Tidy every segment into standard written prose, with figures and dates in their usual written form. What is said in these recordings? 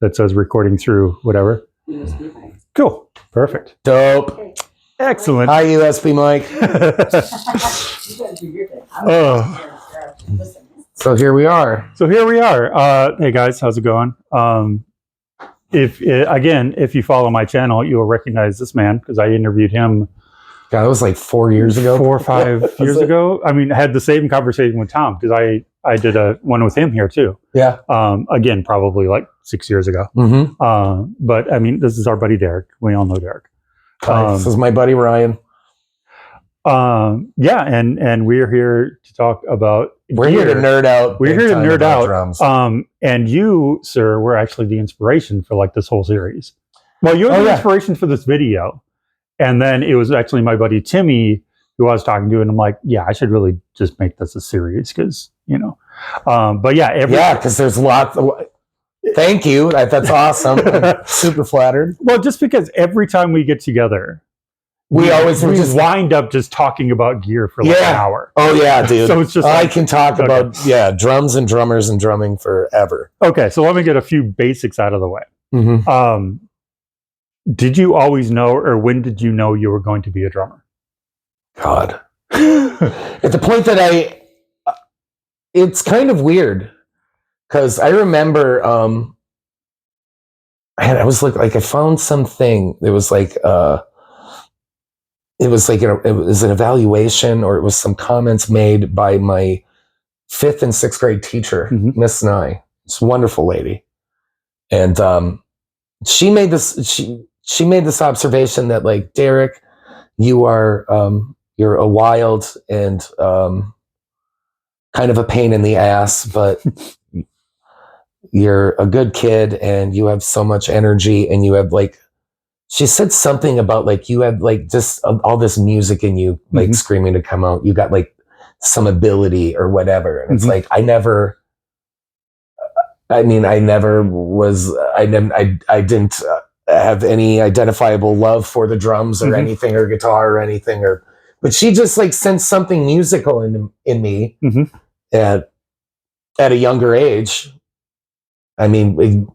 that says recording through whatever? USB mic. Cool. Perfect. Dope. Okay. Excellent. Hi, USB mic. You gotta do your thing. I'm Oh. listen. So here we are. So here we are. Hey guys, how's it going? If you follow my channel, you'll recognize this man because I interviewed him. God, that was like 4 years ago. 4 or 5 years ago. I mean, I had the same conversation with Tom because I did one with him here too. Yeah. Again, probably like 6 years ago. Mm-hmm. But I mean, this is our buddy Derek. We all know Derek. This is my buddy Ryan. Yeah, and we're here to talk about. We're here to nerd out. We're here to nerd out. Drums. And you, sir, were actually the inspiration for like this whole series. Well, you're the inspiration for this video. And then it was actually my buddy Timmy who I was talking to, and I'm like, yeah, I should really just make this a series because, you know. But yeah, because there's lots of. Thank you. That's awesome. I'm super flattered. Well, just because every time we get together, we just wind up just talking about gear for like an hour. Oh yeah, dude. So it's just I can talk about drums and drummers and drumming forever. Okay, so let me get a few basics out of the way. Mm-hmm. Did you always know, or when did you know you were going to be a drummer? God, at the point that it's kind of weird because I remember, I was like I found something. It was like it was an evaluation, or it was some comments made by my 5th and 6th grade teacher, Miss Nye. It's a wonderful lady, and she made this observation that, like, Derek, you're a wild and kind of a pain in the ass, but you're a good kid and you have so much energy, and you have, like, she said something about, like, you have, like, just all this music in you, like, screaming to come out. You got, like, some ability or whatever. And it's like, I didn't have any identifiable love for the drums or anything, or guitar or anything, but she just, like, sensed something musical in me at a younger age. I mean,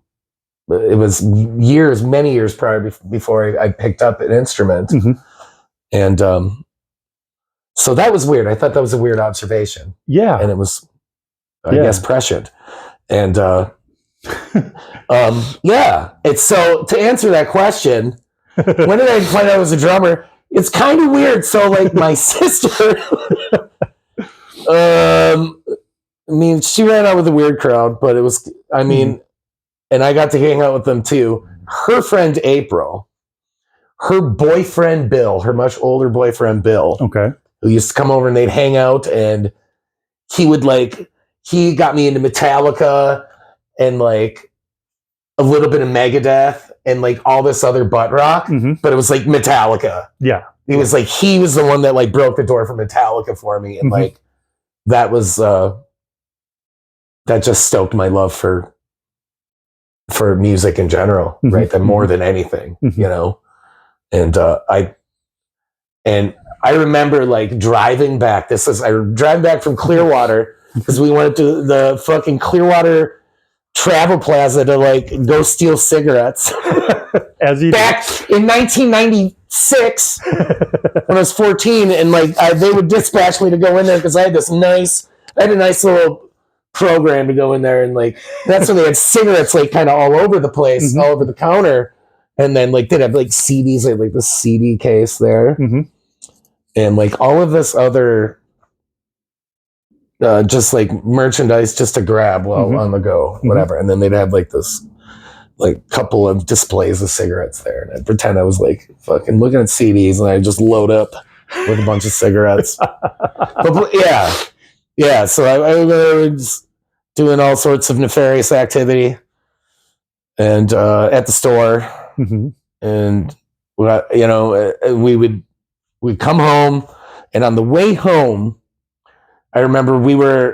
it was many years prior before I picked up an instrument. And so that was weird. I thought that was a weird observation. Yeah. And it was, I guess, prescient. And it's so, to answer that question, when did I find out I was a drummer? It's kind of weird. So, like, my sister, I mean, she ran out with a weird crowd, but it was, I mean, and I got to hang out with them too. Her friend April, her boyfriend Bill, her much older boyfriend Bill, who used to come over and they'd hang out, and he got me into Metallica and, like, a little bit of Megadeth and, like, all this other butt rock, but it was like Metallica. Yeah. It was like, he was the one that, like, broke the door for Metallica for me. And like, that was, that just stoked my love for music in general, right? That more than anything, you know? And I remember, like, driving back. I drove back from Clearwater because we went to the fucking Clearwater Travel Plaza to, like, go steal cigarettes. As you back in 1996 when I was 14, and, like, they would dispatch me to go in there because I had a nice little program to go in there, and, like, that's when they had cigarettes, like, kind of all over the place, all over the counter, and then, like, they'd have, like, CDs, like the CD case there, and, like, all of this other just, like, merchandise just to grab while on the go, whatever. And then they'd have, like, this, like, couple of displays of cigarettes there, and I'd pretend I was, like, fucking looking at CDs, and I'd just load up with a bunch of cigarettes. But yeah, so I was doing all sorts of nefarious activity, and at the store, and, you know, we'd come home, and on the way home, I remember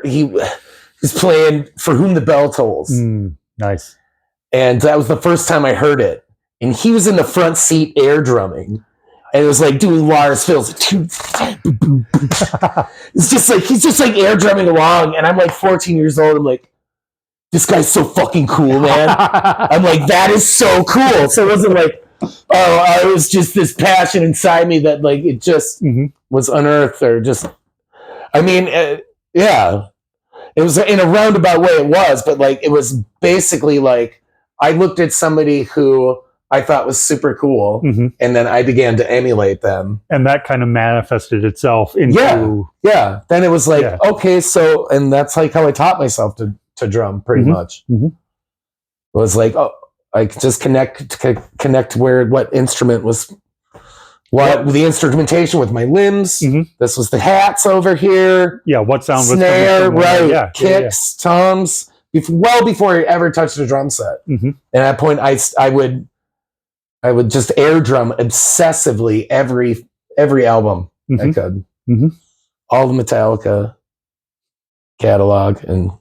he was playing For Whom the Bell Tolls. Nice. And that was the first time I heard it. And he was in the front seat air drumming. And it was like doing Lars fills. It's just like, he's just like air drumming along. And I'm like 14 years old. I'm like, this guy's so fucking cool, man. I'm like, that is so cool. So it wasn't like, oh, it was just this passion inside me that like it just was unearthed or just, I mean, yeah, it was in a roundabout way it was, but like it was basically like I looked at somebody who I thought was super cool, and then I began to emulate them. And that kind of manifested itself into... Yeah. Then it was like, okay, so, and that's like how I taught myself to drum pretty much. It was like, oh, I could just connect where, what instrument was, the instrumentation with my limbs. This was the hats over here. Yeah, what sound was snare, coming from right? Yeah, kicks, toms. Well before I ever touched a drum set. And at that point, I would just air drum obsessively every album I could. All the Metallica catalog and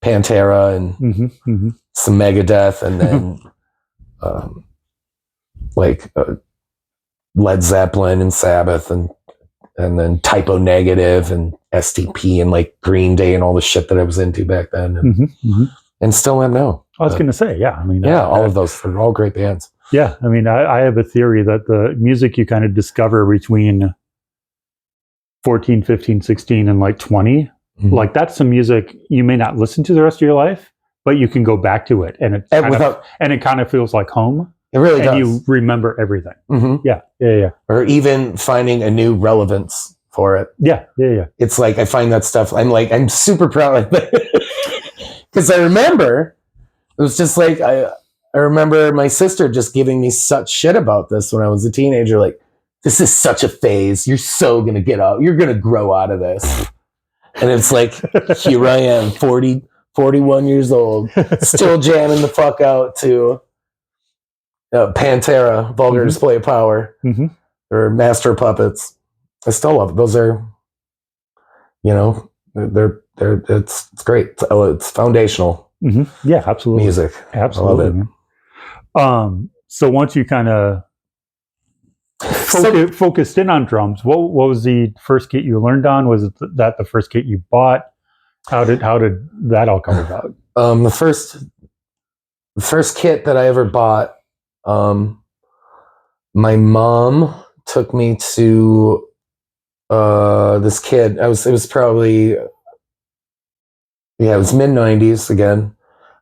Pantera and some Megadeth, and then Led Zeppelin and Sabbath, and then Typo Negative and STP and like Green Day and all the shit that I was into back then, and still am now. I was going to say, I mean, all of those are all great bands. Yeah, I mean, I have a theory that the music you kind of discover between 14, 15, 16, and like 20, like that's some music you may not listen to the rest of your life, but you can go back to it, and it kind of feels like home. It really does. And you remember everything. Yeah. Or even finding a new relevance for it. Yeah. It's like I find that stuff. I'm super proud of it because I remember it was just like I remember my sister just giving me such shit about this when I was a teenager. Like, this is such a phase. You're so gonna get out. You're gonna grow out of this. And it's like, here I am, 41 years old, still jamming the fuck out to Pantera, Vulgar Display of Power, or Master of Puppets. I still love it. Those are, it's great. It's foundational. Yeah, absolutely. Music. Absolutely. I love it. So once you kind of focused in on drums, what was the first kit you learned on? Was it that the first kit you bought? How did that all come about? The first kit that I ever bought, my mom took me to this kid. It was mid-90s again.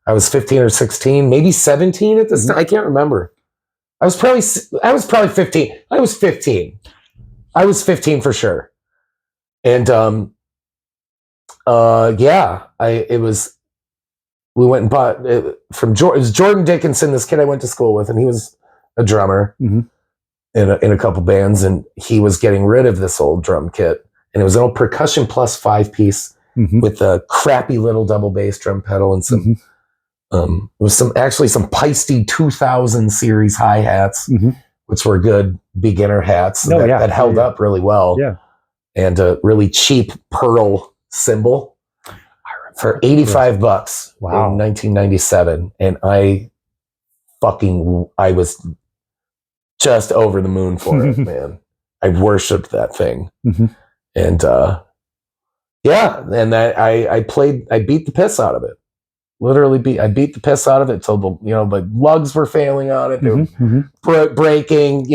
I was 15 or 16, maybe 17 at this time. I can't remember. I was probably 15. I was 15. I was 15 for sure. And we went and bought it from it was Jordan Dickinson, this kid I went to school with, and he was a drummer in a couple bands, and he was getting rid of this old drum kit, and it was an old Percussion Plus 5-piece with a crappy little double bass drum pedal and some it was some Peisty 2000 series hi-hats, which were good beginner hats that held up really well. Yeah. And a really cheap pearl cymbal for $85 in 1997. And I was just over the moon for it, man. I worshipped that thing. And I beat the piss out of it. Literally I beat the piss out of it till the lugs were failing on it. They were breaking,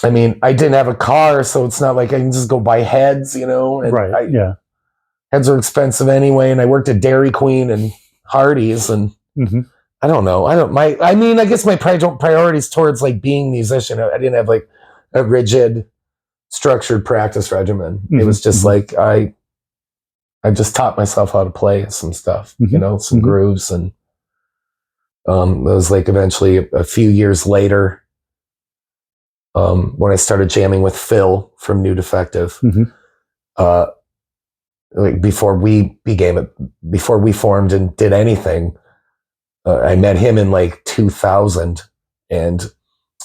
I mean, I didn't have a car, so it's not like I can just go buy heads, and heads are expensive anyway, and I worked at Dairy Queen and Hardee's, and I don't know. I guess my priorities towards like being a musician, I didn't have like a rigid, structured practice regimen. It was just like I just taught myself how to play some stuff, some grooves. And it was like eventually a few years later, when I started jamming with Phil from New Defective, like before we formed and did anything, I met him in like 2000, and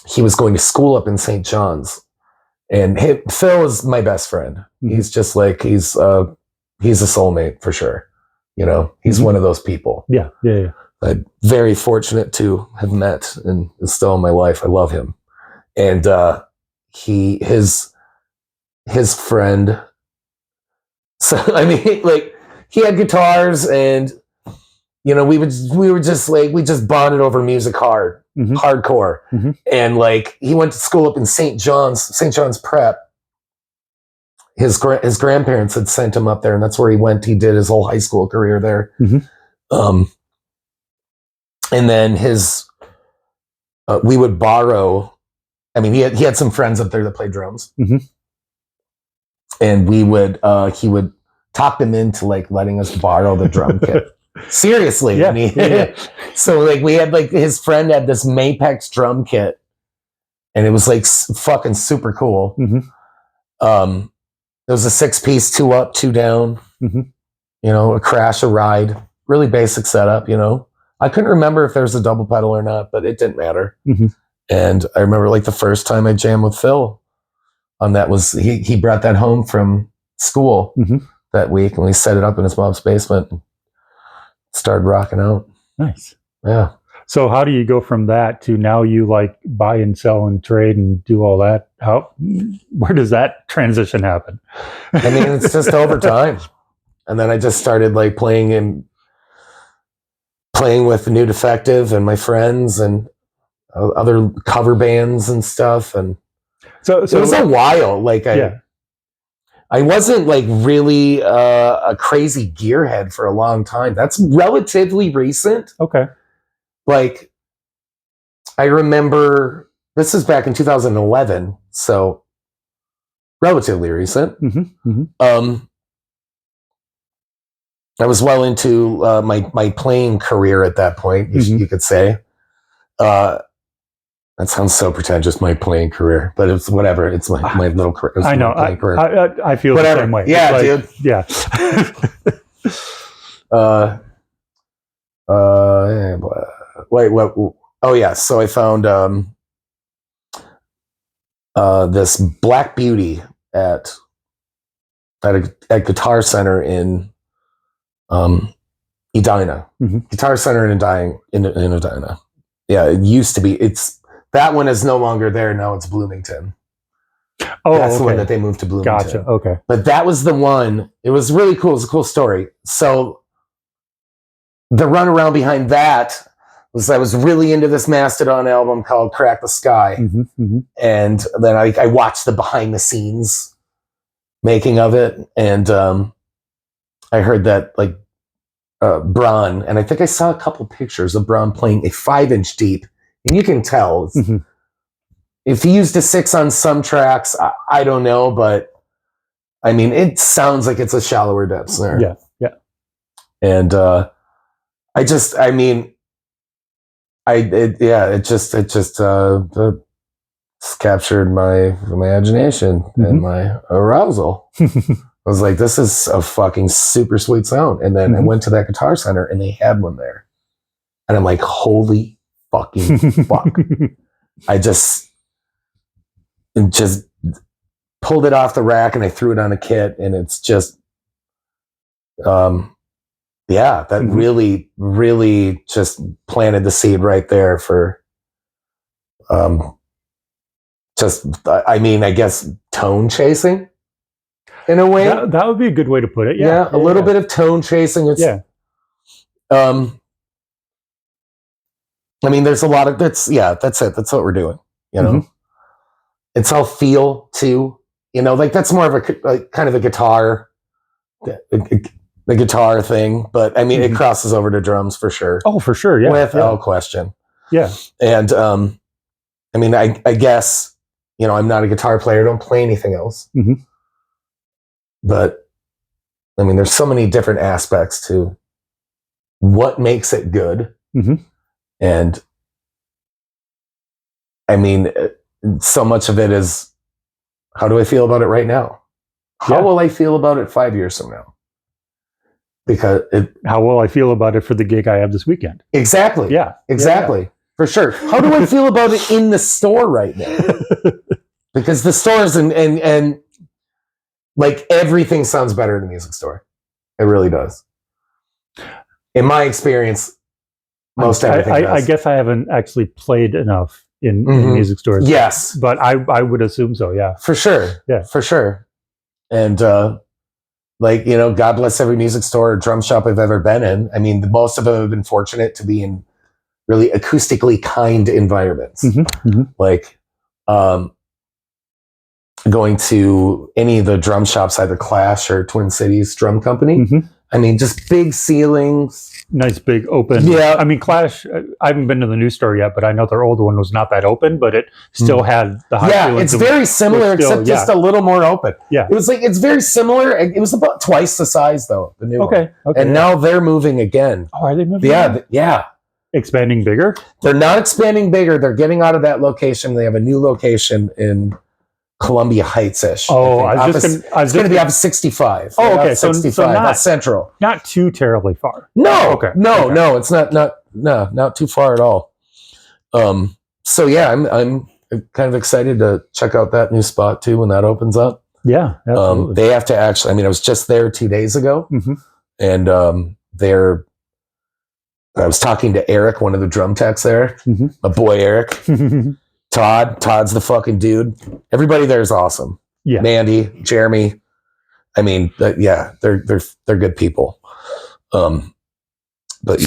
he was going to school up in St. John's, and Phil is my best friend. He's just like, he's a soulmate for sure. He's one of those people. Yeah. I'm very fortunate to have met and is still in my life. I love him. And his friend. So I mean, like he had guitars, and you know, we just bonded over music hardcore. Mm-hmm. And like he went to school up in St. John's Prep. His grandparents had sent him up there, and that's where he went. He did his whole high school career there. Mm-hmm. And then we would borrow. I mean, he had some friends up there that played drums, mm-hmm. and he would talk them into like letting us borrow the drum kit. Seriously, yeah. So like we had like his friend had this Mapex drum kit, and it was like fucking super cool. Mm-hmm. It was a 6-piece, 2 up, 2 down. Mm-hmm. You know, a crash, a ride, really basic setup. You know, I couldn't remember if there was a double pedal or not, but it didn't matter. Mm-hmm. And I remember like the first time I jammed with Phil on that was he brought that home from school mm-hmm. that week, and we set it up in his mom's basement and started rocking out. Nice. Yeah. So how do you go from that to now you like buy and sell and trade and do all that? Where does that transition happen? I mean, it's just over time. And then I just started like playing with New Defective and my friends and other cover bands and stuff. And so it was a while. Like I wasn't like really a crazy gearhead for a long time. That's relatively recent. Okay. Like, I remember this is back in 2011, so relatively recent. Mm-hmm. Mm-hmm. I was well into my playing career at that point, you could say. That sounds so pretentious, my playing career, but it's whatever. It's my little career. I know. I feel whatever. The same way. Yeah, like, dude. Yeah. Wait, what? Oh yeah. So I found this Black Beauty at Guitar Center in Edina. Mm-hmm. Guitar Center in Edina. Yeah, it used to be. That one is no longer there now. It's Bloomington. Oh, that's the okay. one that they moved to Bloomington. Gotcha. Okay. But that was the one. It was really cool. It was a cool story. So the runaround behind that was I was really into this Mastodon album called Crack the Sky. Mm-hmm. Mm-hmm. And then I watched the behind the scenes making of it. And I heard that like Braun, and I think I saw a couple pictures of Braun playing a 5-inch deep. And you can tell mm-hmm. if he used a 6 on some tracks, I don't know, but I mean, it sounds like it's a shallower depth snare. Yeah. Yeah. And it just captured my imagination mm-hmm. and my arousal. I was like, this is a fucking super sweet sound. And then I went to that Guitar Center and they had one there. And I'm like, holy fucking fuck. I just pulled it off the rack and I threw it on a kit, and it's just that really, really just planted the seed right there for I guess tone chasing in a way. That would be a good way to put it. Yeah. A little bit of tone chasing. It's I mean, there's a lot of that's it. That's what we're doing. You know, it's all feel too. You know, like that's more of a kind of a guitar, the guitar thing. But I mean, it crosses over to drums for sure. Oh, for sure. Yeah. Without question. Yeah. And I mean, I guess, you know, I'm not a guitar player. I don't play anything else. Mm-hmm. But I mean, there's so many different aspects to what makes it good. Mm-hmm. And I mean, so much of it is, how do I feel about it right now? How will I feel about it 5 years from now? Because how will I feel about it for the gig I have this weekend? Exactly. Yeah. Exactly. Yeah. For sure. How do I feel about it in the store right now? Because the stores and like everything sounds better in the music store. It really does. In my experience, most everything does. I guess I haven't actually played enough in music stores. Yes. But I would assume so, yeah. For sure. Yeah. For sure. And like, you know, God bless every music store or drum shop I've ever been in. I mean, most of them have been fortunate to be in really acoustically kind environments. Like, going to any of the drum shops, either Clash or Twin Cities Drum Company. I mean, just big ceilings. Nice big open. Yeah. I mean, Clash, I haven't been to the new store yet, but I know their old one was not that open, but it still had the high ceilings. It's very similar, except just a little more open. Yeah. It was like, it's very similar. It was about twice the size, though, the new one. Okay. And now they're moving again. Oh, are they moving? Yeah. Expanding bigger? They're not expanding bigger. They're getting out of that location. They have a new location in Columbia Heights-ish. Oh, I was going to be off 65. Oh, okay. So 65, not Central. Not too terribly far. No. Okay. No, it's not too far at all. So yeah, I'm kind of excited to check out that new spot too when that opens up. Yeah. Absolutely. They have to actually, I mean, I was just there 2 days ago, and I was talking to Eric, one of the drum techs there, my boy Eric. Todd's the fucking dude. Everybody there is awesome. Yeah. Mandy, Jeremy. I mean, they're good people. But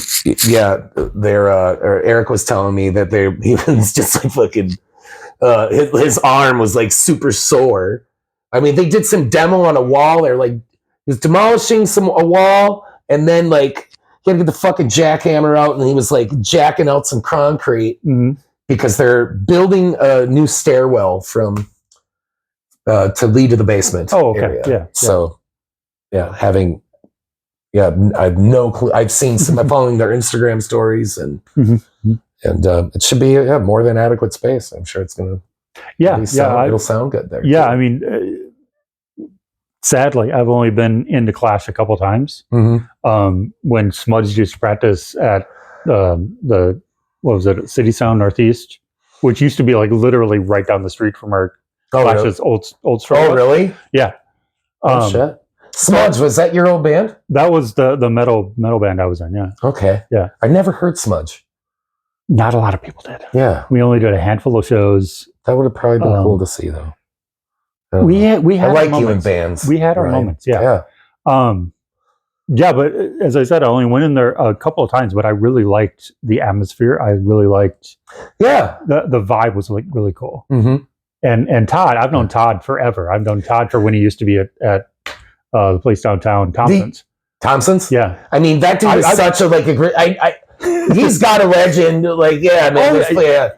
yeah, Eric was telling me that he was just like fucking, his arm was like super sore. I mean, they did some demo on a wall. They're like, he was demolishing a wall, and then like he had to get the fucking jackhammer out, and he was like jacking out some concrete. Because they're building a new stairwell from to lead to the basement. Oh, okay. Area. Yeah. So, I have no clue. I've seen I'm following their Instagram stories, and it should be more than adequate space. I'm sure it's gonna. It'll sound good there. Yeah, too. I mean, sadly, I've only been into Clash a couple times. When Smudge used to practice at what was it, City Sound Northeast, which used to be like literally right down the street from our Clash's old store. Oh, really? Yeah. Shit. Smudge, was that your old band? That was the metal band I was in, yeah. Okay. Yeah. I never heard Smudge. Not a lot of people did. Yeah. We only did a handful of shows. That would have probably been cool to see, though. We had I like you in bands. We had our moments, yeah. Yeah, but as I said, I only went in there a couple of times, but I really liked the atmosphere. I really liked the vibe was like really cool. And Todd, I've known Todd forever. I've known Todd for when he used to be at the place downtown, Thompson's. Thompson's? Yeah. I mean, that dude is such a great he's got a legend. Like, yeah, man.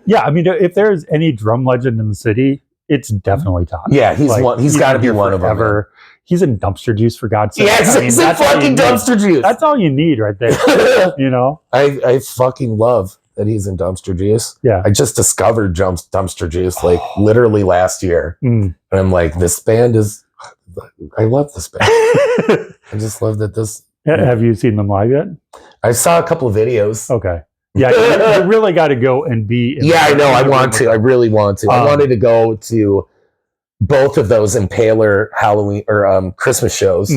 Yeah, I mean, if there's any drum legend in the city, it's definitely Todd. Yeah, he's one. He's got to be one of them. Ever. He's in Dumpster Juice, for God's sake. Yes, he's in fucking Dumpster Juice. That's all you need right there. You know? I fucking love that he's in Dumpster Juice. Yeah. I just discovered Dumpster Juice like literally last year. And I'm like, this band is, I love this band. I just love that this. Have you seen them live yet? I saw a couple of videos. Okay. Yeah, you really got to go and be. I know. I want to. I really want to. I wanted to go to both of those Impaler Halloween or Christmas shows,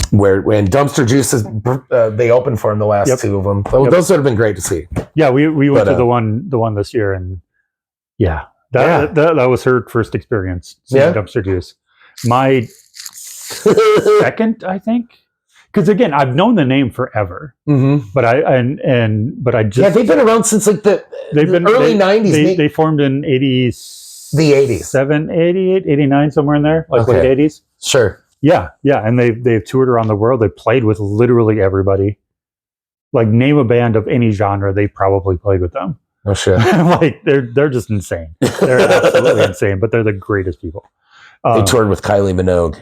where when Dumpster Juice is they opened for him the last two of them. Those would have been great to see. Yeah, we went to the one this year, and that was her first experience seeing Dumpster Juice. My second, I think. Because again, I've known the name forever, but I just they've been around since like the early 90s. They formed in the 80s, 88, 89, somewhere in there, like late 80s. Sure. Yeah, and they've toured around the world. They played with literally everybody. Like, name a band of any genre, they probably played with them. Oh shit! Like they're just insane. They're absolutely insane, but they're the greatest people. They toured with Kylie Minogue.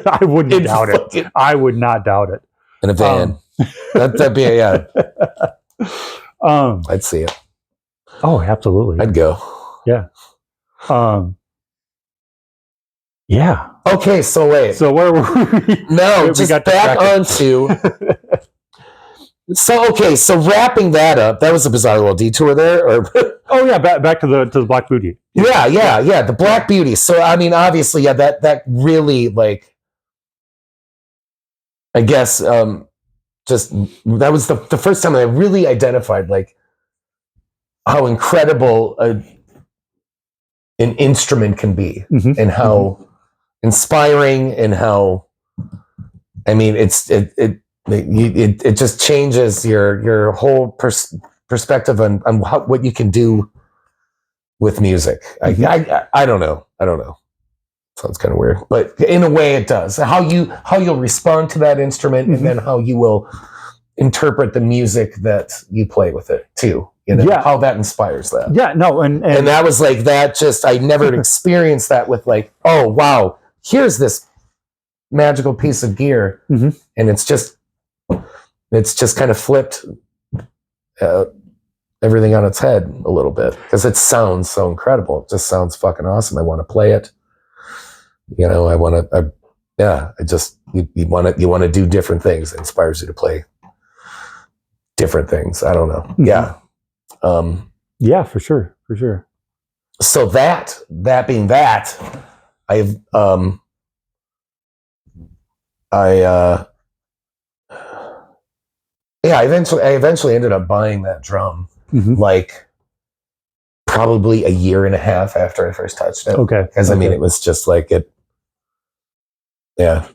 I wouldn't doubt it. I would not doubt it. In a van. That'd be I'd see it. Oh, absolutely. I'd go. Yeah. Yeah. Okay, so wait. So where were we? No, just got back onto. So wrapping that up, that was a bizarre little detour there. Or oh yeah, back to the Black Beauty. Yeah, the Black Beauty. So I mean, obviously, that really, like, I guess just that was the first time I really identified like how incredible an instrument can be, and how inspiring and how, I mean, it just changes your whole perspective on what you can do with music. I don't know. Sounds kind of weird, but in a way it does. How you'll respond to that instrument, and then how you will interpret the music that you play with it too. You know, how that inspires that. Yeah, no, and that was like that. Just I never experienced that with like, oh wow, here's this magical piece of gear, and it's just kind of flipped everything on its head a little bit, because it sounds so incredible. It just sounds fucking awesome. I want to play it. You know, you want to do different things. It inspires you to play different things. I don't know. Yeah. Yeah, for sure. So that being that, I eventually ended up buying that drum, like probably a year and a half after I first touched it. Okay. Because I mean, it was just like it. Yeah.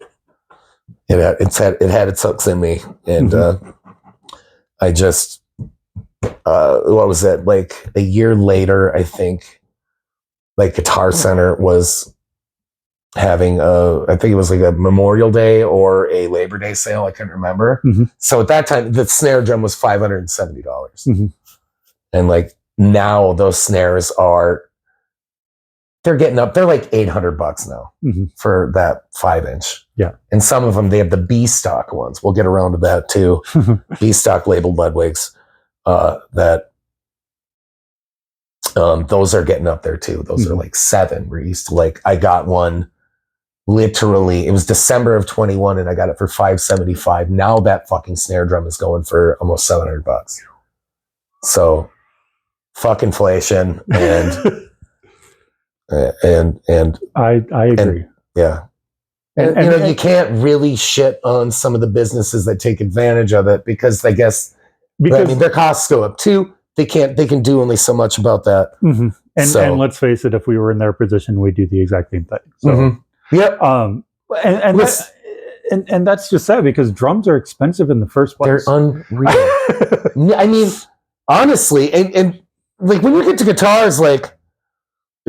It had its hooks in me, and I just what was it, like a year later, I think, like Guitar Center was having I think it was like a Memorial Day or a Labor Day sale, I couldn't remember. So at that time the snare drum was $570. And like now those snares they're getting up, they're like $800 now for that 5-inch. Yeah. And some of them, they have the B stock ones. We'll get around to that too. B stock labeled Ludwigs. Those are getting up there too. Those are like $7. We're used to, like, I got one literally, it was December of 21 and I got it for $575. Now that fucking snare drum is going for almost $700. So fuck inflation and I agree. Yeah. And you know, you can't really shit on some of the businesses that take advantage of it, because I guess, I mean, their costs go up too. They can do only so much about that. And let's face it, if we were in their position, we'd do the exact same thing. So, yep. And that's just sad, because drums are expensive in the first place. They're unreal. I mean, honestly, and like when you get to guitars, like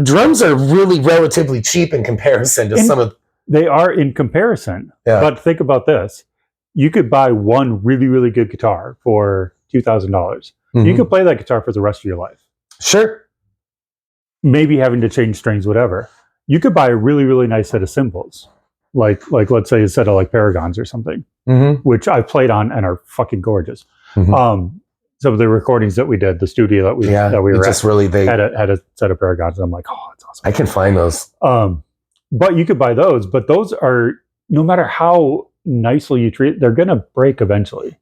drums are really relatively cheap in comparison to some of. They are in comparison. Yeah. But think about this: you could buy one really, really good guitar for $2,000. You could play that guitar for the rest of your life. Sure. Maybe having to change strings, whatever. You could buy a really, really nice set of cymbals, like let's say a set of like Paragons or something, which I've played on and are fucking gorgeous. Some of the recordings that we did, the studio that we were just at, really had a set of Paragons. And I'm like, oh, that's awesome. I can find those. But you could buy those, but those are, no matter how nicely you treat, they're gonna break eventually.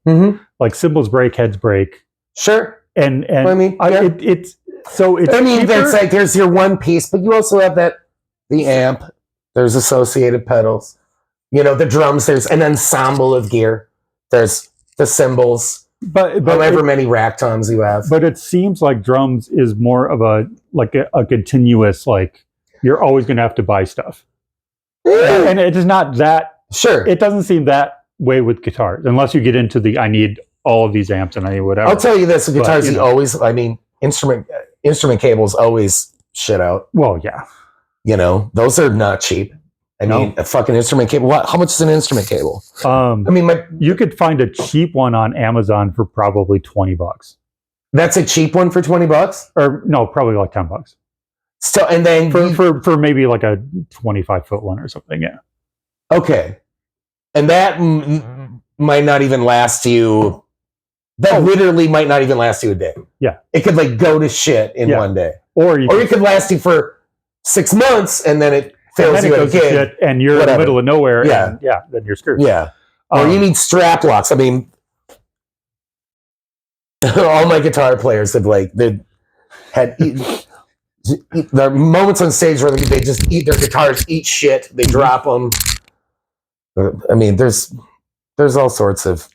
Like cymbals break, heads break. Sure. And I mean, it's I mean, cheaper. that's like, there's your one piece, but you also have the amp, there's associated pedals, you know, the drums, there's an ensemble of gear, there's the cymbals, but however many rack toms you have. But it seems like drums is more of a continuous, like, you're always going to have to buy stuff. And it is not that. Sure. It doesn't seem that way with guitars, unless you get into I need all of these amps and I need whatever. I'll tell you this, with guitars, you always, I mean, instrument cables always shit out. Well, yeah. You know, those are not cheap. I mean, a fucking instrument cable. How much is an instrument cable? I mean, you could find a cheap one on Amazon for probably $20. That's a cheap one for $20? Or no, probably like $10. So, and then for maybe like a 25-foot one or something. Yeah. Okay. And that might not even last you. That literally might not even last you a day. Yeah. It could like go to shit in one day. Or it could last you for 6 months and then it fails you again. And you're in the middle of nowhere. Yeah. And then you're screwed. Yeah. Or you need strap locks. I mean, all my guitar players have there are moments on stage where they just eat their guitars, eat really shit, they drop them. I mean, there's all sorts of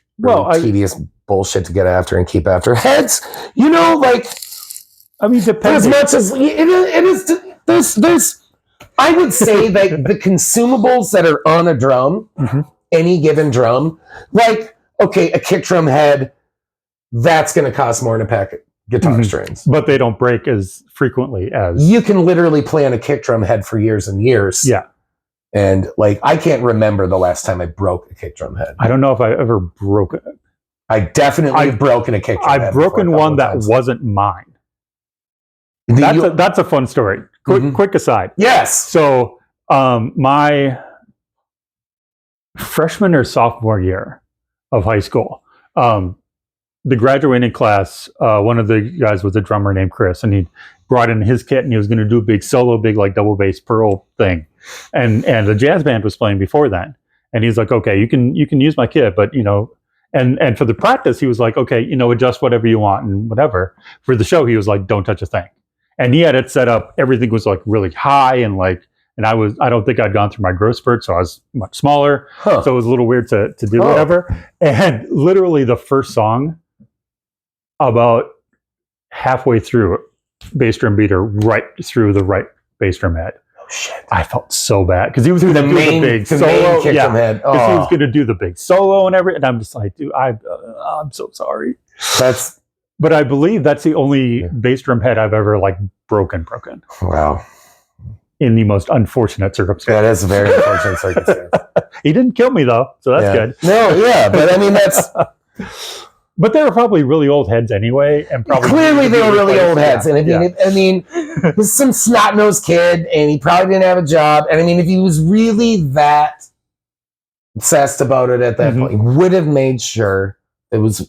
tedious bullshit to get after and keep after. Heads, you know, like, I mean, depending. as much as it is, there's I would say that the consumables that are on a drum, any given drum, like, okay, a kick drum head, that's going to cost more than a pack of guitar strings. But they don't break as frequently as... You can literally play on a kick drum head for years and years. Yeah. And like, I can't remember the last time I broke a kick drum head. I don't know if I ever broke it. I definitely have broken a kick drum head. I've broken one that wasn't mine. That's a fun story. Quick aside. Yes. So my freshman or sophomore year of high school, the graduating class, one of the guys was a drummer named Chris, and he brought in his kit, and he was going to do a big solo, big like double bass pearl thing, and the jazz band was playing before then, and he's like, okay, you can use my kit, but and for the practice, he was like, okay, adjust whatever you want and whatever. For the show, he was like, don't touch a thing. And he had it set up. Everything was like really high and I don't think I'd gone through my growth spurt, so I was much smaller. So it was a little weird to do whatever. And literally the first song, about halfway through, bass drum beater right through the right bass drum head. Oh shit! I felt so bad because he was going to do the big solo. Head. Because he was going to do the big solo and everything. And I'm just like, dude, I'm so sorry. But I believe that's the only bass drum head I've ever broken. Wow. In the most unfortunate circumstance. That is a very unfortunate circumstance. He didn't kill me though, so that's good. No, yeah, but I mean that's. But they were probably really old heads anyway, and probably clearly they were really old heads. And I mean, it was some snot-nosed kid, and he probably didn't have a job. And I mean, if he was really that obsessed about it at that point, he would have made sure it was.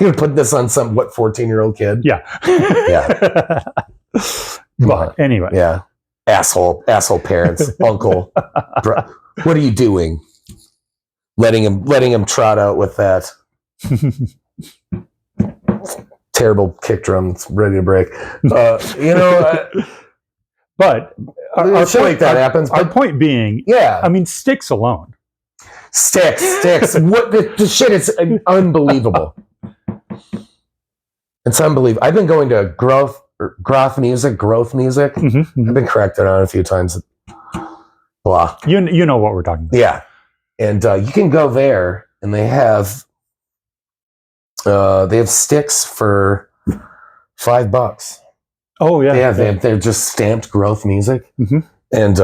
You're putting this on some 14-year-old kid? Yeah. Yeah. But anyway. Yeah. Asshole parents, uncle. Bro, what are you doing? Letting him trot out with that terrible kick drum that's ready to break. But our point that happens. Our point being, I mean, sticks alone. Sticks. What the shit is unbelievable. It's unbelievable. I've been going to growth music. I've been corrected on a few times. Blah. You know what we're talking about. Yeah. And you can go there and they have sticks for $5. Oh yeah. They're just stamped growth music. And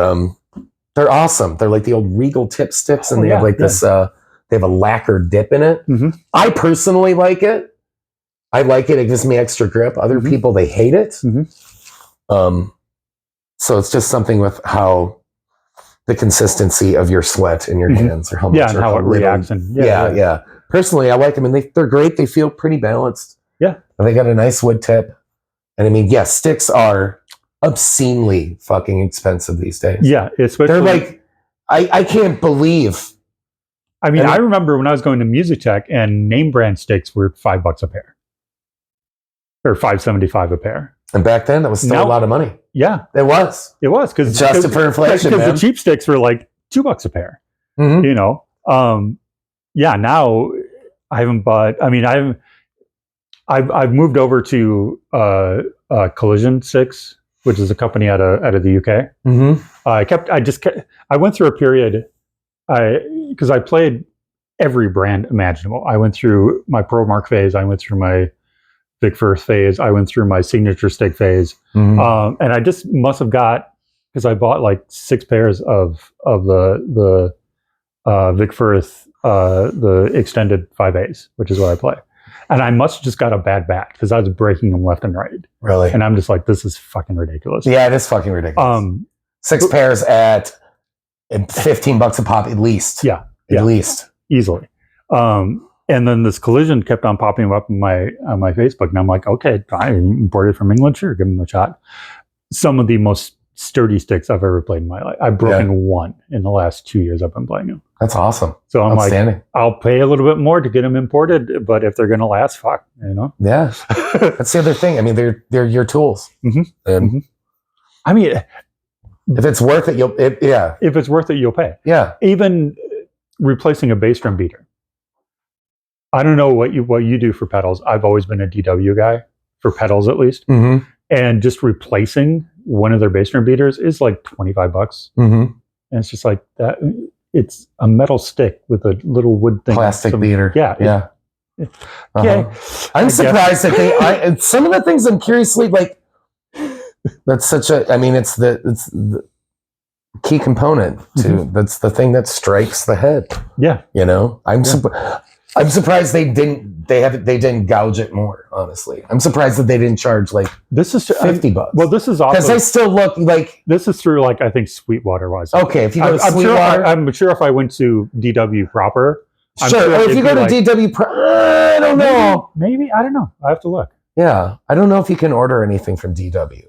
they're awesome. They're like the old Regal tip sticks, and they have this they have a lacquer dip in it. I personally like it. I like it. It gives me extra grip. Other people, they hate it. So it's just something with how the consistency of your sweat in your hands, or how much, and how it reacts. And Personally, I like them, and they're great. They feel pretty balanced. Yeah, and they got a nice wood tip. And I mean, sticks are obscenely fucking expensive these days. Yeah, especially they're like, I can't believe. I mean, I remember when I was going to Music Tech, and name brand sticks were $5 a pair. Or $5.75 a pair. And back then, that was still a lot of money. Yeah. It was. Because adjusted for inflation, because the cheap sticks were like $2 a pair. Now I haven't bought. I mean, I've moved over to Collision Sticks, which is a company out of the UK. I went through a period because I played every brand imaginable. I went through my Pro Mark phase. I went through my Vic Firth phase. I went through my signature stick phase, and I just must have got, because I bought like 6 pairs of the Vic Firth the extended 5As, which is what I play, and I must have just got a bad batch because I was breaking them left and right. Really, and I'm just like, this is fucking ridiculous. Yeah, it is fucking ridiculous. 6 pairs at $15 a pop at least. Yeah, at least easily. And then this Collision kept on popping up on my Facebook, and I'm like, okay, I imported from England, sure, give them a shot. Some of the most sturdy sticks I've ever played in my life. I've broken one in the last 2 years I've been playing them. That's awesome. So I'm like, I'll pay a little bit more to get them imported, but if they're going to last, fuck, Yeah, that's the other thing. I mean, they're your tools, and I mean, if it's worth it, if it's worth it, you'll pay. Yeah, even replacing a bass drum beater. I don't know what you do for pedals. I've always been a DW guy for pedals, at least. And just replacing one of their bass drum beaters is like $25, Mm-hmm. and it's just like that. It's a metal stick with a little wood thing, Plastic beater. Yeah, Yeah. Okay, I'm surprised that they. Some of the things I'm curiously like. That's such a. I mean, it's the key component to. That's the thing that strikes the head. Yeah, You know, I'm surprised they didn't gouge it more. Honestly, I'm surprised that they didn't charge like this is $50. Well, this is because also they still look like. this is through like I think Sweetwater was. Okay, if you go to I'm Sweetwater, I'm sure if I went to DW proper, I'm sure. Or if it'd you be go to like, DW, I don't know. Maybe I don't know. I have to look. Yeah, I don't know if you can order anything from DW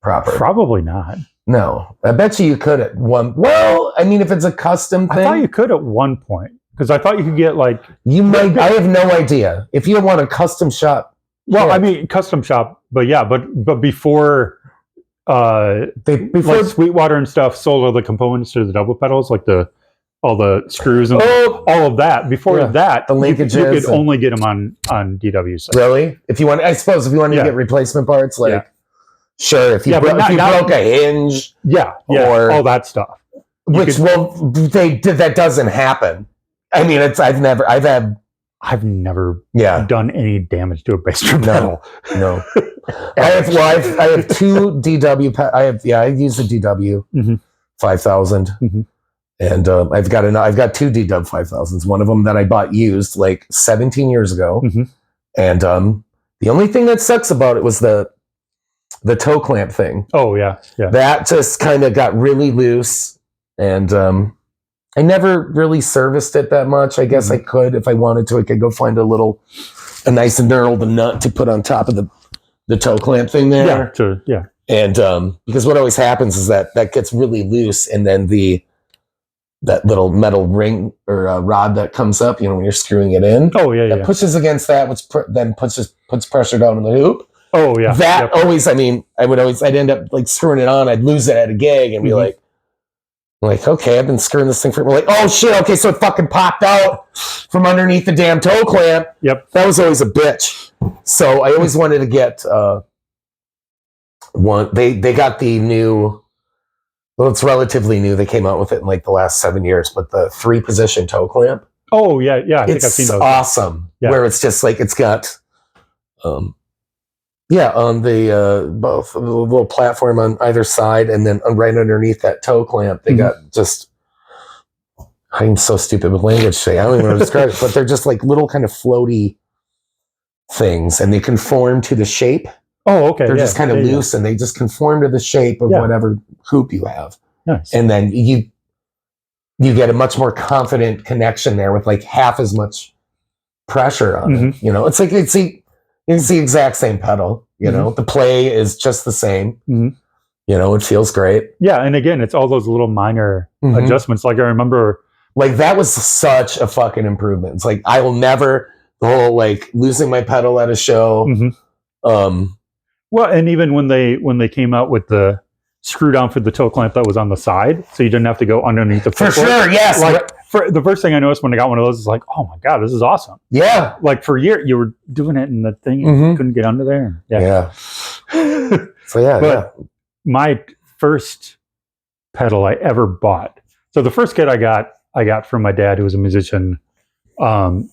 proper. Probably not. No, I bet you could at one. Well, I mean, if it's a custom thing, I thought you could at one point because I thought you could get like you might. I have no idea if you want a custom shop. well, Yeah. I mean custom shop, but yeah, but before Before like Sweetwater and stuff sold all the components to the double pedals, like all the screws and all of that. Before that, the linkages you could and- only get them on DW site. really, if you want, I suppose if you want to Yeah. get replacement parts, like Yeah. sure, if you Yeah, but if you not- broke a hinge, Yeah, Or- all that stuff. which that doesn't happen. I mean, I've I've never yeah. done any damage to a bass drum No. pedal. No, I have two DW. I've used a DW Mhm. 5000, Mhm. and I've got two DW 5000s. One of them that I bought used like 17 years ago, Mhm. and the only thing that sucks about it was the toe clamp thing. Oh yeah. That just kind of got really loose, and I never really serviced it that much. I guess I could if I wanted to. I could go find a nice knurled nut to put on top of the toe clamp thing there. Yeah. And because what always happens is that gets really loose, and then that little metal ring or rod that comes up, when you're screwing it in, Oh yeah. that pushes against that, which then puts pressure down on the hoop. Oh yeah. That always, I'd end up like screwing it on. I'd lose it at a gig and be like, okay, I've been screwing this thing for like, oh shit, okay, so it fucking popped out from underneath the damn toe clamp. Yep. That was always a bitch. So I always wanted to get one. They got the new. Well, it's relatively new. They came out with it in like the last 7 years, but the 3-position toe clamp. Oh yeah. I think I've It's seen those. awesome. Yeah. Where it's just like it's got, on the both the little platform on either side, and then right underneath that toe clamp, they got just. I'm so stupid with language today. I don't even know how to describe it, but they're just like little kind of floaty things, and they conform to the shape. Oh okay. They're just kind of loose, and they just conform to the shape of whatever hoop you have. Nice. And then you get a much more confident connection there with like half as much pressure on it. It's like it's the exact same pedal. The play is just the same. It feels great. Yeah, and again, it's all those little minor adjustments. Like I remember, like that was such a fucking improvement. It's like I will never the whole like losing my pedal at a show. Well, and even when they came out with the screw down for the toe clamp that was on the side, so you didn't have to go underneath the for footboard. sure. Yes. Like the first thing I noticed when I got one of those is like, oh my god, this is awesome. Yeah. Like for a year, you were doing it in the thing, and you couldn't get under there. Yeah. So yeah. But my first pedal I ever bought. So the first kit I got from my dad, who was a musician, and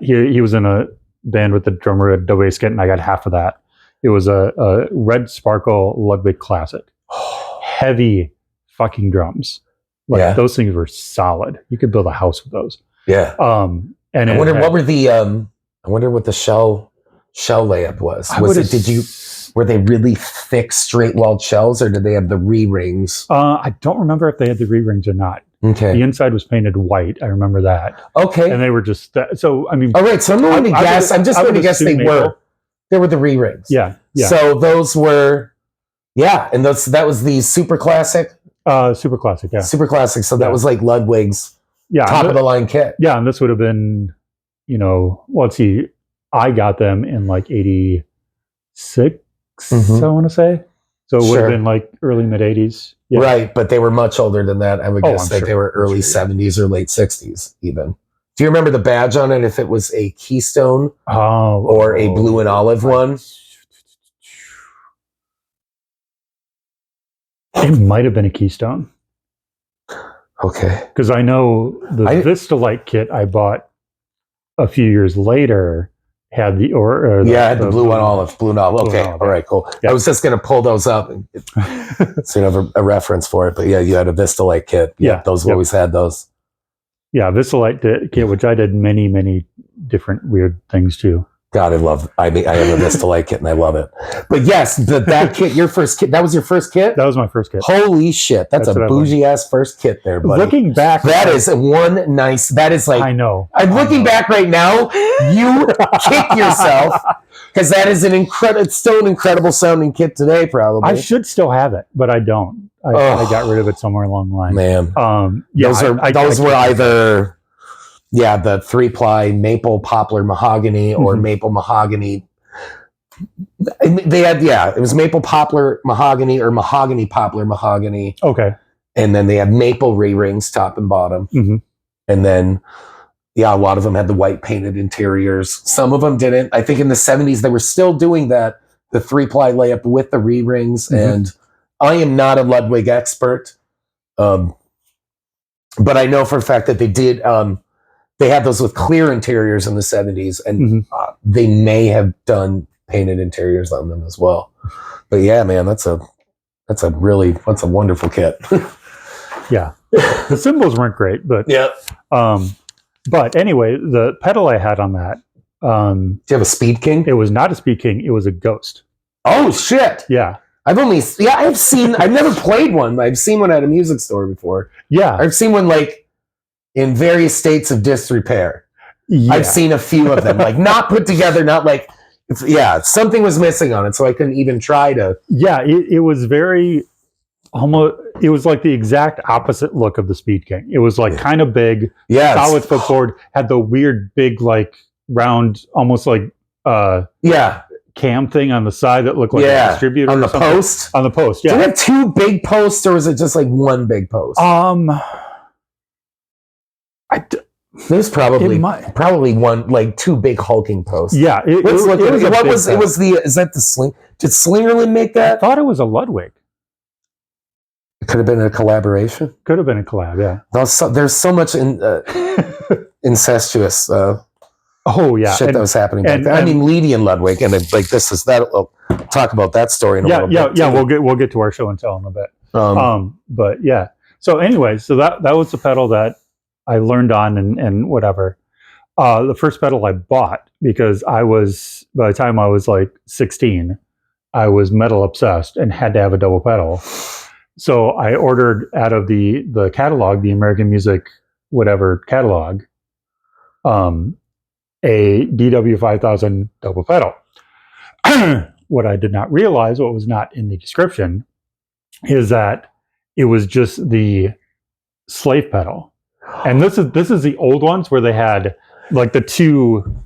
he was in a band with the drummer at double bass kit, and I got half of that. It was a Red Sparkle Ludwig Classic. Heavy fucking drums. Like those things were solid. You could build a house with those. Yeah. And I wonder what the shell layup was. Were they really thick straight walled shells, or did they have the re-rings? I don't remember if they had the re-rings or not. Okay. The inside was painted white. I remember that. Okay. And they were just so. I mean, all right. So I'm going to guess. I'm just going to guess they were. They were the re-rings. Yeah. So those were, and that was the super classic. Super classic. Yeah. Super classic. So that was like Ludwig's top of the line kit. Yeah, and this would have been, let's see, I got them in like '86. I want to say. So it would have been like early mid '80s. Yeah. Right, but they were much older than that. I would guess that they were early '70s or late '60s even. Do you remember the badge on it? If it was a Keystone or a blue and olive one? It might have been a Keystone. Okay. Because I know the Vistalite kit I bought a few years later had the the blue and olive. Blue and olive. Okay. All right, cool. Yeah. I was just going to pull those up so you have a reference for it. But yeah, you had a Vistalite kit. Yeah, those always had those. Yeah, Vistalite kit, which I did many, many different weird things too. God, I have a Vistalite kit and I love it. But yes, that kit, your first kit, that was your first kit? That was my first kit. Holy shit. That's a bougie ass first kit there, buddy. Looking back. That is like. I know. I'm looking back right now. You kick yourself because that is it's still an incredible sounding kit today, probably. I should still have it, but I don't. I got rid of it somewhere along the line. Man. Yeah, those were either. Yeah, the 3-ply maple poplar mahogany or maple mahogany. They had, it was maple poplar mahogany or mahogany poplar mahogany. Okay. And then they had maple re-rings top and bottom. Mm-hmm. And then, a lot of them had the white painted interiors. Some of them didn't. I think in the 70s, they were still doing that, the 3-ply layup with the re-rings. Mm-hmm. And I am not a Ludwig expert. But I know for a fact that they did... they had those with clear interiors in the 70s, and they may have done painted interiors on them as well. But yeah, man, that's a wonderful kit. Yeah, the cymbals weren't great, but yeah. But anyway, the pedal I had on that. Do you have a Speed King? It was not a Speed King. It was a Ghost. Oh shit! Yeah, I've never played one. I've seen one at a music store before. Yeah, I've seen one in various states of disrepair. Yeah. I've seen a few of them, not put together, not something was missing on it, so I couldn't even try to. Yeah, it was very it was like the exact opposite look of the Speed King. It was kind of big, solid footboard, had the weird big round, almost cam thing on the side that looked like a distributor on the post. On the post, yeah. Do you have two big posts, or was it just one big post? There's probably one, two big hulking posts. Yeah, is that the Sling? Did Slingerland make that? I thought it was a Ludwig. It could have been a collaboration. Could have been a collab, yeah. There's so much incestuous shit that was happening back then. I mean, Leedy and Ludwig, and this is that. We'll talk about that story in a little bit. Yeah, we'll get to our show and tell in a bit. But yeah. So anyway, that was the pedal that I learned on and whatever. The first pedal I bought, because by the time I was 16, I was metal obsessed and had to have a double pedal. So I ordered out of the catalog, the American Music whatever catalog, a DW5000 double pedal. What I did not realize, what was not in the description, is that it was just the slave pedal. And this is the old ones where they had the two,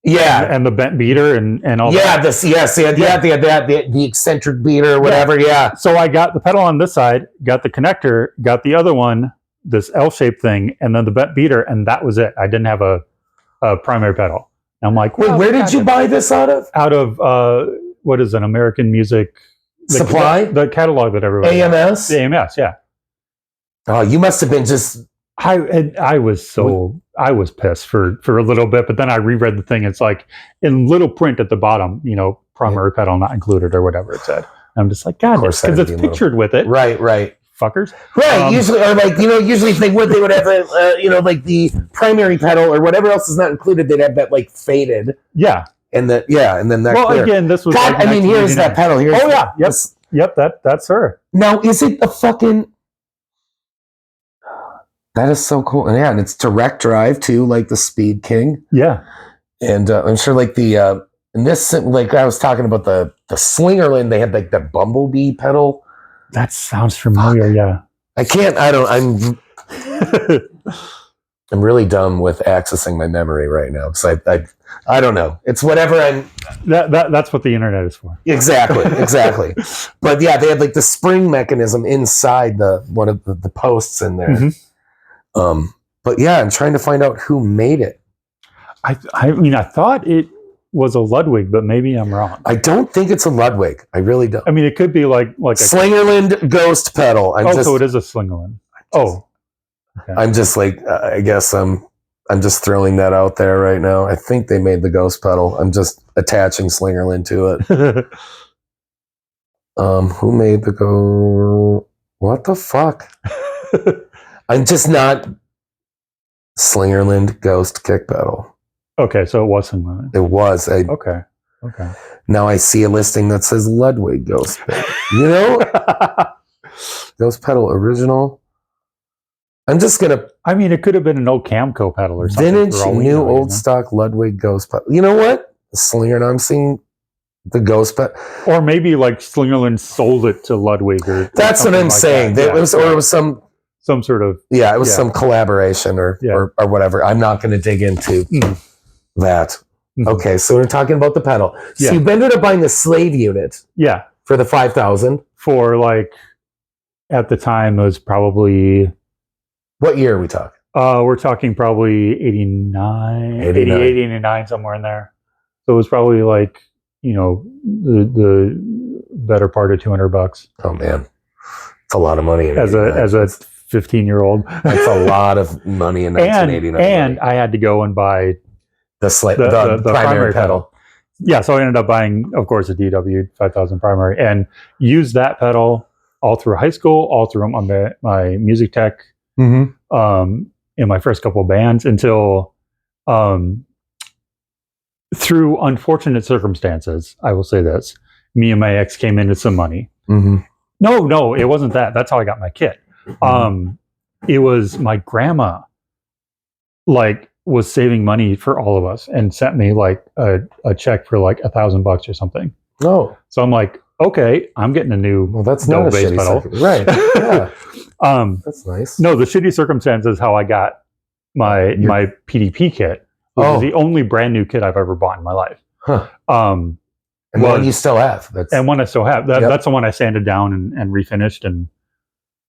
and the bent beater and all that. The eccentric beater or whatever. Yeah. So I got the pedal on this side, got the connector, got the other one, this L-shaped thing, and then the bent beater, and that was it. I didn't have a primary pedal. And I'm like, wait, where did you buy this out of? Out of what is an American Music Supply? The catalog that everybody AMS. The AMS, yeah. Oh, you must have been just. I was pissed for a little bit, but then I reread the thing. It's in little print at the bottom, primary pedal not included or whatever it said. And I'm just God, because it's pictured with it. Right. Fuckers. Right. Usually, or usually if they would have the primary pedal or whatever else is not included, they'd have that faded. Yeah. And then that. Well, clear. Again, this was. God, here's that pedal. Yep. That's her. Now, is it a fucking? That is so cool. And it's direct drive too, like the Speed King. Yeah. And I'm sure in this, I was talking about the Slingerland, they had the Bumblebee pedal. That sounds familiar. Yeah. I'm really dumb with accessing my memory right now. Because I don't know. It's whatever that's what the internet is for. Exactly. But yeah, they had the spring mechanism inside one of the posts in there. Mm-hmm. But yeah, I'm trying to find out who made it. I mean, I thought it was a Ludwig, but maybe I'm wrong. I don't think it's a Ludwig. I really don't. I mean, it could be like a Slingerland Ghost pedal. so it is a Slingerland. Okay. I'm just like, I guess I'm just throwing that out there right now. I think they made the Ghost pedal. I'm just attaching Slingerland to it. Who made the go? What the fuck? I'm just not Slingerland Ghost kick pedal. Okay, so it was Slingerland. It was. Okay. Now I see a listing that says Ludwig Ghost pedal. You know? Ghost pedal original. I'm just gonna. I mean, it could have been an old Camco pedal or something. Vintage, new, old stock Ludwig Ghost pedal. You know what? Slinger. I'm seeing the Ghost pedal. Or maybe like Slingerland sold it to Ludwig. Or that's what I'm saying. It was some sort of. Yeah, it was some collaboration or whatever. I'm not going to dig into that. Mm-hmm. Okay, so we're talking about the pedal. So you ended up buying the Slave unit. Yeah. For the 5,000. For like, at the time, it was probably. What year are we talking? We're talking probably 89, 89, somewhere in there. So it was probably like, the better part of $200. Oh man, it's a lot of money. As a 15-year-old, that's a lot of money in 1989. And I had to go and buy the primary pedal. Yeah, so I ended up buying, of course, a DW 5000 primary and used that pedal all through high school, all through my music tech. Mm-hmm. In my first couple of bands until through unfortunate circumstances, I will say this, me and my ex came into some money. Mm-hmm. No, it wasn't that. That's how I got my kit. Mm-hmm. It was my grandma was saving money for all of us and sent me a check for like $1,000 or something. Oh. So I'm like, okay, I'm getting a new that's not a bass pedal. Right. Yeah. That's nice. No, the shitty circumstance is how I got my PDP kit, which is the only brand new kit I've ever bought in my life. Huh. And one you still have. And one I still have. That's the one I sanded down and refinished. And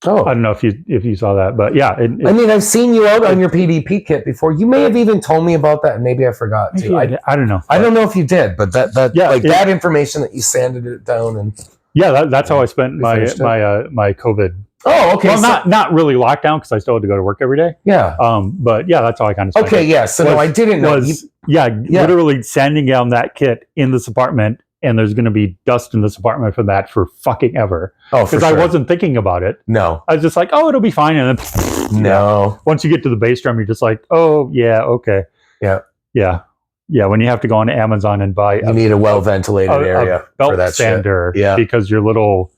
I don't know if you saw that, but yeah. I mean, I've seen you out on your PDP kit before. You may have even told me about that, and maybe I forgot too. I don't know. I don't know if you did, but that information that you sanded it down and that's how I spent my COVID. Oh, okay. Well, not really lockdown because I still had to go to work every day. Yeah. But yeah, that's how I kind of spent it. Yeah. So no, I didn't know. Literally sanding down that kit in this apartment, and there's going to be dust in this apartment for fucking ever. Oh, because I wasn't thinking about it. No. I was just like, oh, it'll be fine, and then no. Once you get to the bass drum, you're just like, oh yeah, okay. Yeah. Yeah. Yeah, when you have to go on Amazon and buy, you need a well-ventilated area belt for that sander, shit. Because your little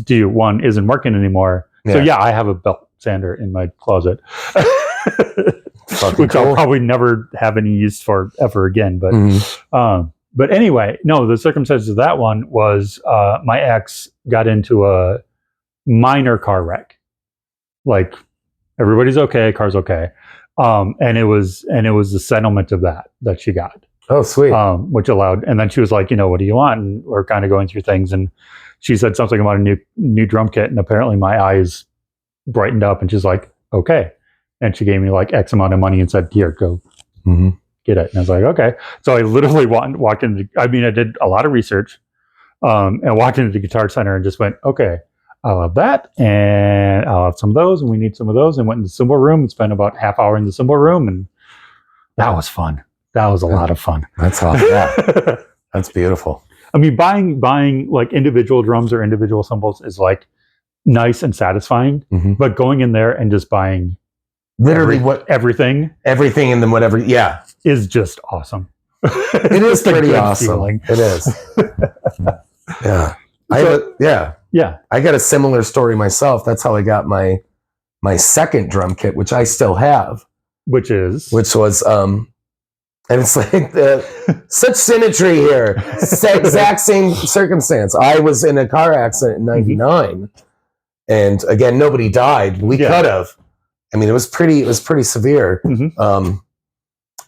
one isn't working anymore. Yeah. So I have a belt sander in my closet, which I'll probably never have any use for ever again. But but anyway, no, the circumstances of that one was my ex got into a minor car wreck. Like everybody's okay, car's okay. And it was the settlement of that she got. Oh, sweet. Which allowed, and then she was like, what do you want? And we're kind of going through things, and she said something about a new drum kit, and apparently my eyes brightened up, and she's like, okay. And she gave me like X amount of money and said, here, go get it. And I was like, okay. So I literally walked into, I did a lot of research, and walked into the Guitar Center and just went, okay, I'll have that, and I'll have some of those, and we need some of those, and went in the cymbal room and spent about half hour in the cymbal room, and that was fun. That was a lot of fun. That's awesome. Yeah. That's beautiful. I mean, buying like individual drums or individual cymbals is like nice and satisfying, but going in there and just buying literally everything and then whatever, is just awesome. It is pretty awesome. Feeling. It is. Yeah. I got a similar story myself. That's how I got my second drum kit, which I still have, which was and it's like such symmetry here. Exact same circumstance. I was in a car accident in '99, and again, nobody died. We could have. I mean, it was pretty severe.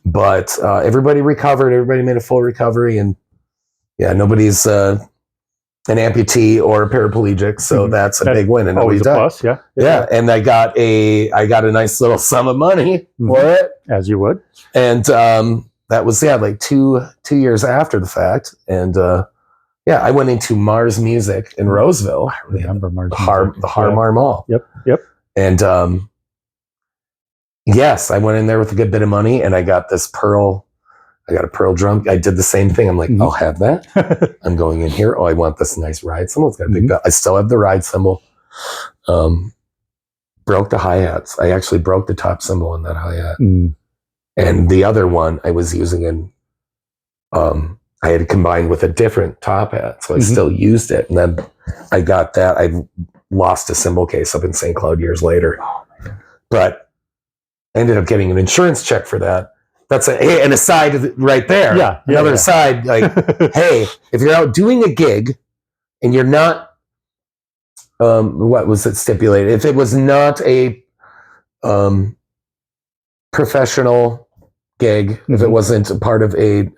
But everybody recovered. Everybody made a full recovery, and nobody's an amputee or a paraplegic. So that's a big win. And nobody died. Plus, yeah. And I got a nice little sum of money for it, as you would. And that was like two years after the fact, and I went into Mars Music in Roseville. I remember Mars the Music. Harmar Mall. Yep. And yes, I went in there with a good bit of money, and I got this Pearl. I got a Pearl drum. I did the same thing. I'm like, I'll have that. I'm going in here. Oh, I want this nice ride cymbal. It's got a big bell. I still have the ride cymbal. Broke the hi-hats. I actually broke the top cymbal in that hi-hat. And the other one I was using in, I had combined with a different top hat, so I still used it. And then I got that. I lost a cymbal case up in St. Cloud years later. But I ended up getting an insurance check for that. That's an aside right there. Another aside, like, hey, if you're out doing a gig and you're not, what was it stipulated? If it was not a professional gig, if it wasn't a part of a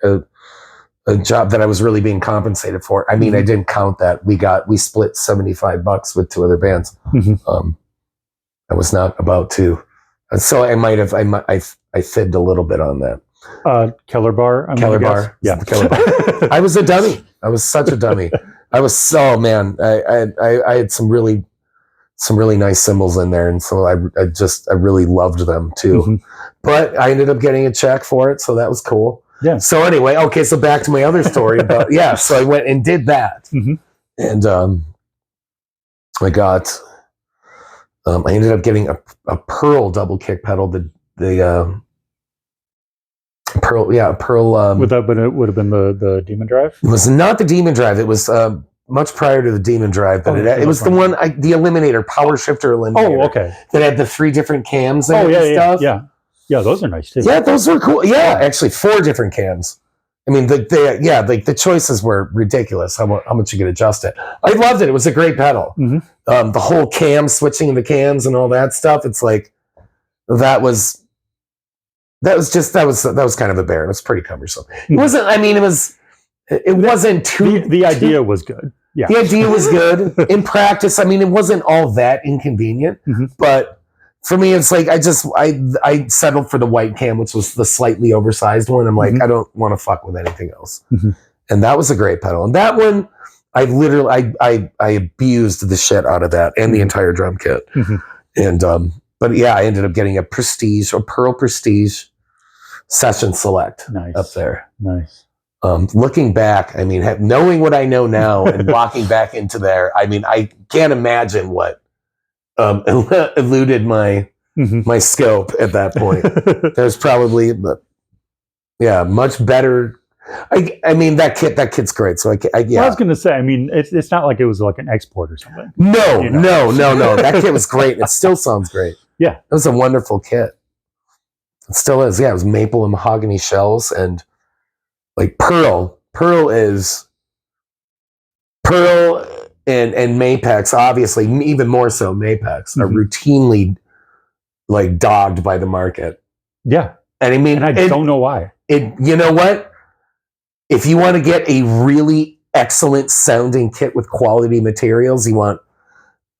job that I was really being compensated for, I mean, I didn't count that. We split $75 with two other bands. I was not about to. So I fibbed a little bit on that. Keller Bar. Keller Bar. Yeah. Keller Bar. I was a dummy. I was such a dummy. I had some really nice cymbals in there. And so I really loved them too. But I ended up getting a check for it. So that was cool. Yeah. So anyway, okay. So back to my other story about, so I went and did that. And, I ended up getting a Pearl double kick pedal. The Pearl, Pearl. Would have been the Demon Drive? It was not the Demon Drive. It was much prior to the Demon Drive. But it was the one, the Eliminator, Power Shifter Eliminator. Oh, okay. That had the 3 different cams and stuff. Yeah, those are nice too. Yeah, those were cool. Yeah, actually 4 different cams. I mean, the choices were ridiculous. How much you could adjust it. I loved it. It was a great pedal. The whole cam switching the cams and all that stuff. It's like that was kind of a bear. It was pretty cumbersome. It wasn't. I mean, it wasn't too. The idea was good. Yeah, the idea was good. In practice, I mean, it wasn't all that inconvenient. But for me, it's like I settled for the white cam, which was the slightly oversized one. I'm like, I don't want to fuck with anything else. And that was a great pedal. And that one, I literally I abused the shit out of that and the entire drum kit. And but yeah, I ended up getting a Pearl Prestige Session Select up there. Nice. Looking back, I mean, knowing what I know now and walking back into there, I mean, I can't imagine what eluded my scope at that point. There's probably, much better. I mean, that kit's great. So I was going to say, I mean, it's not like it was like an export or something. No. That kit was great. It still sounds great. Yeah, it was a wonderful kit. It still is. Yeah, it was maple and mahogany shells and like Pearl and Mapex, obviously, even more so Mapex, are routinely like dogged by the market. Yeah. And I mean, and I don't know why. You know what? If you want to get a really excellent sounding kit with quality materials, you want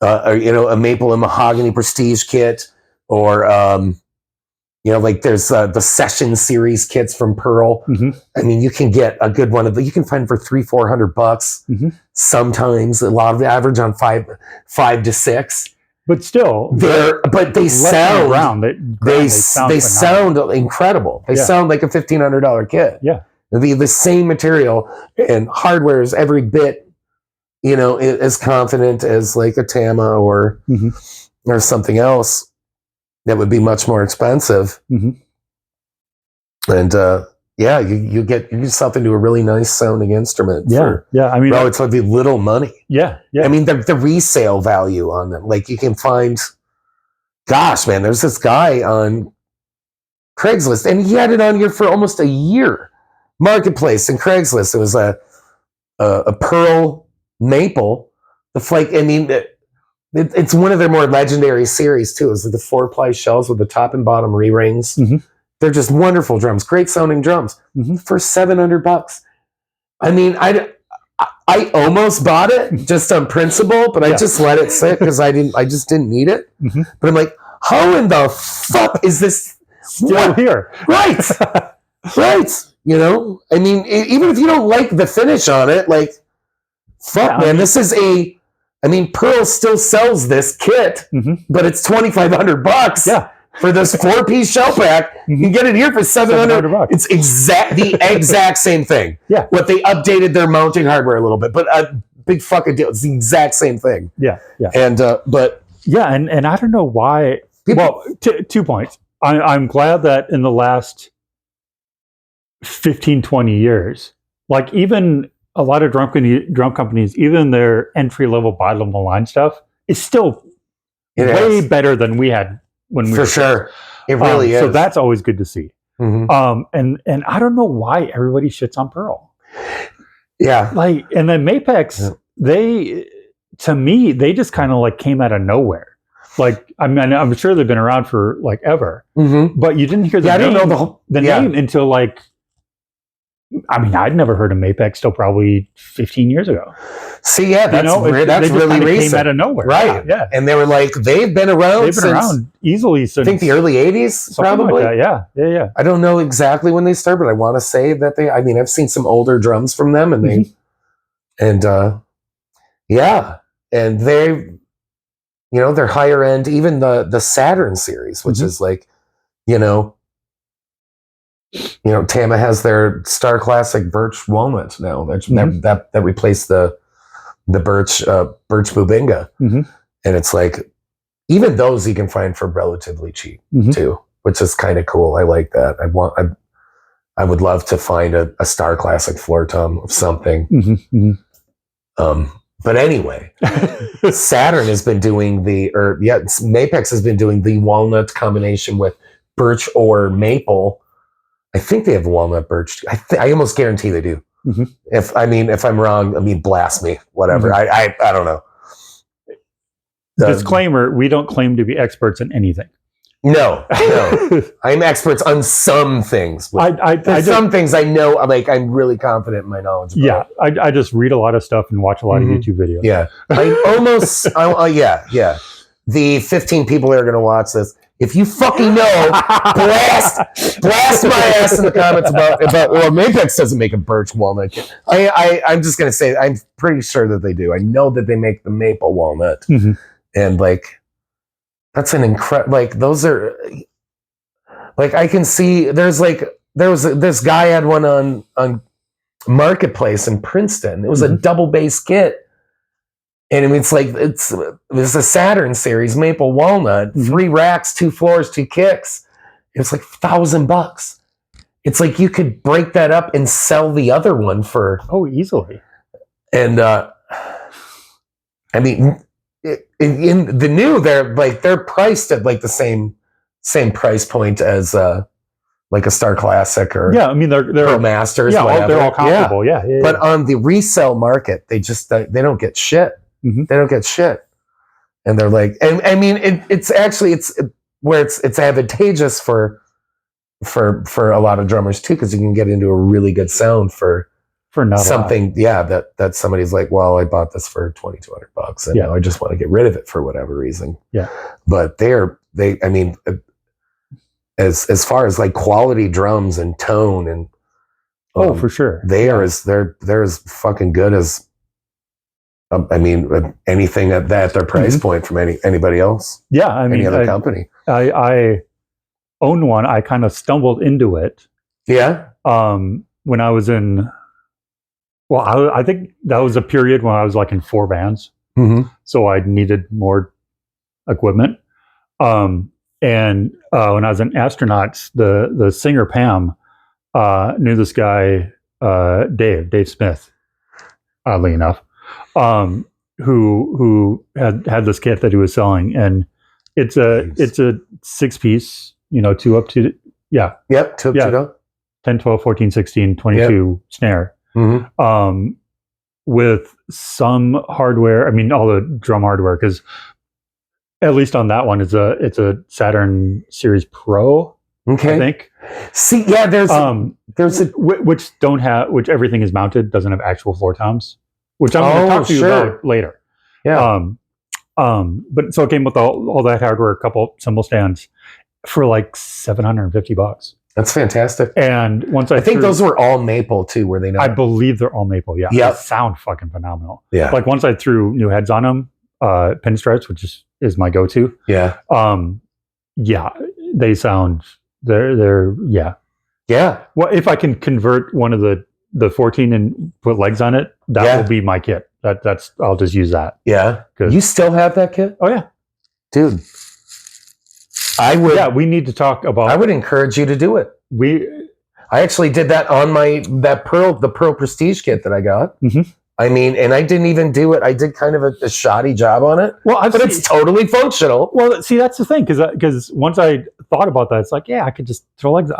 a maple and mahogany prestige kit, or like there's the Session series kits from Pearl. I mean, you can get a good one of you can find for $300-400. Sometimes a lot of the average on five to six. But still, they sound around. They sound incredible. They sound like a $1,500 kit. Yeah, it'd be the same material and hardware is every bit, as confident as like a Tama or something else that would be much more expensive. And you get yourself into a really nice sounding instrument. I mean, relatively little money. Yeah. I mean, the resale value on them, like you can find. Gosh, man, there's this guy on Craigslist, and he had it on here for almost a year. Marketplace and Craigslist. It was a Pearl Maple. The flake. I mean, it's one of their more legendary series too. It's like the 4-ply shells with the top and bottom re-rings. They're just wonderful drums, great sounding drums for $700. I mean, I almost bought it just on principle, but I just let it sit because I just didn't need it. But I'm like, how in the fuck is this still here? Right. Right. You know, I mean, even if you don't like the finish on it, like, fuck, Yeah, man, this is I mean, Pearl still sells this kit, but it's $2,500 for this 4-piece shell pack. You can get it here for $700. It's the exact same thing. Yeah. What they updated their mounting hardware a little bit, but a big fucking deal. It's the exact same thing. Yeah. Yeah. And, but. Yeah. And I don't know why. Well, 2 points. I'm glad that in the last 15, 20 years, like even a lot of drum companies, even their entry-level, bottom-of-the-line stuff is still way better than we had when we For sure. It really is. So that's always good to see. And I don't know why everybody shits on Pearl. Yeah. Like, and then Mapex, to me, they just kind of like came out of nowhere. Like, I mean, I'm sure they've been around for like ever, but you didn't hear the name, I don't know the name until like, I mean, I'd never heard of Mapex till probably 15 years ago. See, yeah, that's they really recent. Came out of nowhere, right? Yeah, and they were like, they've been around. They've been around easily since I think the early '80s, probably. Like that. Yeah. I don't know exactly when they started, but I want to say that they. I mean, I've seen some older drums from them, and they, and they, you know, they're higher end. Even the Saturn series, which is like, you know, Tama has their Star Classic Birch Walnut now. That replaced the Birch Bubinga, and it's like even those you can find for relatively cheap too, which is kind of cool. I like that. I would love to find a Star Classic floor tom of something. But anyway, Saturn has been doing Mapex has been doing the walnut combination with birch or maple. I think they have walnut birch. I almost guarantee they do. If I'm wrong, I mean, blast me, whatever. I don't know. Disclaimer: we don't claim to be experts in anything. No. I'm experts on some things. Some things I know, like I'm really confident in my knowledge about. Yeah, I just read a lot of stuff and watch a lot of YouTube videos. Yeah, yeah. The 15 people that are going to watch this, if you fucking know, blast my ass in the comments about well, Mapex doesn't make a birch walnut kit. I'm just going to say, I'm pretty sure that they do. I know that they make the maple walnut. And like, that's an incredible, like, those are, like, I can see, this guy had one on Marketplace in Princeton. It was a double bass kit. And I mean, it's a Saturn series, maple walnut, 3 racks, 2 floors, 2 kicks. It's like $1,000. It's like you could break that up and sell the other one for easily. And I mean, in the new, they're priced at like the same price point as like a Star Classic or I mean they're Pro Masters. They're all comparable. Yeah. But on the resale market, they just they don't get shit. They don't get shit, and they're like, and I mean, it's advantageous for a lot of drummers too, because you can get into a really good sound for not something. That somebody's like, well, I bought this for $2,200, and now I just want to get rid of it for whatever reason. Yeah, but I mean, as far as like quality drums and tone and for sure, they're as fucking good as. I mean, anything at their price point from anybody else. Yeah, I mean, any other company. I own one. I kind of stumbled into it. Yeah. When I was in, I think that was a period when I was like in 4 bands. So I needed more equipment. And when I was in Astronauts, the singer Pam knew this guy Dave Smith, oddly enough. Who had this kit that he was selling, and it's a 6-piece, 2 up to 2 up to 10, 12, 14, 16, 22 snare, with some hardware. I mean, all the drum hardware, because at least on that one, it's a Saturn Series Pro. Okay, I think. See, there's which everything is mounted, doesn't have actual floor toms. Which I'm going to talk to you about later. Yeah. But so it came with all that hardware, a couple cymbal stands for like $750. That's fantastic. And once I think those were all maple too, were they not? I believe they're all maple. Yeah. Yep. They sound fucking phenomenal. Yeah. Like once I threw new heads on them, pinstripes, which is my go-to. Yeah. Yeah, they sound they're yeah. Yeah. Well, if I can convert one of the 14 and put legs on it, that will be my kit. That's I'll just use that. Yeah. You still have that kit? Oh yeah. Dude. I would. Yeah, we need to talk about. I would encourage you to do it. I actually did that on the Pearl Prestige kit that I got. Mm-hmm. I mean, and I didn't even do it. I did kind of a shoddy job on it. Well, but it's totally functional. Well, see, that's the thing, because once I thought about that, it's like, yeah, I could just throw legs.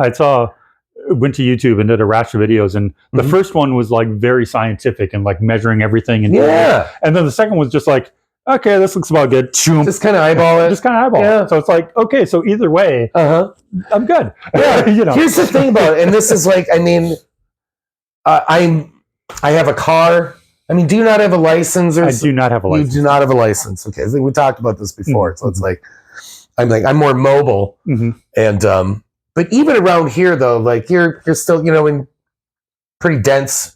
Went to YouTube and did a rash of videos, and the first one was like very scientific and like measuring everything, and and then the second was just like, okay, this looks about good. Just kind of eyeball it. Yeah. So it's like, okay, so either way, I'm good. Yeah. You know. Here's the thing about it, and this is like, I mean, I have a car. I mean, do you not have a license? I do not have a license. You do not have a license. Okay, so we talked about this before. So it's like, I'm more mobile, and but even around here though, like you're still, you know, in pretty dense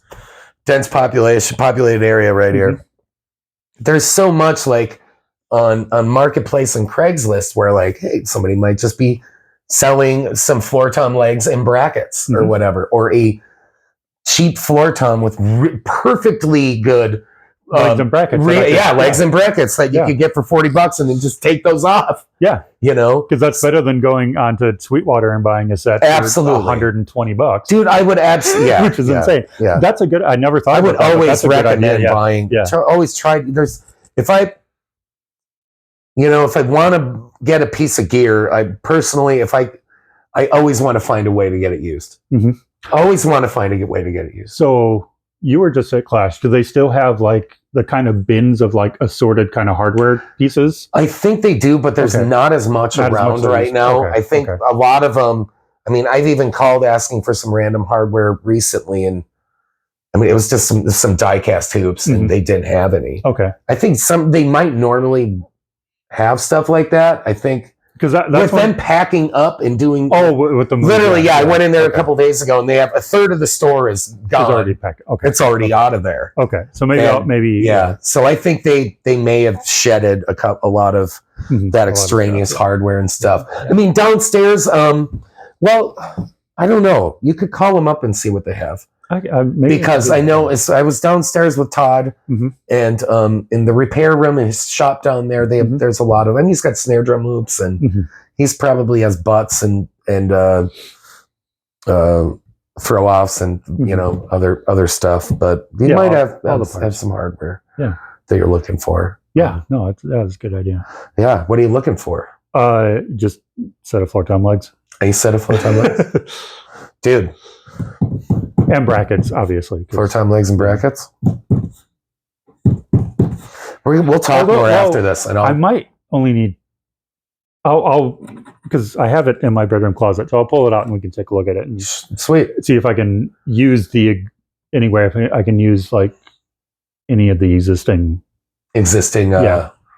populated area right here. There's so much like on Marketplace and Craigslist where like, hey, somebody might just be selling some floor tom legs and brackets or whatever, or a cheap floor tom with perfectly good legs and brackets. Legs and brackets that you could get for $40 and then just take those off. Yeah, you know, because that's better than going on to Sweetwater and buying a set for $120. Dude, I would absolutely, which is insane. Yeah, that's a good. I never thought. I would always recommend buying. Yeah. Always try. If I want to get a piece of gear, I always want to find a way to get it used. Always want to find a way to get it used. So you were just at Clash. Do they still have like the kind of bins of like assorted kind of hardware pieces? I think they do, but there's not as much around right now. I think a lot of them. I mean, I've even called asking for some random hardware recently, and I mean, it was just some die-cast hoops, and they didn't have any. Okay. I think they might normally have stuff like that. I think. Because that's with them packing up and doing with them literally, I went in there a couple days ago and they have a third of the store is gone. It's already packed. Okay, it's already out of there. Okay, so maybe So I think they may have shedded a lot of that extraneous hardware and stuff. I mean, downstairs, well, I don't know. You could call them up and see what they have. Because I know I was downstairs with Todd, and in the repair room in his shop down there, there's a lot of, and he's got snare drum loops, and he's probably has butts and throw offs and you know other stuff, but he might have some hardware that you're looking for. Yeah, no, that's a good idea. Yeah, what are you looking for? Just set of floor tom legs. A set of floor tom legs, dude. And brackets, obviously. Floor tom legs and brackets. We'll talk more after this. I might only need. I'll because I have it in my bedroom closet, so I'll pull it out and we can take a look at it and sweet. See if I can use anyway. If I can use like any of the existing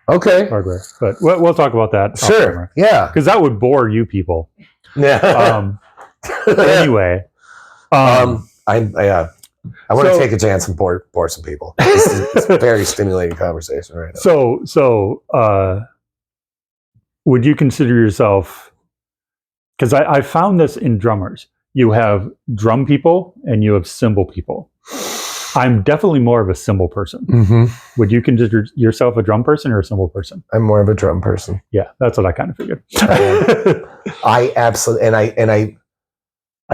okay hardware, but we'll talk about that. Sure. Yeah, because that would bore you people. Yeah. Anyway. I want to take a chance and bore some people. It's a very stimulating conversation right now. So, would you consider yourself? Because I found this in drummers. You have drum people and you have cymbal people. I'm definitely more of a cymbal person. Would you consider yourself a drum person or a cymbal person? I'm more of a drum person. Yeah, that's what I kind of figured. I absolutely, and I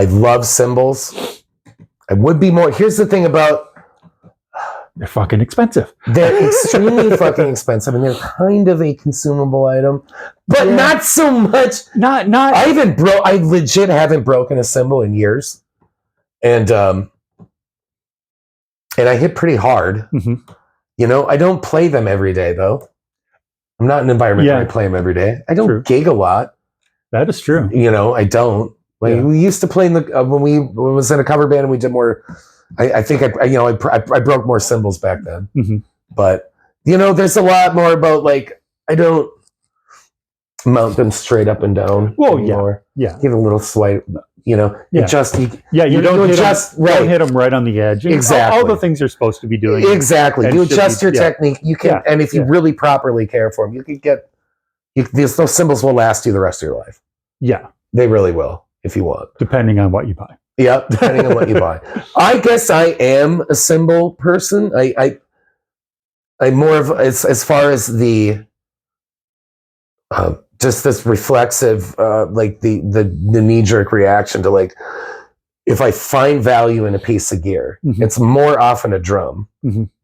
love cymbals. I would be more. Here's the thing about they're fucking expensive. They're extremely fucking expensive, and they're kind of a consumable item, but not so much. Not. I legit haven't broken a cymbal in years, and I hit pretty hard. You know, I don't play them every day though. I'm not in an environment where I play them every day. I don't gig a lot. That is true. You know, I don't. Like, we used to play in the when we was in a cover band and we did more. I think I broke more cymbals back then. But you know, there's a lot more about like I don't mount them straight up and down. Well, anymore. yeah. Give a little swipe. you know, Yeah. You don't hit them right on the edge. And Exactly. all the things you're supposed to be doing. Exactly. And You adjust your technique. You can, and if you really properly care for them, you can get. Those cymbals will last you the rest of your life. Yeah, they really will if you want, depending on what you buy. Yeah, depending on what you buy. I guess I am a cymbal person. I'm more of as far as the just this reflexive, like the knee-jerk reaction to like, if I find value in a piece of gear, it's more often a drum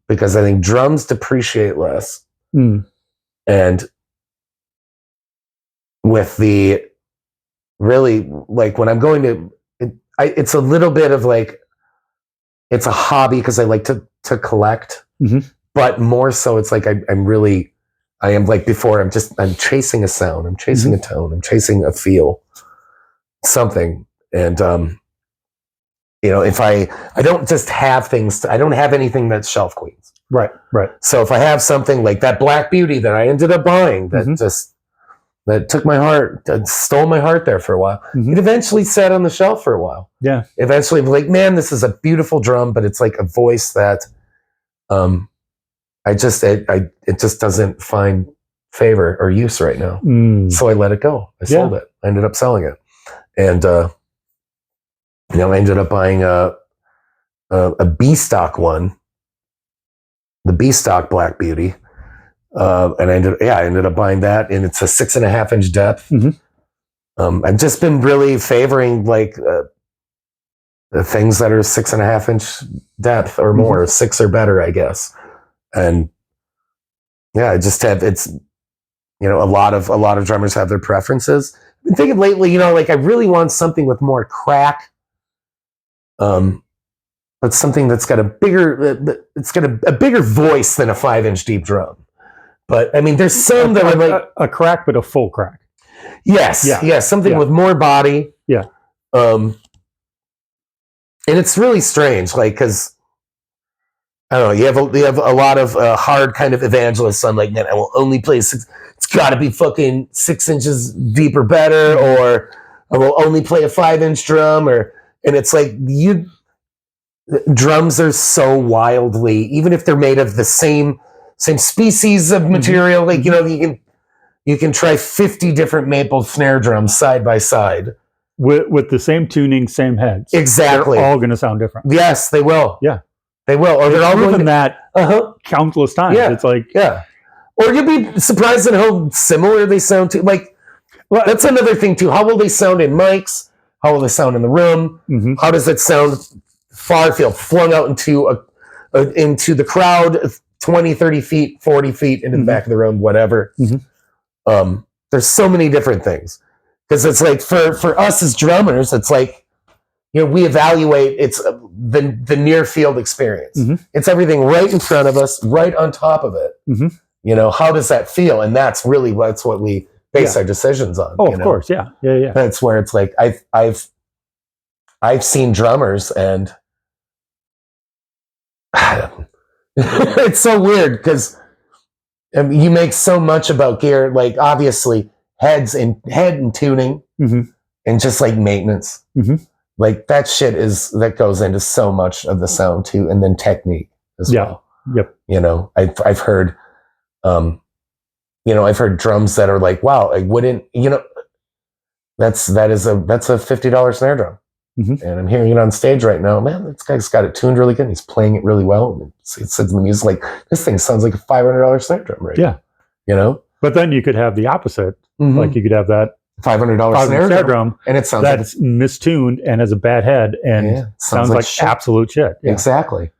because I think drums depreciate less. And with the really, like when I'm going to, it's a little bit of like, it's a hobby because I like to collect, but more so it's like I am like before, I'm chasing a sound, I'm chasing a tone, I'm chasing a feel, something. And, you know, if I don't just have things, I don't have anything that's shelf queens. Right. So if I have something like that Black Beauty that I ended up buying that took my heart, that stole my heart there for a while, it eventually sat on the shelf for a while. Yeah. Eventually, like, man, this is a beautiful drum, but it's like a voice that, it just doesn't find favor or use right now. So I let it go. I sold it. I ended up selling it. And, you know, I ended up buying a B-stock one, the B-stock Black Beauty. And I ended up buying that, and it's a 6.5 inch depth. I've just been really favoring like the things that are 6.5 inch depth or more, 6 or better, I guess. And yeah, I just have, it's, you know, a lot of drummers have their preferences. I've been thinking lately, you know, like I really want something with more crack, but something that's got a bigger voice than a 5-inch deep drum. But I mean, there's some that are like a crack, but a full crack. Yes, something with more body. Yeah. And it's really strange, like, because I don't know, you have a lot of hard kind of evangelists on like, man, I will only play 6. It's got to be fucking 6 inches deep or better, or I will only play a 5-inch drum, and it's like drums are so wildly, even if they're made of the same species of material, like, you know, you can try 50 different maple snare drums side by side with the same tuning, same heads. Exactly. They're all going to sound different. Yes, they will. Yeah, they will. Or they're all proven that countless times. Yeah. It's like, or you'll be surprised at how similar they sound to. Like, well, that's another thing too. How will they sound in mics? How will they sound in the room? How does it sound far field, flung out into the crowd, 20, 30 feet, 40 feet into the back of the room, whatever. There's so many different things. Because it's like, for us as drummers, it's like, you know, we evaluate, it's the near field experience. It's everything right in front of us, right on top of it. You know, how does that feel? And that's what we base our decisions on. Oh, of course. Yeah. That's where it's like, I've seen drummers, and it's so weird because you make so much about gear, like obviously head and tuning, and just like maintenance, like that shit that goes into so much of the sound too, and then technique as well. You know, I've heard, I've heard drums that are like, wow, I wouldn't, you know, that's a $50 snare drum. And I'm hearing it on stage right now. Man, this guy's got it tuned really good. And he's playing it really well. And it says in the music, like, this thing sounds like a $500 snare drum, right? Yeah. You know? But then you could have the opposite. Like you could have that $500 snare drum. And it sounds that's mistuned and has a bad head and sounds like absolute shit. Yeah. Exactly.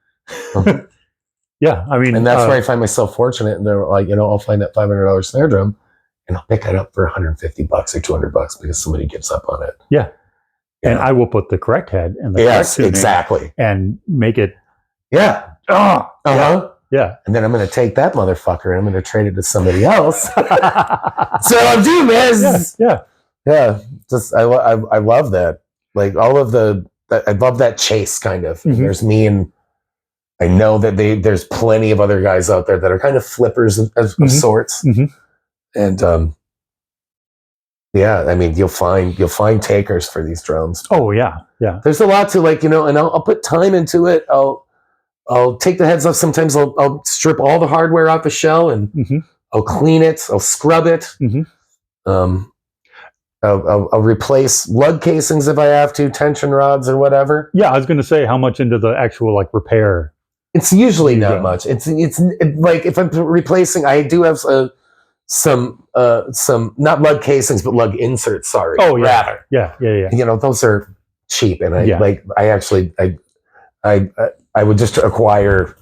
Yeah. I mean, and that's where I find myself fortunate. And they're like, you know, I'll find that $500 snare drum and I'll pick it up for $150 or $200 because somebody gives up on it. Yeah. And I will put the correct head and the correct tuning exactly, and make it. Yeah. Yeah. And then I'm going to take that motherfucker and I'm going to trade it to somebody else. So I'm doing, man. Yeah. Just I love that. Like all of I love that chase kind of. There's me, and I know that there's plenty of other guys out there that are kind of flippers of sorts. And Yeah, I mean, you'll find takers for these drums. Oh yeah, yeah. There's a lot to like, and I'll put time into it. I'll take the heads off. Sometimes I'll strip all the hardware off the shell and I'll clean it. I'll scrub it. I'll replace lug casings if I have to, tension rods or whatever. Yeah, I was going to say how much into the actual like repair. It's usually not much. It's like if I'm replacing, I do have some not lug casings but lug inserts. Sorry. Oh yeah, rather. Yeah. Those are cheap, and I would just acquire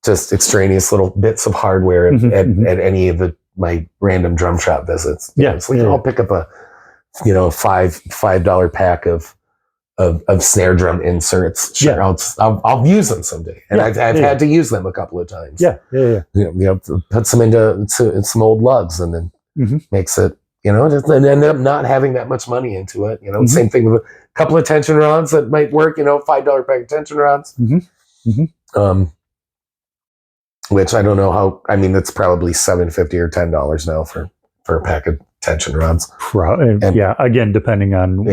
just extraneous little bits of hardware at any of my random drum shop visits. It's like I'll pick up a $5 pack of snare drum inserts. Sure, I'll use them someday, and I've had to use them a couple of times. Put some into some old lugs, and then makes it just end up not having that much money into it. Same thing with a couple of tension rods that might work. $5 pack of tension rods. Which I don't know how. I mean, it's probably $7.50 or $10 now for a pack of tension rods. Again, depending on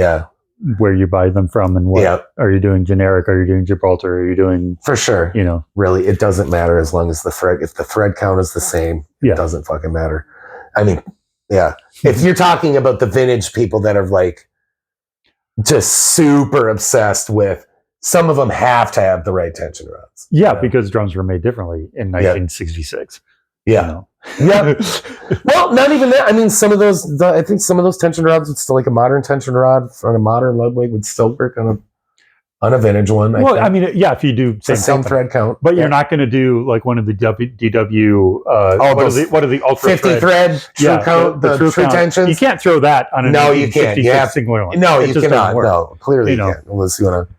where you buy them from and what are you doing, generic? Are you doing Gibraltar? Are you doing for sure? Really, it doesn't matter as long as if the thread count is the same. It doesn't fucking matter. I mean, if you're talking about the vintage people that are like just super obsessed with. Some of them have to have the right tension rods. Yeah, because drums were made differently in 1966. Well, not even that. I mean, I think some of those tension rods would still, like a modern tension rod on a modern Ludwig would still work on a vintage one. I mean, if you do same thread count, but you're not going to do like one of the DW. What are the ultra 50 thread true count, the true tensions? You can't throw that on a no, you can't. You have singular one. No, you cannot. No, clearly you can't unless you want to.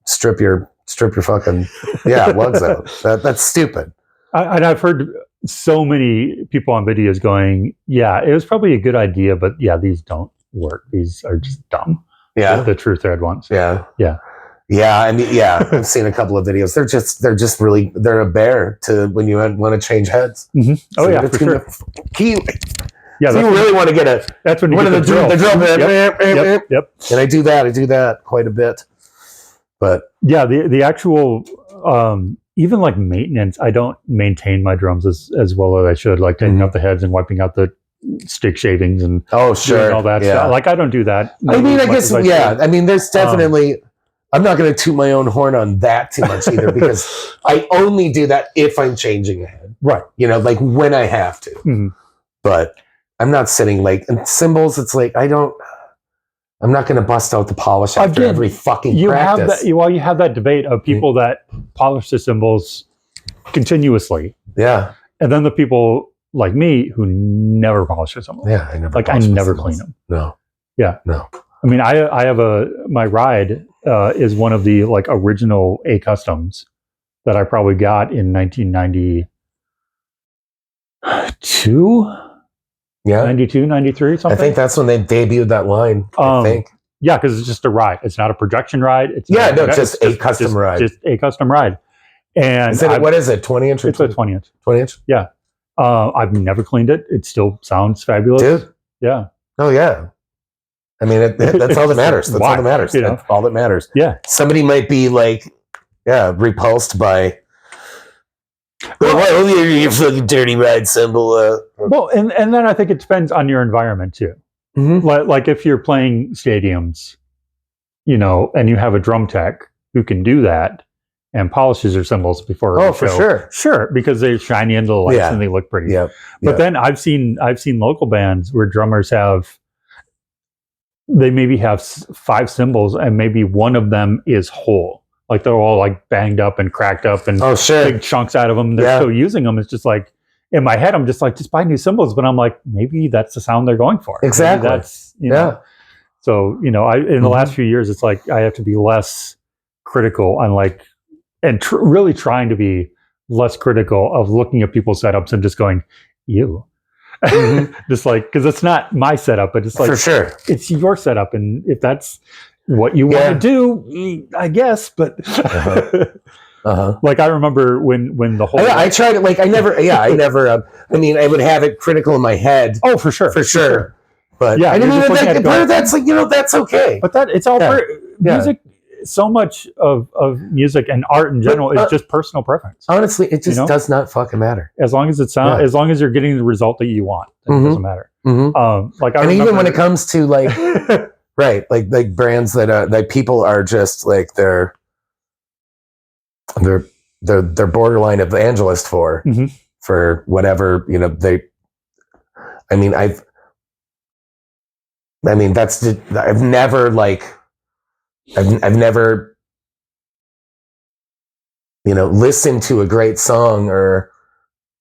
Strip your fucking lugs out. That's stupid. And I've heard so many people on videos going, it was probably a good idea, but these don't work. These are just dumb. The true thread ones. I mean, I've seen a couple of videos. They're just really they're a bear to when you want to change heads. For sure. Key. Yeah, so you really want to get that's when you get the drill. Yep. And I do that quite a bit. But the actual even like maintenance, I don't maintain my drums as well as I should, like taking out the heads and wiping out the stick shavings and all that stuff. Like I don't do that. I mean, I guess I mean, there's definitely. I'm not going to toot my own horn on that too much either because I only do that if I'm changing a head, right? Like when I have to. But I'm not sitting like in cymbals. It's like I'm not going to bust out the polish after every fucking practice. You have that debate of people that polish the cymbals continuously. Yeah. And then the people like me who never polish their cymbals. Yeah, I never clean them. No. Yeah. No. I mean, I have my ride is one of the like original A customs that I probably got in 1992. 92, 93, something. I think that's when they debuted that line. I think. Yeah, because it's just a ride. It's not a production ride. It's just a custom ride. Just a custom ride. And what is it? 20 inch? It's a 20 inch. 20 inch? Yeah. I've never cleaned it. It still sounds fabulous. Dude. Yeah. Oh yeah. I mean, that's all that matters. That's all that matters. That's all that matters. Yeah. Somebody might be like, repulsed by. Well, you fucking dirty ride cymbal. Well, and then I think it depends on your environment too. Like if you're playing stadiums, and you have a drum tech who can do that and polishes their cymbals before. Oh, for sure, because they're shiny into the lights and they look pretty. But then I've seen local bands where drummers they maybe have 5 cymbals and maybe one of them is whole. Like they're all like banged up and cracked up and big chunks out of them. They're still using them. It's just like in my head, I'm just like, just buy new cymbals. But I'm like, maybe that's the sound they're going for. Exactly. Maybe that's So in the last few years, it's like I have to be less critical on like, and really trying to be less critical of looking at people's setups and just going, ew. Just like because it's not my setup, but it's like for sure it's your setup, and if that's what you want to do, I guess. But Like I remember when the whole I tried it. Like I never. I mean, I would have it critical in my head. oh for sure. But Yeah, I didn't you're just even looking at it going, that's like that's okay. But that it's all Yeah. music. So much of music and art in general is just personal preference. Honestly, it just does not fucking matter. As long as it sounds, as long as you're getting the result that you want, it doesn't matter. Like I remember, even when it comes to like right, like brands that people are just like they're borderline evangelist for whatever they. I mean, I've never like. I've never, listened to a great song or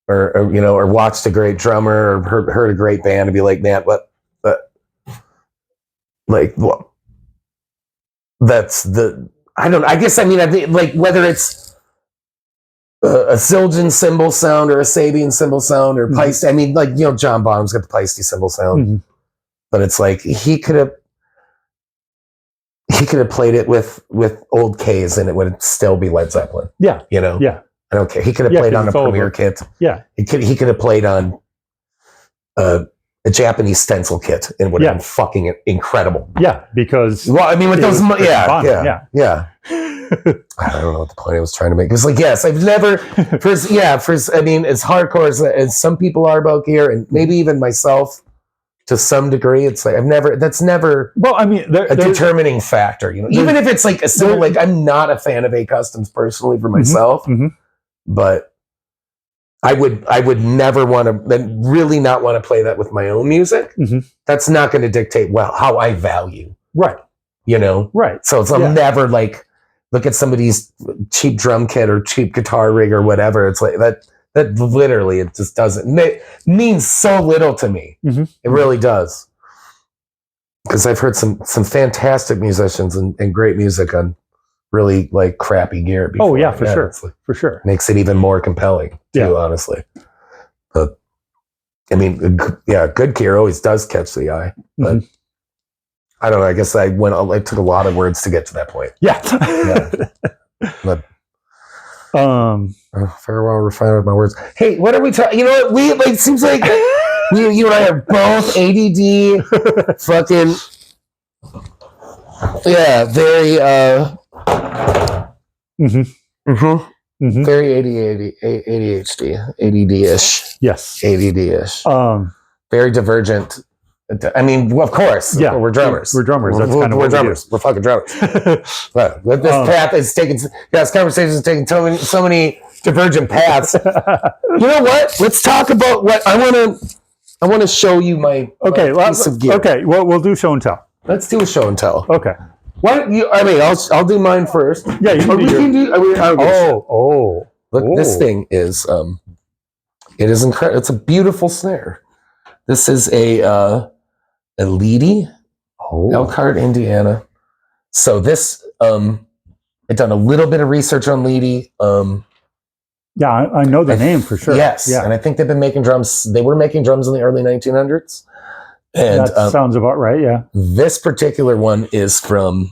watched a great drummer or heard a great band and be like, man, that's I guess, I mean, like whether it's a Zildjian cymbal sound or a Sabian cymbal sound or Peisty, I mean, like, John Bonham's got the Peisty cymbal sound, but it's like, he could have played it with old K's and it would still be Led Zeppelin. Yeah. Yeah. I don't care. He could have played on a Premiere kit. Yeah. He could have played on a Japanese stencil kit and would have been fucking incredible. Yeah, because I mean with those yeah. I don't know what the point I was trying to make. It's like, yes, I've never I mean, as hardcore as some people are about gear, and maybe even myself to some degree, it's like that's never well, I mean, a determining factor, even if it's like a simple, like I'm not a fan of A-Customs personally for myself, but I would never want to, really not want to play that with my own music. That's not going to dictate how I value. Right. Right. So I'll never like look at somebody's cheap drum kit or cheap guitar rig or whatever. It's like that literally, it just doesn't means so little to me. It really does. Because I've heard some fantastic musicians and great music on really like crappy gear before. Oh yeah, for sure. Like, for sure. Makes it even more compelling too, honestly. But I mean, good gear always does catch the eye. But I don't know. I guess I took a lot of words to get to that point. Yeah. But farewell, refined with my words. Hey, what are we talking? You know what? It seems like you and I are both ADD. Fucking very very ADHD, ADD-ish. Yes, ADD-ish. Very divergent. I mean, of course. Yeah, we're drummers. We're drummers. That's kind of we're what drummers. We're fucking drummers. But this path is taking. This conversation is taking so many divergent paths. You know what? Let's talk about what I want to show you my piece of gear. Okay, well, we'll do show and tell. Let's do a show and tell. Okay. I'll do mine first. Yeah, you can do. Look, this thing is it is incredible. It's a beautiful snare. This is a Leedy, Elkhart, Indiana. So this, I've done a little bit of research on Leedy. Yeah, I know the name for sure. Yes, yeah. And I think they've been making drums. They were making drums in the early 1900s. And that sounds about right, yeah. This particular one is from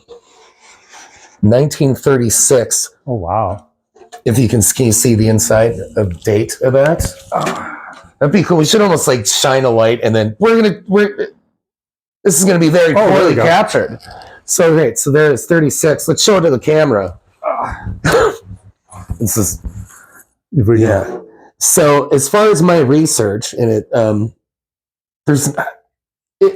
1936. Oh, wow. If you can see the inside of date of that. That'd be cool. We should almost like shine a light, and then this is gonna be very poorly captured. So great. So there is 36. Let's show it to the camera. This is So as far as my research in it,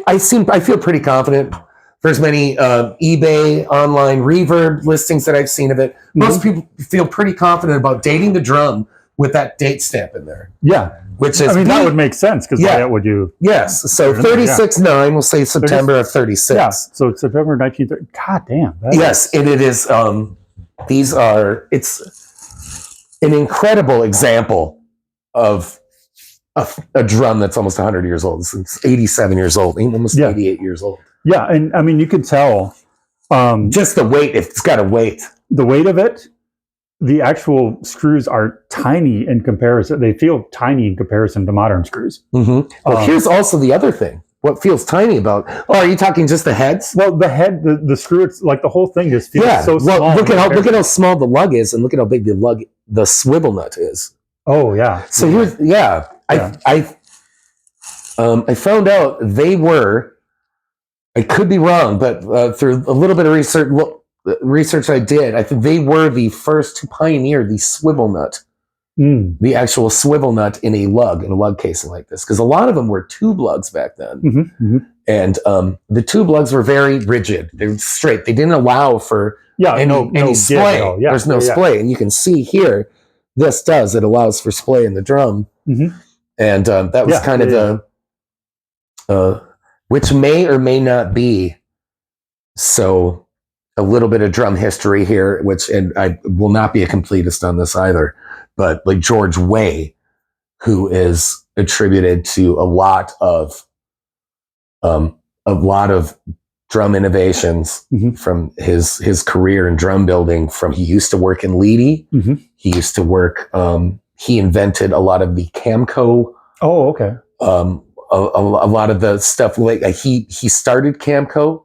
I feel pretty confident. There's many eBay online reverb listings that I've seen of it. Most people feel pretty confident about dating the drum with that date stamp in there. Yeah. Which is, that would make sense because that would you. Yes. So 36/9, we'll say September of 36. Yeah. So it's September 1930. God damn. Yes. And it is, it's an incredible example of a drum that's almost 100 years old. It's 87 years old, almost 88 years old. Yeah. And I mean, you can tell. Just the weight, it's got a weight. The weight of it. The actual screws are tiny in comparison. They feel tiny in comparison to modern screws. Well, here's also the other thing. what feels tiny about? Oh, are you talking just the heads? Well, the head, the screw, it's like the whole thing just feels so Well, small. look at how small the lug is, and look at how big the swivel nut is. Oh yeah. So here's I found out they were. I could be wrong, but through a little bit of research I did, I think they were the first to pioneer the swivel nut, the actual swivel nut in a lug casing like this, because a lot of them were tube lugs back then, and the tube lugs were very rigid. They were straight. They didn't allow for any splay. There's no splay, and you can see here. This does. It allows for splay in the drum, and that was kind of the. Which may or may not be. So a little bit of drum history here, and I will not be a completist on this either, but like George Way, who is attributed to a lot of drum innovations from his career in drum building. He used to work in Leedy. He used to work. He invented a lot of the Camco. Oh, okay. A lot of the stuff, like he started Camco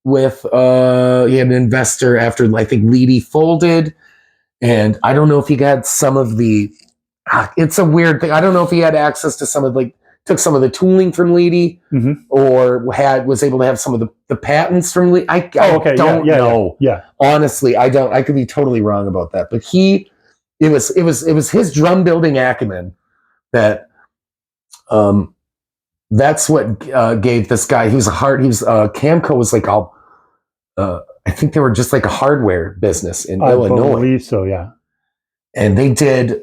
with he had an investor after I think Leedy folded, and I don't know if he got some of the. It's a weird thing. I don't know if he had access to some of took some of the tooling from Leedy, or was able to have some of the patents from Leedy. I don't know. Yeah. Honestly, I don't. I could be totally wrong about that, but it was his drum building acumen that. That's what gave this guy. Camco was like I think they were just like a hardware business in Illinois. I believe so, yeah. And they did.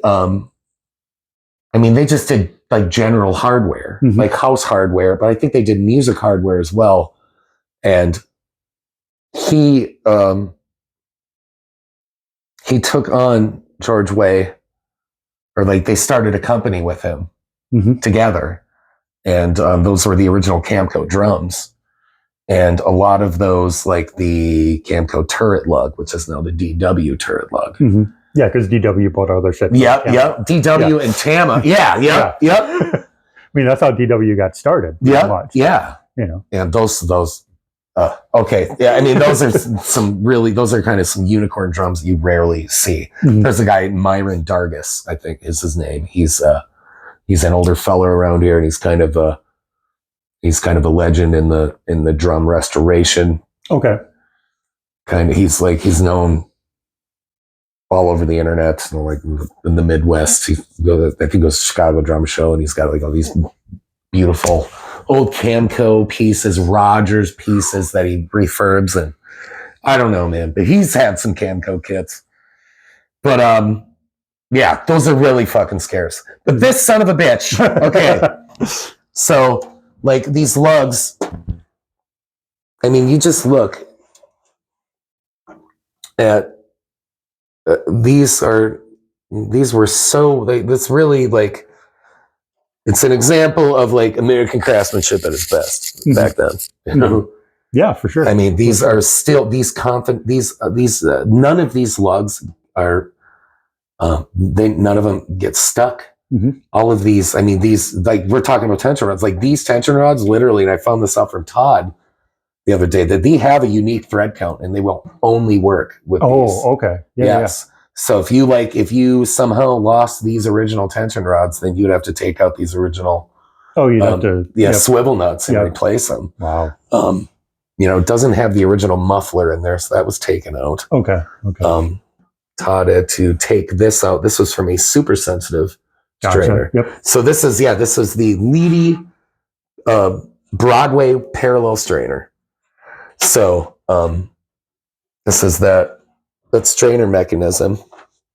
They just did like general hardware, like house hardware, but I think they did music hardware as well. And he took on George Way, or like they started a company with him together. And those were the original Camco drums. And a lot of those, like the Camco turret lug, which is now the DW turret lug. Yeah, because DW bought other shit. Yep. DW and Tama. Yep. I mean, that's how DW got started. Yeah. And those. Okay. Yeah. I mean, those are kind of some unicorn drums that you rarely see. There's a guy, Myron Dargis, I think is his name. He's an older fella around here, and he's kind of a legend in the drum restoration. Okay. He's known all over the internet, like in the Midwest. I think he goes to Chicago Drum Show, and he's got like all these beautiful old Camco pieces, Rogers pieces that he refurbs, and I don't know, man, but he's had some Camco kits. But yeah, those are really fucking scarce. But this son of a bitch, okay. So, like these lugs, I mean, you just look at these were so. That's really like it's an example of like American craftsmanship at its best back then. You know? Yeah, for sure. I mean, these are still none of these lugs are. None of them get stuck. All of these, I mean, these, like we're talking about tension rods, like these tension rods, literally, and I found this out from Todd the other day, that they have a unique thread count and they will only work with these. Oh, okay. Yes. So if you somehow lost these original tension rods, then you'd have to take out these original you'd have to swivel nuts and replace them. Wow. It doesn't have the original muffler in there, so that was taken out. Okay. Todd had to take this out. This was from a super sensitive strainer. Yep. So this is the Leedy Broadway parallel strainer. So this is that strainer mechanism,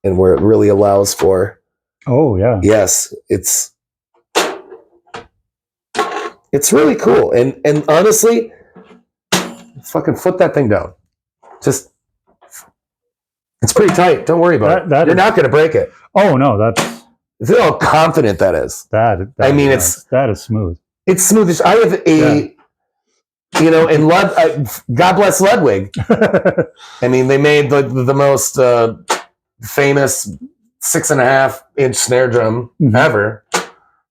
and where it really allows for. Oh yeah. Yes, it's really cool, and honestly, fucking foot that thing down. Just. It's pretty tight. Don't worry about it. You're not going to break it. Oh no, Feel how confident that is. That is smooth. It's smooth. I have and God bless Ludwig. I mean, they made the most famous 6.5-inch snare drum ever.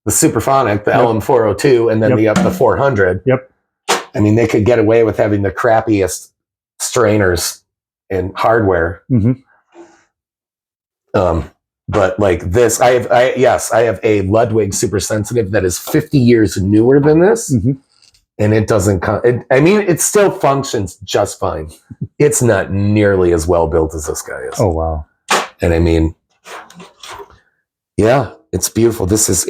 the Superphonic, the Yep. LM402, and then Yep. the 400. Yep. I mean, they could get away with having the crappiest strainers and hardware. Mm-hmm. But like this, I have a Ludwig super sensitive that is 50 years newer than this, Mm-hmm. and it doesn't. I mean, it still functions just fine. It's not nearly as well built as this guy is. Oh wow! And I mean, yeah, it's beautiful. This is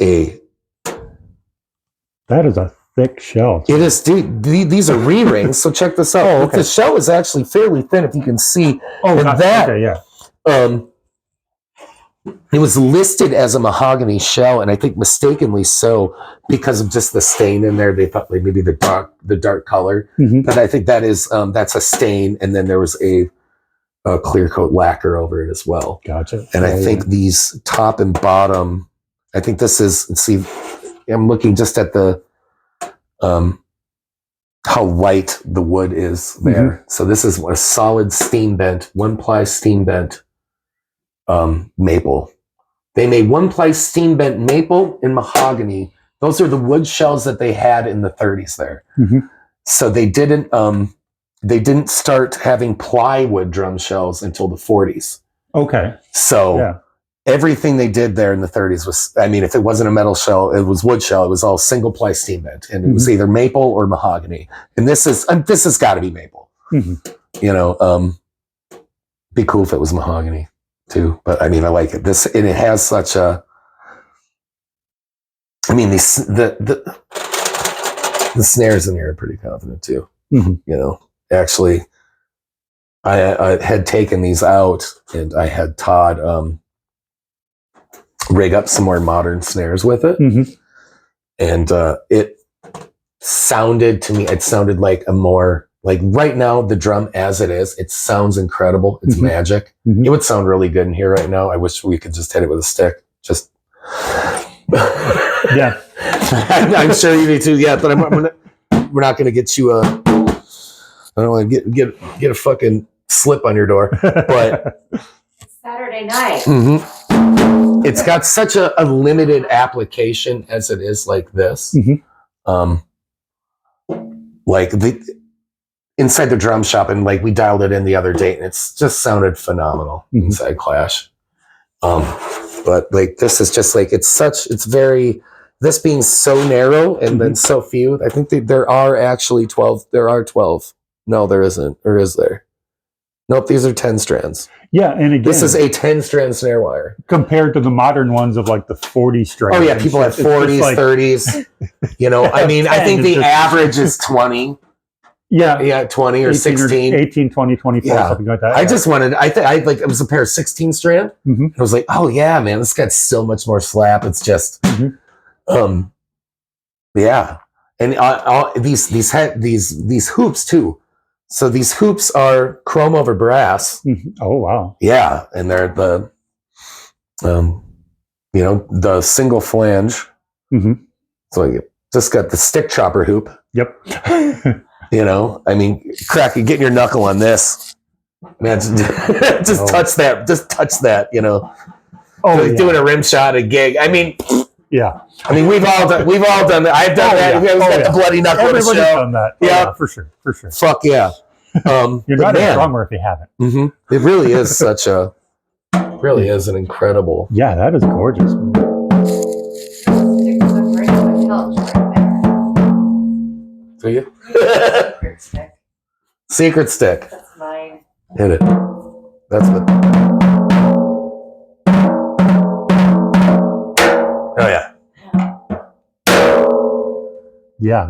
That is a thick shell. It is, dude. These are re-rings. So check this out. Oh, okay. The shell is actually fairly thin, if you can see. Oh, and that. Okay, yeah. It was listed as a mahogany shell, and I think mistakenly so because of just the stain in there. They thought like maybe the dark color, Mm-hmm. but I think that is that's a stain, and then there was a clear coat lacquer over it as well. Gotcha. And I think these top and bottom. I think this is. See, I'm looking just at the how light the wood is there. Mm-hmm. So this is a solid steam bent, 1-ply steam bent maple. They made 1-ply steam bent maple and mahogany. Those are the wood shells that they had in the 30s there. Mm-hmm. So they didn't start having plywood drum shells until the 40s. Okay. So Yeah. everything they did there in the 30s was, I mean, if it wasn't a metal shell, it was wood shell. It was all single ply steam bent, and it was either maple or mahogany. And this has got to be maple. Mm-hmm. You know, be cool if it was mahogany too. But I mean, I like it. And it has such a. I mean, the snares in here are pretty confident too. Mm-hmm. You know, actually, I had taken these out, and I had Todd rig up some more modern snares with it. Mm-hmm. And it sounded to me, it sounded like a more, like right now, the drum as it is, it sounds incredible. It's Mm-hmm. magic. Mm-hmm. It would sound really good in here right now. I wish we could just hit it with a stick. Just. Yeah. I'm sure you do too. Yeah, but we're not going to get you I don't want to get a fucking slip on your door. But Saturday night. mm-hmm. It's got such a limited application as it is like this. Mm-hmm. Like inside the drum shop, and like we dialed it in the other day, and it's just sounded phenomenal Mm-hmm. inside Clash. But like this is just like it's very, this being so narrow and then so few. I think there are actually 12. There are 12. No, there isn't. Or is there? Nope, these are 10 strands. Yeah, and again, This is a 10-strand snare wire. compared to the modern ones of like the 40 string. Oh yeah, people have 40s, like, 30s. You know, I mean, I think the average is 20. Yeah, 20 or 18 16. 18, 20, 24, Yeah. something like that. I just wanted, it was a pair of 16 strand. Mm-hmm. I was like, oh yeah, man, this got so much more slap. It's just, yeah. And all these hoops too. So these hoops are chrome over brass. Mm-hmm. Oh wow. Yeah, and they're the, the single flange. Mm-hmm. So you just got the stick chopper hoop. Yep. You know, I mean, crack, you get your knuckle on this, man. Just touch that. Just touch that. You know, doing a rim shot, a gig. I mean, yeah. I mean, we've all done that. I've done that. Yeah. We've got the bloody knuckle on the Everybody's show. done that. Yeah. For sure. Fuck yeah. You're not a drummer if you haven't. Mm-hmm. It really is really is an incredible. Yeah, that is gorgeous. Do you? Secret stick. Secret stick. That's mine. Hit it. That's what. Oh yeah. Yeah,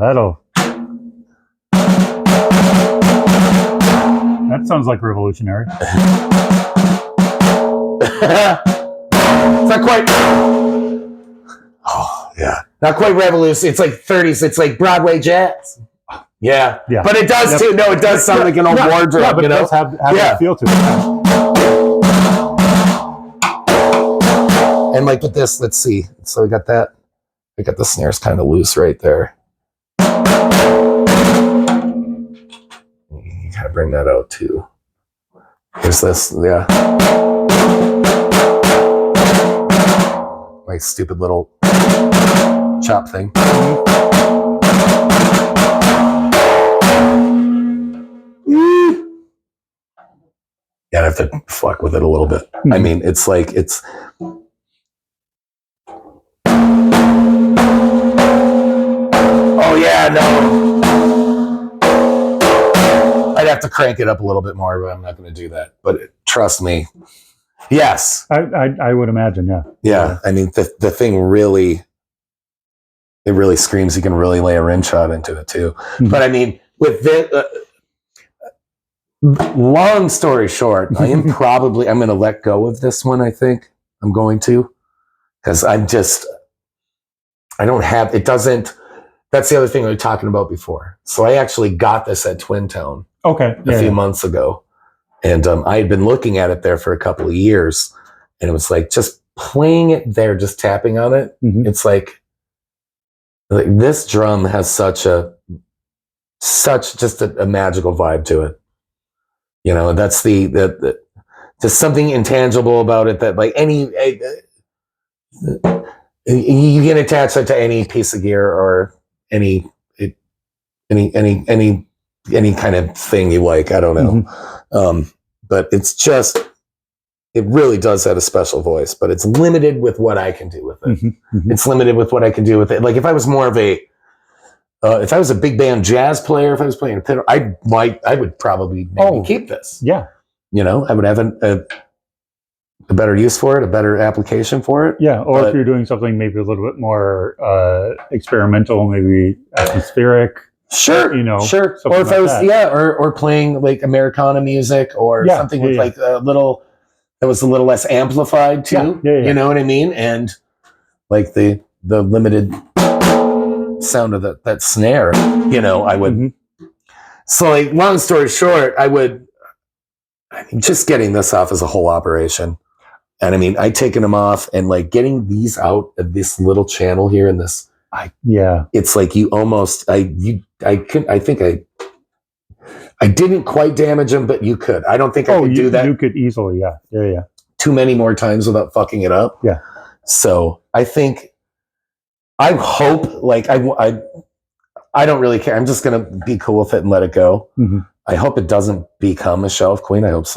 that sounds like revolutionary. It's not quite. Oh yeah, not quite revolution. It's like 30s. It's like Broadway jazz. Yeah. But it does too. No, it does sound like an old wardrobe. Yeah, but it does have that feel to it. And like with this, let's see. So we got that. We got the snares kind of loose right there. You gotta bring that out too. Here's this, yeah. My stupid little chop thing. Yeah, I have to fuck with it a little bit. I mean, it's like, it's... Oh, yeah, no. I'd have to crank it up a little bit more, but I'm not going to do that. But trust me. Yes. I would imagine, yeah. Yeah, I mean, the thing really... It really screams you can really lay a rim shot into it, too. But, I mean, with this... long story short, I'm going to let go of this one, I think. I'm going to. Because I don't have, it doesn't, that's the other thing we were talking about before. So I actually got this at Twin Town a few months ago. And I had been looking at it there for a couple of years. And it was like, just playing it there, just tapping on it. It's like this drum has such just a magical vibe to it. You know, that's the just something intangible about it that like you can attach it to any piece of gear or any kind of thing you like. I don't know. But it's just, it really does have a special voice, but it's limited with what I can do with it. It's limited with what I can do with it. Like if I was more of a, if I was a big band jazz player, if I was playing a piano, I would probably maybe keep this. Yeah. You know, I would have a better use for it, a better application for it. Yeah. Or if you're doing something maybe a little bit more experimental, maybe atmospheric. Sure. You know, sure. Or if I was, or playing like Americana music or something with like a little, that was a little less amplified too. You know what I mean? And like the limited sound of that snare, you know, I would. So like, long story short, I mean, just getting this off is a whole operation. And I mean, I taken them off and like getting these out of this little channel here in this, it's like you almost, I didn't quite damage them, but you could. I don't think I could do that. You could easily, too many more times without fucking it up. Yeah. So I hope, like, I don't really care. I'm just going to be cool with it and let it go. I hope it doesn't become a shelf queen. I hope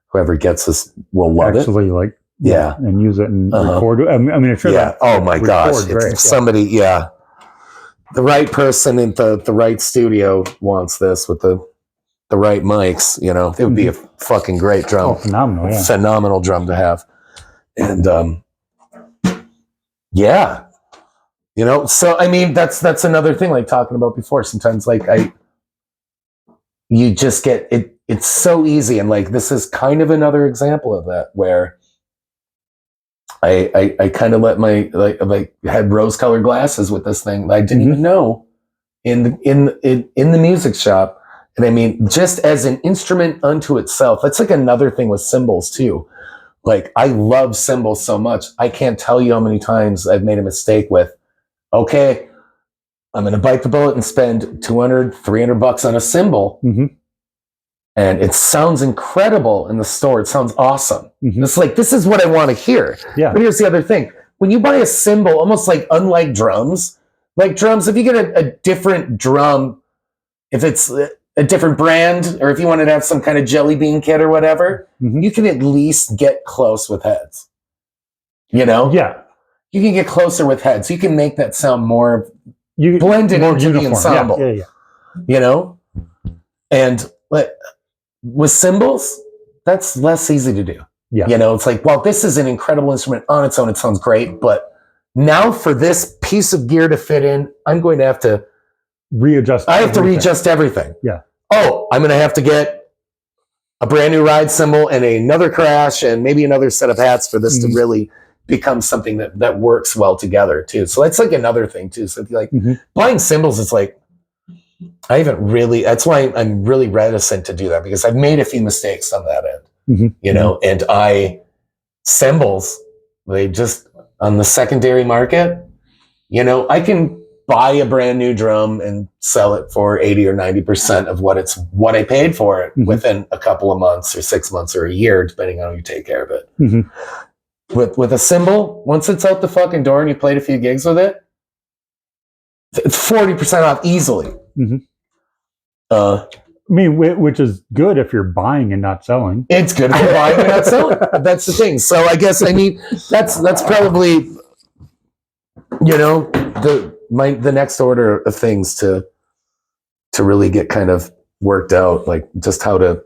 whoever gets this will love it. Like, and use it and record it. I mean, I'm sure oh my gosh. If somebody, the right person in the right studio wants this with the right mics, you know, it would be a fucking great drum. Oh, phenomenal. Yeah. Phenomenal drum to have. And, you know, so I mean, that's another thing, like talking about before. Sometimes, like you just get it. It's so easy, and like this is kind of another example of that, where I kind of let my like had rose-colored glasses with this thing that I didn't even know in the music shop, and I mean, just as an instrument unto itself. That's like another thing with cymbals too. Like I love cymbals so much, I can't tell you how many times I've made a mistake with. Okay, I'm going to bite the bullet and spend $200, $300 on a cymbal. And it sounds incredible in the store. It sounds awesome. It's like, this is what I want to hear. Yeah. But here's the other thing. When you buy a cymbal, almost like unlike drums, if you get a different drum, if it's a different brand, or if you wanted to have some kind of jelly bean kit or whatever, you can at least get close with heads. You know? Yeah. You can get closer with heads. You can make that sound more blended into the ensemble. Yeah. You know? And with cymbals, that's less easy to do. Yeah. You know, it's like, well, this is an incredible instrument on its own. It sounds great. But now for this piece of gear to fit in, I'm going to have to readjust. I have to readjust everything. Yeah. Oh, I'm going to have to get a brand new ride cymbal and another crash and maybe another set of hats for this to really become something that works well together too. So that's like another thing too. So if you like buying cymbals, it's like, I haven't really, that's why I'm really reticent to do that, because I've made a few mistakes on that end, you know, and cymbals, they just, on the secondary market, you know, I can buy a brand new drum and sell it for 80 or 90% of what I paid for it within a couple of months or 6 months or a year, depending on how you take care of it. with a cymbal, once it's out the fucking door and you played a few gigs with it, it's 40% off easily. Mm-hmm. I mean, which is good if you're buying and not selling. It's good if you're buying and not selling. That's the thing. So I guess that's probably the next order of things to really get kind of worked out, like just how to,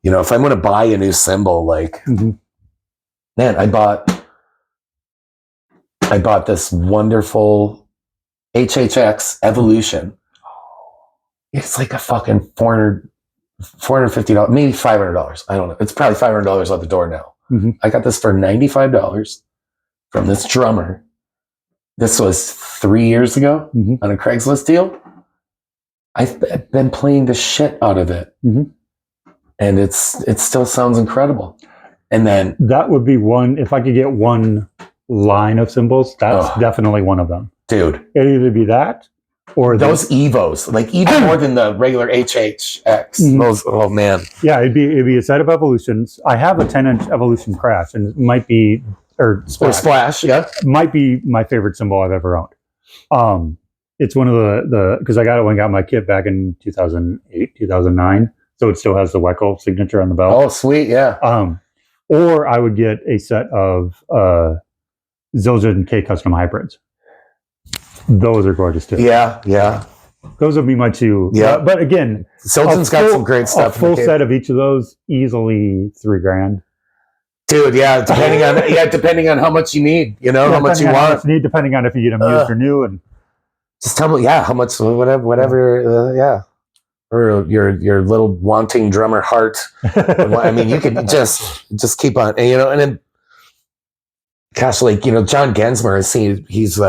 if I'm going to buy a new cymbal, like, man, I bought this wonderful HHX Evolution. It's like a fucking $450, maybe $500. I don't know. It's probably $500 out the door now. I got this for $95 from this drummer. This was 3 years ago on a Craigslist deal. I've been playing the shit out of it. And it still sounds incredible. And then that would be one, if I could get one line of cymbals, that's definitely one of them. Dude. It'd either be that or those Evos, like even more than the regular HHX. Those, oh man. Yeah, it'd be a set of Evolutions. I have a 10-inch Evolution Crash, and it might be Splash, yeah. Might be my favorite cymbal I've ever owned. It's one of the because I got it when I got my kit back in 2008, 2009. So it still has the Weckel signature on the belt. Oh, sweet, yeah. Or I would get a set of Zildjian K Custom Hybrids. Those are gorgeous too. Yeah. Those would be my two. Yeah. But again, Zildjian's got some great stuff. A full set of each of those, easily $3,000. Dude, yeah, depending on how much you need, how much you want. Depending on if you get them used or new, and just tell me, how much, whatever, yeah. Or your little wanting drummer heart. I mean, you could just keep on, and then, gosh, like, John Gensmer, he's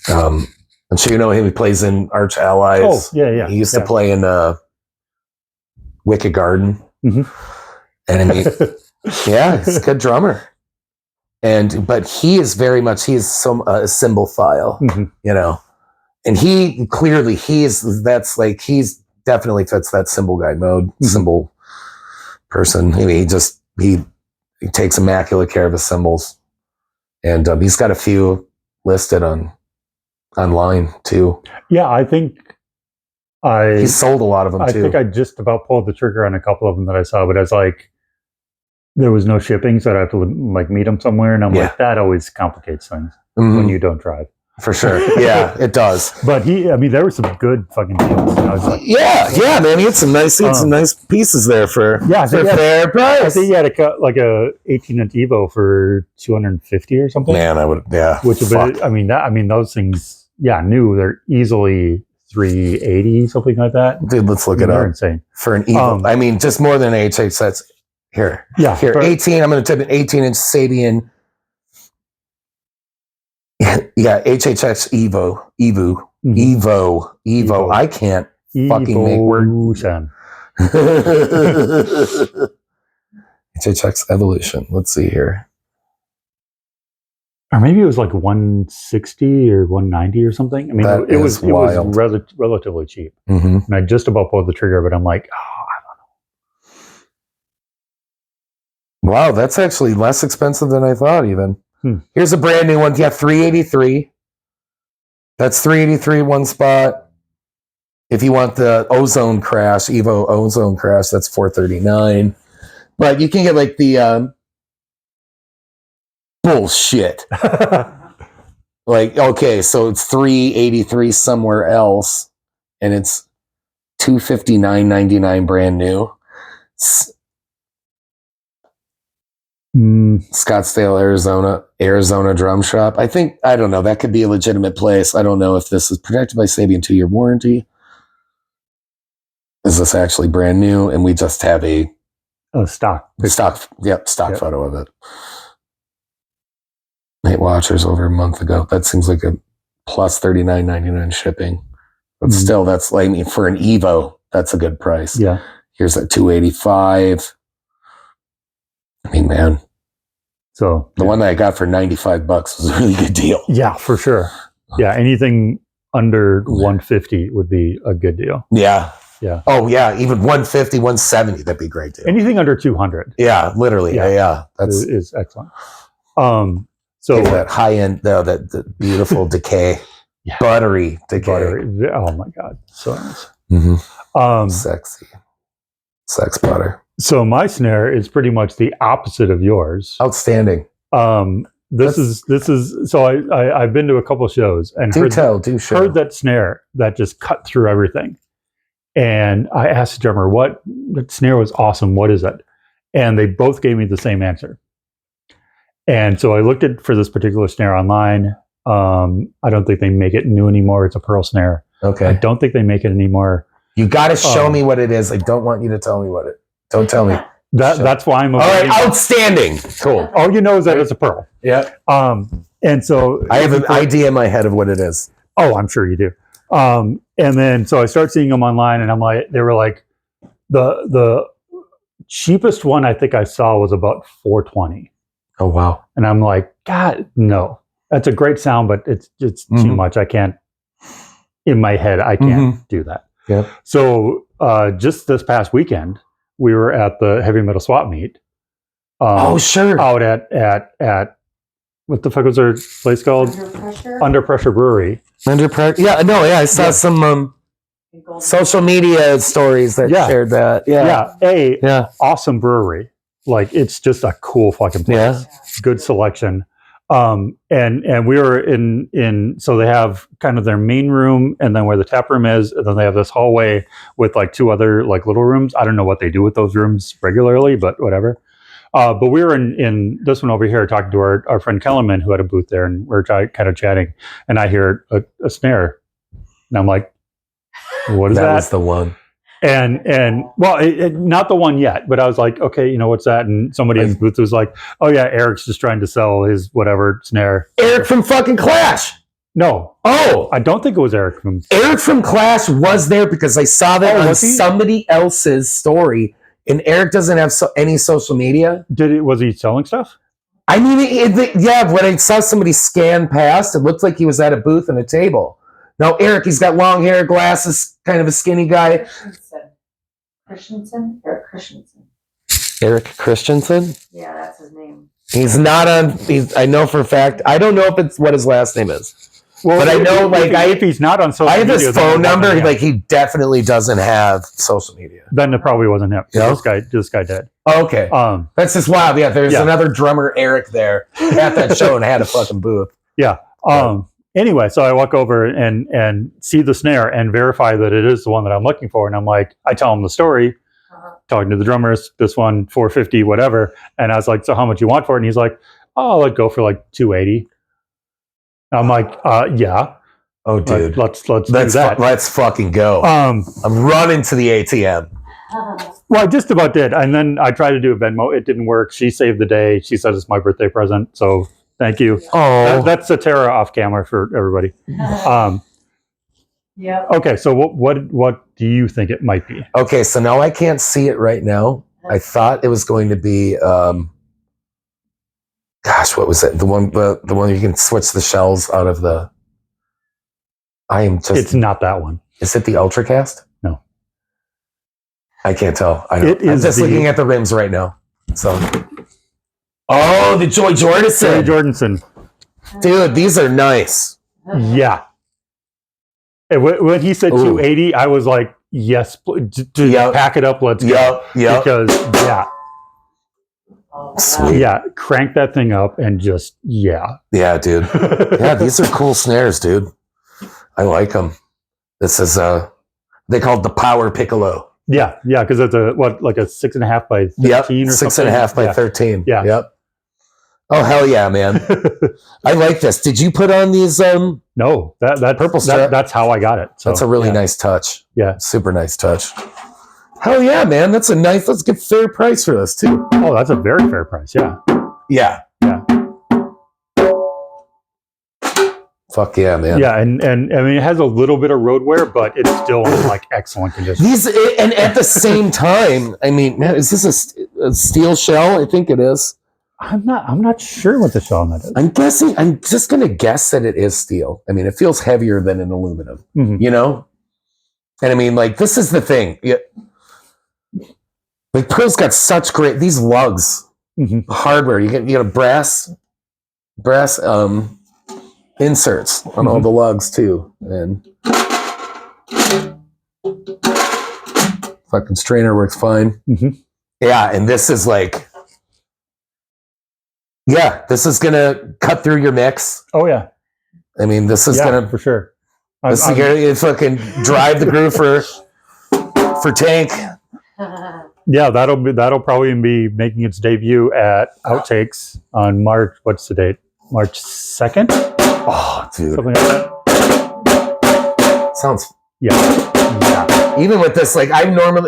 I'm sure you know him. He plays in Arch Allies. Oh, yeah. He used to play in Wicked Garden. And I mean, yeah, he's a good drummer. But he is very much, he is a cymbal file, and he clearly, he's definitely fits that cymbal guy mode, cymbal person. I mean, he takes immaculate care of his cymbals, and he's got a few listed online too. Yeah, I think he sold a lot of them too. I think I just about pulled the trigger on a couple of them that I saw, but it's like there was no shipping, so I'd have to like meet them somewhere, and I'm like, that always complicates things when you don't drive. For sure. Yeah, it does. But there were some good fucking deals. And I was like, yeah, man, he had some nice pieces there for fair price. I think he had a 18-inch Evo for $250 or something. Man, I would, those things, new, they're easily $380, something like that. Dude, let's look it up. They're insane for an Evo. Just more than an HH sets. Here, 18. I'm going to type an 18-inch Sabian. Yeah, HHX Evo. I can't fucking make words. HHX Evolution. Let's see here. Or maybe it was like 160 or 190 or something. I mean, it was relatively cheap. And I just about pulled the trigger, but I'm like, I don't know. Wow, that's actually less expensive than I thought even. Here's a brand new one. Yeah, $383. That's $383 one spot. If you want the Ozone Crash, Evo Ozone Crash, that's $439. But you can get like the bullshit. Like, okay, so it's $383 somewhere else, and it's $259.99 brand new. Scottsdale, Arizona Drum Shop. I don't know. That could be a legitimate place. I don't know if this is protected by Sabian 2-year warranty. Is this actually brand new? And we just have a stock photo of it. Night Watchers over a month ago. That seems like a plus $39.99 shipping. But still, that's for an Evo, that's a good price. Yeah. Here's a $285. I mean, man. So the one that I got for $95 was a really good deal. Yeah, for sure. Yeah, anything under $150 would be a good deal. Yeah. Yeah. Oh yeah, even 150, 170, that'd be great too. Anything under 200. Yeah, literally. Yeah. That's is excellent. So that high end, the beautiful decay, buttery decay. Buttery. Oh my God, so nice. Sexy, sex butter. So my snare is pretty much the opposite of yours. Outstanding. This is so I've been to a couple shows and heard that snare that just cut through everything. And I asked the drummer, "What? That snare was awesome. What is it?" And they both gave me the same answer. And so I looked for this particular snare online. I don't think they make it new anymore. It's a pearl snare. Okay. I don't think they make it anymore. You got to show me what it is. I don't want you to tell me what it. Don't tell me. That's why I'm. All right, outstanding. Cool. All you know is that it's a pearl. Yeah. And so I have an idea in my head of what it is. Oh, I'm sure you do. And then so I start seeing them online, and I'm like, they were like, the cheapest one I think I saw was about $420. Oh wow. And I'm like, God, no, that's a great sound, but it's too much. I can't. In my head, I can't do that. Yeah. So just this past weekend, we were at the heavy metal swap meet. Sure. Out at what the fuck was their place called? Under Pressure Brewery. Under Pressure. Yeah. No. Yeah. I saw some social media stories that shared that. Yeah. Awesome brewery. Like it's just a cool fucking place. Yeah. Good selection. And we were in so they have kind of their main room and then where the tap room is, and then they have this hallway with like two other like little rooms. I don't know what they do with those rooms regularly, but whatever. But we were in this one over here talking to our friend Kellerman who had a booth there, and we're kind of chatting, and I hear a snare, and I'm like, what is that? That was the one. And well, not the one yet, but I was like, okay, you know, what's that? And somebody in the booth was like, oh yeah, Eric's just trying to sell his whatever snare. Eric from fucking Clash. No. Oh. I don't think it was Eric from... Eric from Clash was there because I saw that on somebody else's story, and Eric doesn't have any social media. Was he selling stuff? I mean, when I saw somebody scan past, it looked like he was at a booth and a table. No, Eric, he's got long hair, glasses, kind of a skinny guy. Christensen? Eric Christensen. Eric Christensen? Yeah, that's his name. He's not on. I know for a fact. I don't know if it's what his last name is. Well, but I know, if he's not on social media, I have his phone number. Like he definitely doesn't have social media. Then it probably wasn't him. Yep. This guy did. Oh, okay. That's just wild. Yeah, there's another drummer, Eric, there at that show, and I had a fucking booth. Yeah. Anyway, so I walk over and see the snare and verify that it is the one that I'm looking for. And I'm like, I tell him the story, talking to the drummers, this one, $450, whatever. And I was like, so how much you want for it? And he's like, oh, I'd go for like $280. I'm like, yeah. Oh, dude. Let's do that. Let's fucking go. I'm running to the ATM. Well, I just about did. And then I tried to do a Venmo. It didn't work. She saved the day. She said it's my birthday present. So thank you. Oh, that's Satara off camera for everybody. Yeah. Okay, so what do you think it might be? Okay, so now I can't see it right now. I thought it was going to be, gosh, what was it? The one you can switch the shells out of the. It's not that one. Is it the Ultracast? No. I can't tell. I'm just looking at the rims right now. So. Oh, the Joy Jordison. Joy Jordison. Dude, these are nice. Yeah. And when he said 280, I was like, yes, pack it up, let's go. Yeah. Because, Sweet. Yeah, crank that thing up and just, Yeah, dude. Yeah, these are cool snares, dude. I like them. This is, they call it the Power Piccolo. Yeah, because it's like a 6.5 by 13 or something? 6.5 by 13. Yeah. Yep. Oh, hell yeah, man. I like this. Did you put on these? No, that's purple strap. That's how I got it. So, that's a really nice touch. Yeah. Super nice touch. Hell yeah, man. That's a nice, let's get fair price for this too. Oh, that's a very fair price. Yeah. Yeah. Fuck yeah, man. Yeah, and I mean, it has a little bit of road wear, but it's still in like excellent condition. And at the same time, I mean, man, is this a steel shell? I think it is. I'm not sure what the shell on that is. I'm just going to guess that it is steel. I mean, it feels heavier than an aluminum, you know? And I mean, like, this is the thing. Yeah. Like, Pearl's got such great, these lugs, hardware. You get a brass inserts on all the lugs too. And fucking strainer works fine. Yeah, and this is like, this is gonna cut through your mix. Oh yeah. I mean, this is gonna for sure. This is gonna fucking drive the groove for Tank. Yeah, that'll probably be making its debut at Outtakes on March. What's the date? March 2nd. Oh, dude. Something like that. Sounds. Yeah. Even with this, like,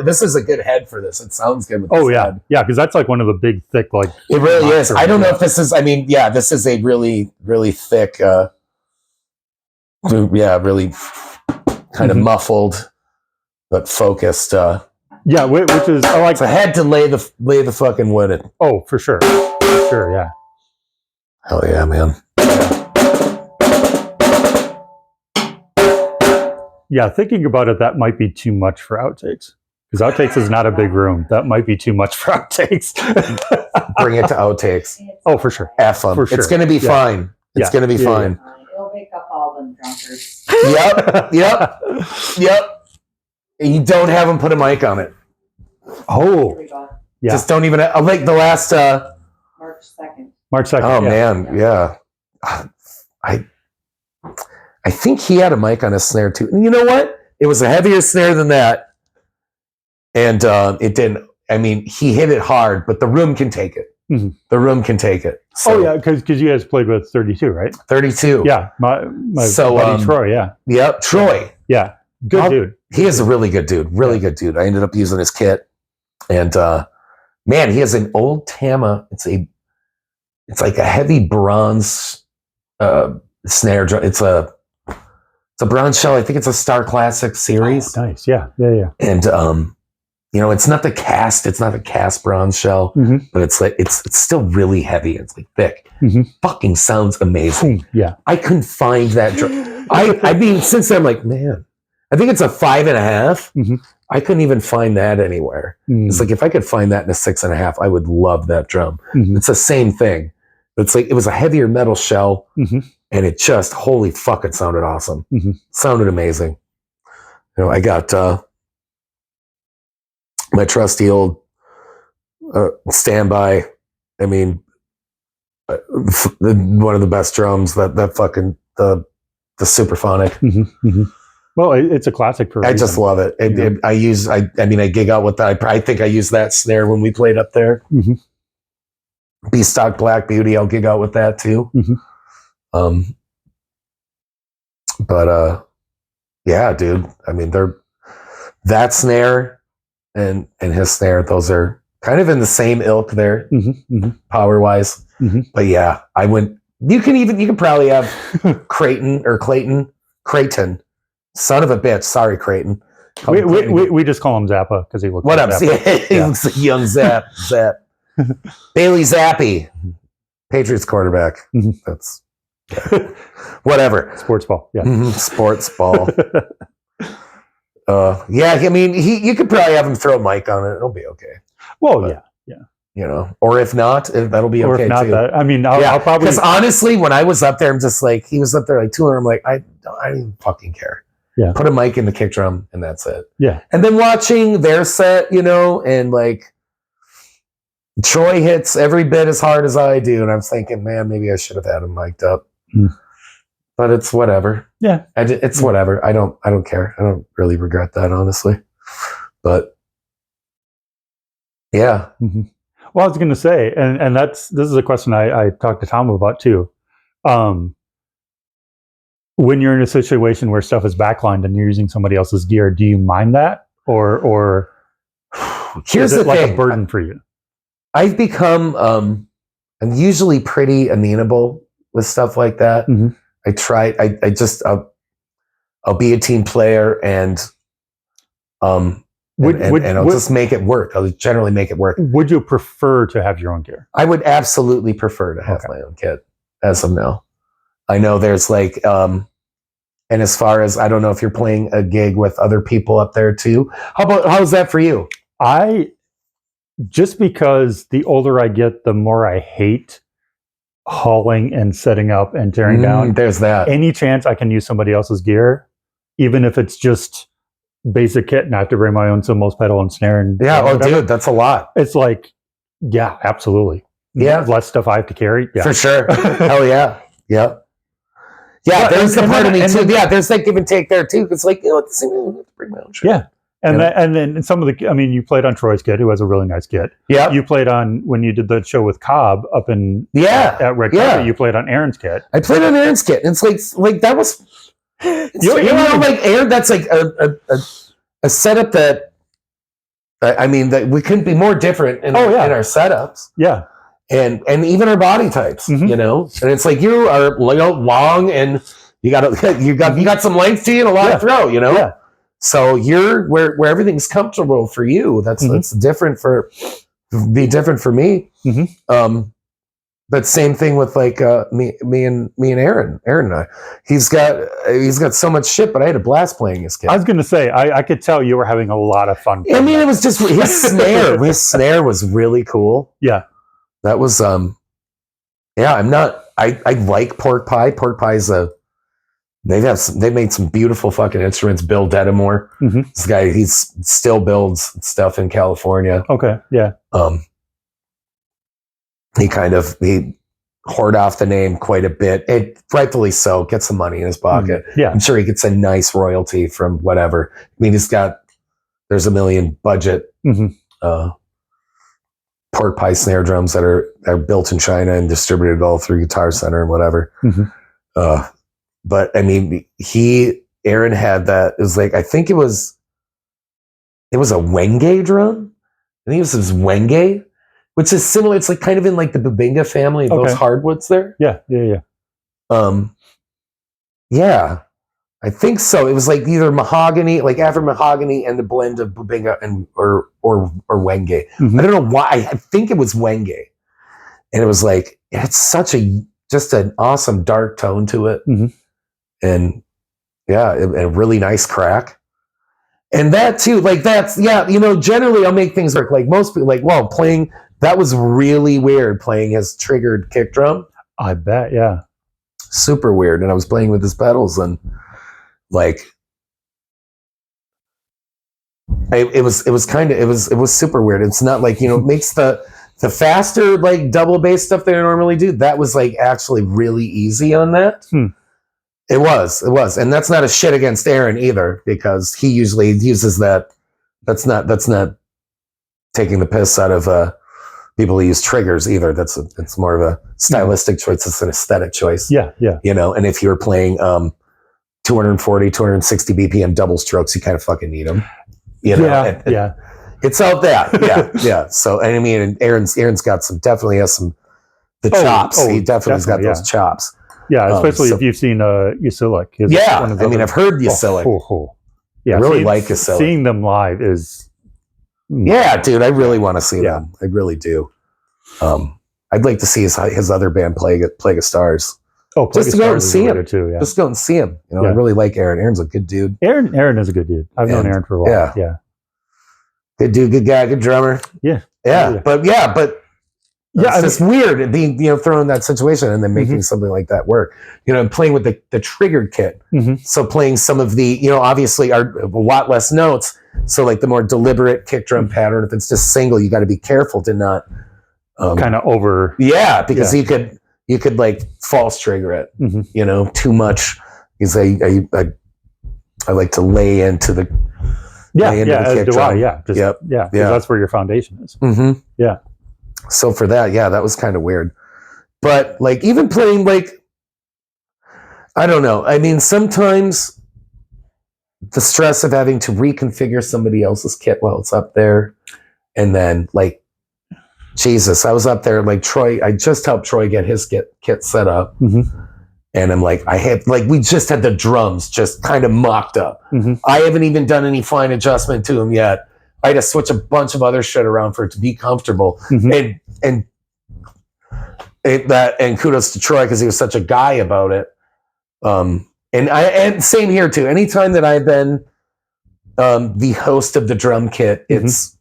this is a good head for this. It sounds good with this head. Yeah, because that's like one of the big, thick, like. It really is. I don't know if this is, this is a really, really thick, really kind of muffled, but focused. Which is, I like. It's a head to lay the fucking wood in. Oh, for sure. For sure, yeah. Hell yeah, man. Yeah, thinking about it, that might be too much for Outtakes. Because Outtakes is not a big room. That might be too much for Outtakes. Bring it to Outtakes. Oh, for sure. F them. For sure. It's going to be fine. It's going to be fine. It'll wake up all them drunkards. Yep. You don't have them put a mic on it. Oh. Yeah. Just don't even, like the last... March 2nd. March 2nd. Oh, man. Yeah. I think he had a mic on his snare too. And you know what? It was a heavier snare than that. And it didn't, he hit it hard, but the room can take it. The room can take it. So, because you guys played with 32, right? 32. Yeah. My buddy Troy, yeah. Yep, Troy. Yeah. Good dude. He is a really good dude. Really good dude. I ended up using his kit. And man, he has an old Tama. It's like a heavy bronze snare drum. It's a bronze shell. I think it's a Star Classic series. Oh, nice. Yeah. And it's not the cast bronze shell, but it's like it's still really heavy. It's like thick. Fucking sounds amazing. Yeah. I couldn't find that drum. Since I'm like, man, I think it's a 5.5. I couldn't even find that anywhere. It's like, if I could find that in a 6.5, I would love that drum. It's the same thing. It's like, it was a heavier metal shell. And it just, holy fuck, it sounded awesome. Sounded amazing. I got my trusty old standby. One of the best drums, that fucking, the Superphonic. Well, it's a classic for a I reason. just love it. I gig out with that. I think I used that snare when we played up there. B-Stock Black Beauty, I'll gig out with that too. Yeah, dude. That snare and his snare, those are kind of in the same ilk there, power wise. But yeah, you can probably have Creighton. Son of a bitch. Sorry, Creighton. We just call him Zappa because he looks what like up? Zappa. He looks like young Zap. Bailey Zappi, Patriots quarterback. That's whatever. Sports ball. Yeah. Sports ball. You could probably have him throw a mic on it. It'll be okay. Well, but, yeah. Or if not, that'll be or okay if not too. that, I'll probably. Because honestly, when I was up there, I'm just like, he was up there like 200. I'm like, I don't even fucking care. Yeah. Put a mic in the kick drum and that's it. Yeah. And then watching their set, and like Troy hits every bit as hard as I do, and I'm thinking, man, maybe I should have had him mic'd up. But it's whatever. Yeah. It's whatever. I don't care. I don't really regret that, honestly. But yeah. Well, I was going to say, and this is a question I talked to Tom about too. When you're in a situation where stuff is backlined and you're using somebody else's gear, do you mind that, or here's is it the like thing. a burden for you? I've become I'm usually pretty amenable with stuff like that. I try. I'll be a team player and I'll just make it work. I'll generally make it work. Would you prefer to have your own gear? I would absolutely prefer to have my own kit as of now. I know there's like And as far as, I don't know if you're playing a gig with other people up there too. How's that for you? Just because the older I get, the more I hate hauling and setting up and tearing down. There's that. Any chance I can use somebody else's gear, even if it's just basic kit and I have to bring my own cymbals, pedal, and snare. And Dude, that's a lot. It's like, yeah, absolutely. Yeah. Less stuff I have to carry. Yeah. For sure. Hell yeah. Yep. Yeah, there's the part of me too. Yeah, there's that give and take there too. It's like, let's bring my own shit. Yeah. And then some of the, I mean, you played on Troy's kit, who has a really nice kit. Yeah. You played on, when you did the show with Cobb up in, at Red Carpet, you played on Aaron's kit. I played on Aaron's kit. And it's like that was, like Aaron, that's like a setup that, I mean, that we couldn't be more different in our setups. Yeah. And even our body types, you know, and it's like you are long and you got some length to you and a lot of throw, you know. Yeah. So you're where everything's comfortable for you. That's different for me. But same thing with like me and Aaron. Aaron and I. He's got so much shit, but I had a blast playing his kit. I was going to say, I could tell you were having a lot of fun. I mean, it was just his snare. His snare was really cool. Yeah. That was I like Pork Pie. Pork Pie's they've made some beautiful fucking instruments. Bill Dedamore. This guy, he still builds stuff in California. Okay. Yeah. He hoard off the name quite a bit. And rightfully so, gets some money in his pocket. Yeah. I'm sure he gets a nice royalty from whatever. I mean, there's $1 million budget. Pork Pie snare drums that are built in China and distributed all through Guitar Center and whatever. But I mean, Aaron had that. It was like, I think it was a Wenge drum. I think it was his Wenge, which is similar. It's like kind of in like the Bubinga family of those hardwoods there. Yeah. Yeah. I think so. It was like either mahogany, like after mahogany and the blend of Bubinga and or Wenge. I don't know why. I think it was Wenge. And it was like, it's just an awesome dark tone to it. And a really nice crack. And that too, like that's, generally I'll make things work. Like most people, like, well, playing, that was really weird playing his triggered kick drum. I bet, yeah. Super weird. And I was playing with his pedals and like, it was super weird. It's not like, it makes the faster, like double bass stuff that I normally do. That was like actually really easy on that. It was. And that's not a shit against Aaron either, because he usually uses that. That's not taking the piss out of people who use triggers either. It's more of a stylistic choice. It's an aesthetic choice. Yeah. And if you were playing 240, 260 BPM double strokes, you kind of fucking need them. It's out there. Yeah. So, and I mean, and Aaron's definitely has some chops. He definitely's got those chops. Yeah, especially if you've seen Usilic. I mean, I've heard Usilic. Yeah, I really like Usilic. Seeing them live is... Yeah, dude, I really want to see them. I really do. I'd like to see his other band, Plague of Stars. Oh, just to go and see him. Too, yeah. Just go and see him. I really like Aaron. Aaron's a good dude. Aaron is a good dude. I've known Aaron for a while. Yeah. Good dude, good guy, good drummer. Yeah. But it's just weird being, thrown in that situation and then making something like that work. Playing with the triggered kit. So playing some of the, obviously are a lot less notes. So like the more deliberate kick drum pattern, if it's just single, you got to be careful to not kind of over. Yeah, because you could like false trigger it, too much. Because I like to lay into the as do I. Yeah, that's where your foundation is. Yeah. So for that, that was kind of weird. But like even playing like, I don't know. I mean, sometimes the stress of having to reconfigure somebody else's kit while it's up there. And then like, Jesus, I was up there like Troy, I just helped Troy get his kit set up. And I'm like, we just had the drums just kind of mocked up. I haven't even done any fine adjustment to them yet. I had to switch a bunch of other shit around for it to be comfortable. And kudos to Troy because he was such a guy about it. And same here too. Anytime that I've been the host of the drum kit, it's,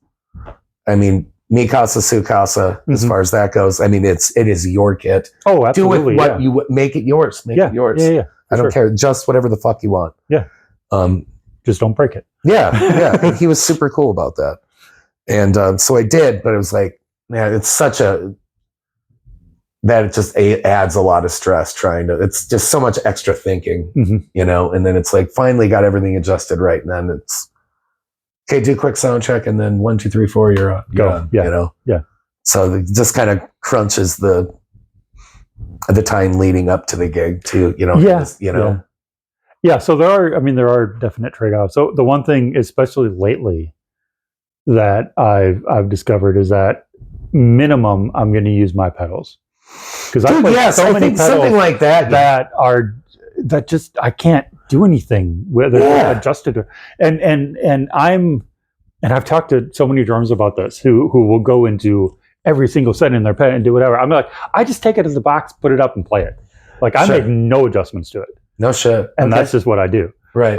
I mean, mi casa su casa as far as that goes. I mean, it is your kit. Oh, absolutely. Do with what you make it yours. Make it yours. Yeah. I don't care. Just whatever the fuck you want. Yeah. Just don't break it. Yeah. And he was super cool about that. And so I did, but it was like, man, it's such a, that it just adds a lot of stress it's just so much extra thinking, you know, and then it's like finally got everything adjusted right. And then it's, okay, do a quick sound check and then 1, 2, 3, 4, you're on. Go. Yeah. You know? Yeah. So it just kind of crunches the time leading up to the gig too, you know? Yeah. So there are definite trade-offs. So the one thing, especially lately, that I've discovered is that minimum I'm going to use my pedals. Because I play so many pedals something like that that just I can't do anything whether they're adjusted and I've talked to so many drummers about this who will go into every single set in their ped and do whatever. I'm like, I just take it as a box, put it up and play it. Like I make no adjustments to it. No shit. And that's just what I do. Right.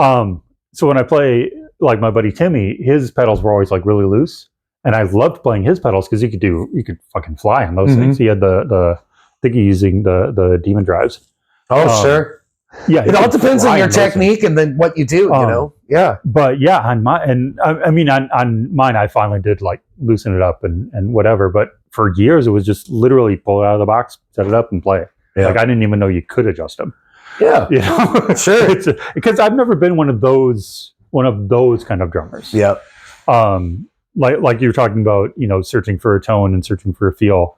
So when I play, like my buddy Timmy, his pedals were always like really loose. And I loved playing his pedals because you could fucking fly on those things. He had I think he's using the Demon drives. Oh, sure. Yeah. It all depends on your technique and then what you do, you know? Yeah. But yeah, on mine, on mine, I finally did like loosen it up and whatever. But for years, it was just literally pull it out of the box, set it up and play. Yeah. Like I didn't even know you could adjust them. Yeah. You know? Sure. Because I've never been one of those kind of drummers. Yeah. Like you were talking about, you know, searching for a tone and searching for a feel.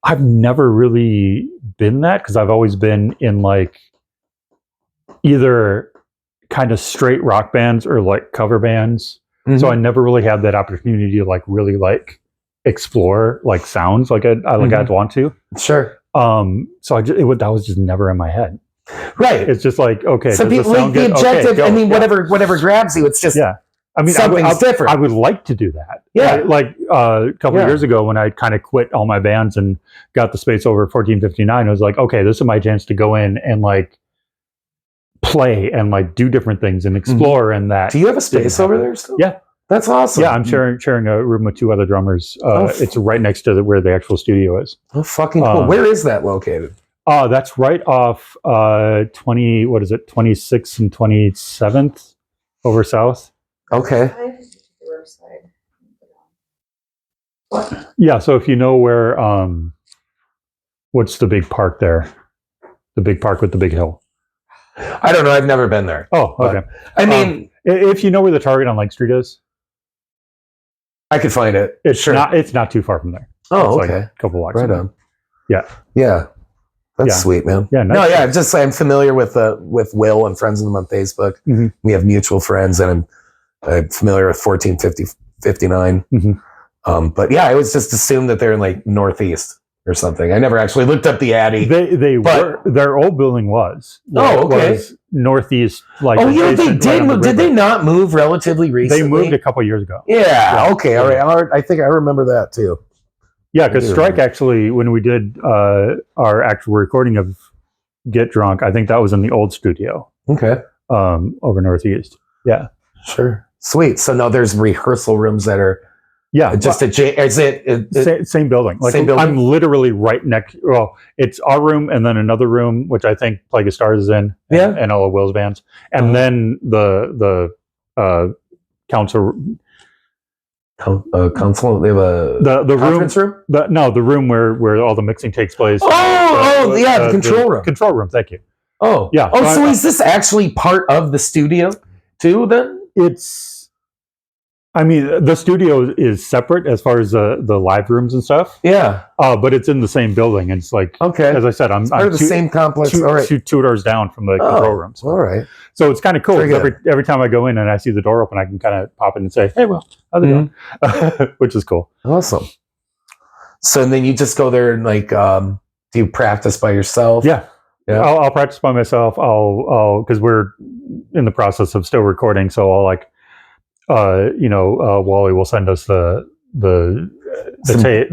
I've never really been that because I've always been in like either kind of straight rock bands or like cover bands. So I never really had that opportunity to like really like explore like sounds like I'd want to. Sure. So that was just never in my head. Right. It's just like, okay. Some people like the objective. Okay, I mean, whatever grabs you. It's just I mean, something's different. I would like to do that. Yeah. Like a couple of years ago when I kind of quit all my bands and got the space over 1459, I was like, okay, this is my chance to go in and like play and like do different things and explore and that. Do you have a space over there still? Yeah. That's awesome. Yeah, I'm sharing a room with 2 other drummers. It's right next to where the actual studio is. Oh, fucking cool. Where is that located? That's right off 26th and 27th over south. Okay. Yeah, so if you know where, what's the big park there? The big park with the big hill. I don't know. I've never been there. Oh, okay. I mean, if you know where the Target on Lake Street is, I could find it. It's not too far from there. Oh, it's okay. Like a couple blocks. Right on. Yeah. Yeah. That's sweet, man. Yeah. Nice. No, yeah. I'm familiar with Will and friends of them on Facebook. We have mutual friends, and I'm familiar with 1459. But yeah, I always just assumed that they're in like Northeast or something. I never actually looked up the Addy. Their old building was. Was Northeast. Like they did move. Did they not move relatively recently? They moved a couple years ago. Yeah. Okay. All right. I think I remember that too. Yeah, because Strike actually, when we did our actual recording of Get Drunk, I think that was in the old studio. Okay. Over Northeast. Yeah. Sure. Sweet. So now there's rehearsal rooms that are just same building. Like same building? I'm literally right next. Well, it's our room and then another room which I think Plague of Stars is in. And all of Will's bands, and then the council. Console. They have the conference room. The room where all the mixing takes place. The control room. Control room. Thank you. Oh yeah. So is this actually part of the studio too? Then the studio is separate as far as the live rooms and stuff. Yeah. But it's in the same building. And it's like, as I said, I'm part of the same complex. All right. Two doors down from the control rooms. All right. So it's kind of cool. Every time I go in and I see the door open, I can kind of pop in and say, hey, Will, how's it going? Which is cool. Awesome. So then you just go there and like, do you practice by yourself? Yeah. I'll practice by myself. I'll because we're in the process of still recording. So I'll like, Wally will send us the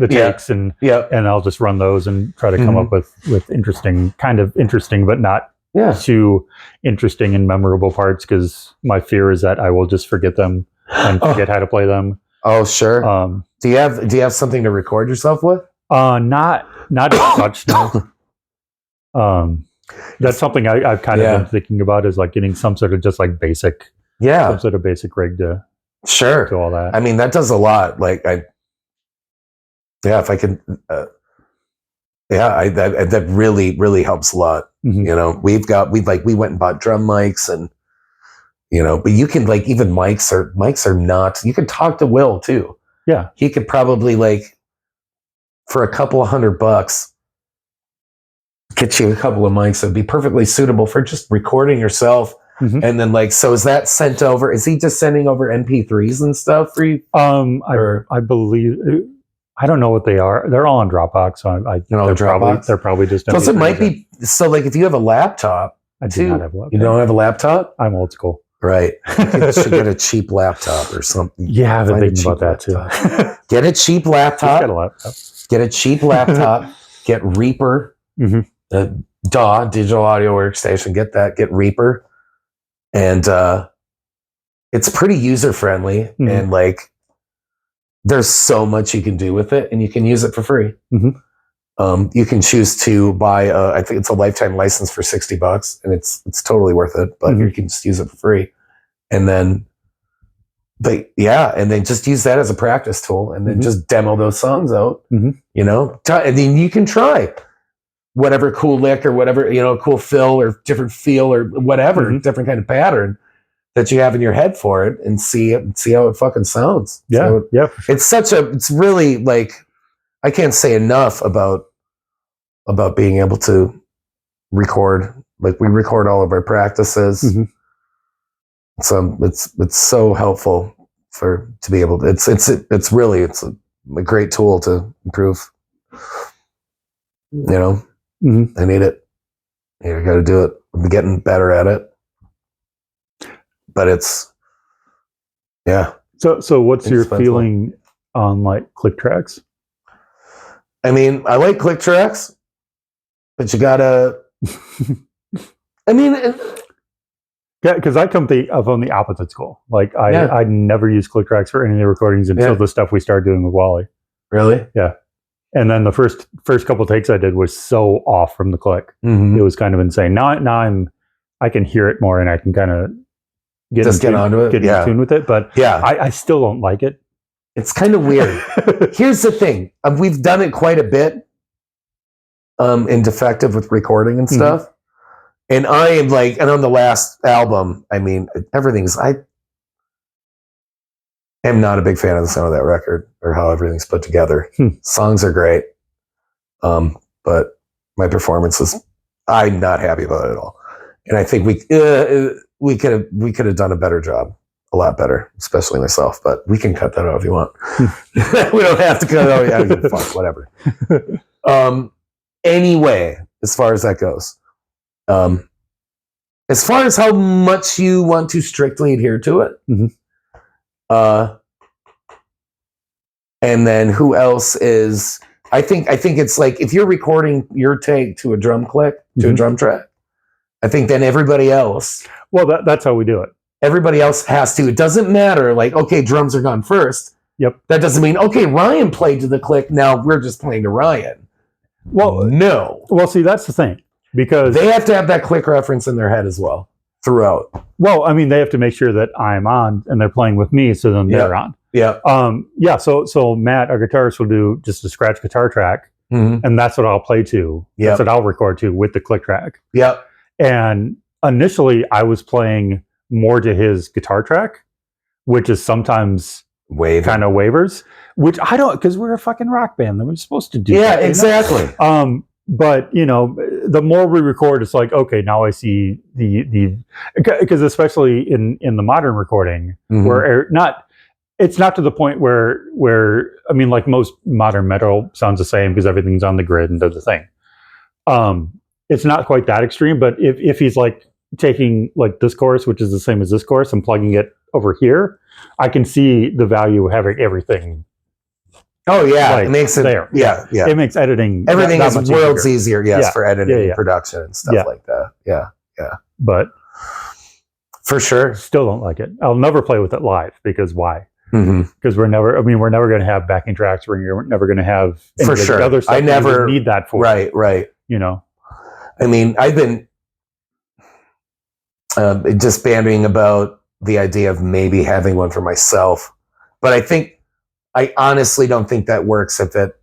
takes and I'll just run those and try to come up with interesting, but not too interesting and memorable parts, because my fear is that I will just forget them and forget how to play them. Oh, sure. Do you have something to record yourself with? Not as such, no. That's something I've kind of been thinking about, is like getting some sort of just like basic, some sort of basic rig to do all that. I mean, that does a lot. Like if I could, that really helps a lot. Mm-hmm. You know, we went and bought drum mics, and you know, but you can like, even mics are not, you can talk to Will too. Yeah. He could probably, like, for a couple of $100, get you a couple of mics that'd be perfectly suitable for just recording yourself. Mm-hmm. And then, like, so is that sent over? Is he just sending over MP3s and stuff for you? I believe, I don't know what they are. They're all on Dropbox. So they're probably just. Plus, it might be, so like, if you have a laptop, I do not have a laptop. You don't have a laptop? I'm old school. Right. You should get a cheap laptop or something. Yeah, I've been thinking about that too. Get a cheap laptop. Get a laptop. Get a cheap laptop. Get Reaper. Mm-hmm. DAW, digital audio workstation. Get that. Get Reaper. And it's pretty user friendly. Mm-hmm. And like, there's so much you can do with it, and you can use it for free. Mm-hmm. You can choose to buy I think it's a lifetime license for $60, and it's totally worth it, but you can just use it for free. And then and then just use that as a practice tool, and then just demo those songs out. You know, and then you can try whatever cool lick or whatever, you know, cool fill or different feel or whatever, different kind of pattern that you have in your head for it, and see how it fucking sounds. Yeah. So it's really, like, I can't say enough about being able to record. Like, we record all of our practices. So it's so helpful to be able to, it's really a great tool to improve. You know, I need it. You got to do it. I'm getting better at it, but it's, So what's your feeling on like click tracks? I mean, I like click tracks, but you gotta. I mean, because I come from the opposite school. Like I never used click tracks for any of the recordings until the stuff we started doing with Wally. Really? Yeah. And then the first couple takes I did was so off from the click. It was kind of insane. Now I can hear it more, and I can kind of get onto it, get in tune with it. But I still don't like it. It's kind of weird. Here's the thing. We've done it quite a bit in Defective with recording and stuff. And I am like, and on the last album, I mean, I am not a big fan of the sound of that record or how everything's put together. Songs are great. But my performance I'm not happy about it at all. And I think we could have done a better job. A lot better, especially myself, but we can cut that out if you want. We don't have to cut it out. I don't give a fuck, whatever. Anyway, as far as that goes, as far as how much you want to strictly adhere to it, and then who else is? I think it's like, if you're recording your take to a drum click, to a drum track, I think then everybody else. Well, that's how we do it. Everybody else has to. It doesn't matter. Like, okay, drums are gone first. Yep. That doesn't mean, okay, Ryan played to the click. Now we're just playing to Ryan. Well, no. Well, see, that's the thing, because they have to have that click reference in their head as well throughout. Well, I mean, they have to make sure that I'm on and they're playing with me, so then they're on. Yeah. So Matt, our guitarist, will do just a scratch guitar track, and that's what I'll play to. That's what I'll record to with the click track. Yeah. And initially, I was playing more to his guitar track, which is sometimes kind of wavers, which I don't, because we're a fucking rock band that we're supposed to do. Yeah, exactly. But you know, the more we record, it's like, okay, now I see because especially in the modern recording, where it's not to the point where I mean, like, most modern metal sounds the same because everything's on the grid and does the thing. It's not quite that extreme, but if he's like taking like this chorus, which is the same as this chorus, and plugging it over here, I can see the value of having everything. Oh yeah, like, it makes it there. Yeah. It makes editing everything is worlds easier. Yes, for editing and production and stuff like that. but for sure, still don't like it. I'll never play with it live because why? Mm-hmm. Because we're never going to have backing tracks. We're never going to have for sure other stuff. I never need that for right. You know, I mean, I've been just bandying about the idea of maybe having one for myself, but I honestly don't think that works if it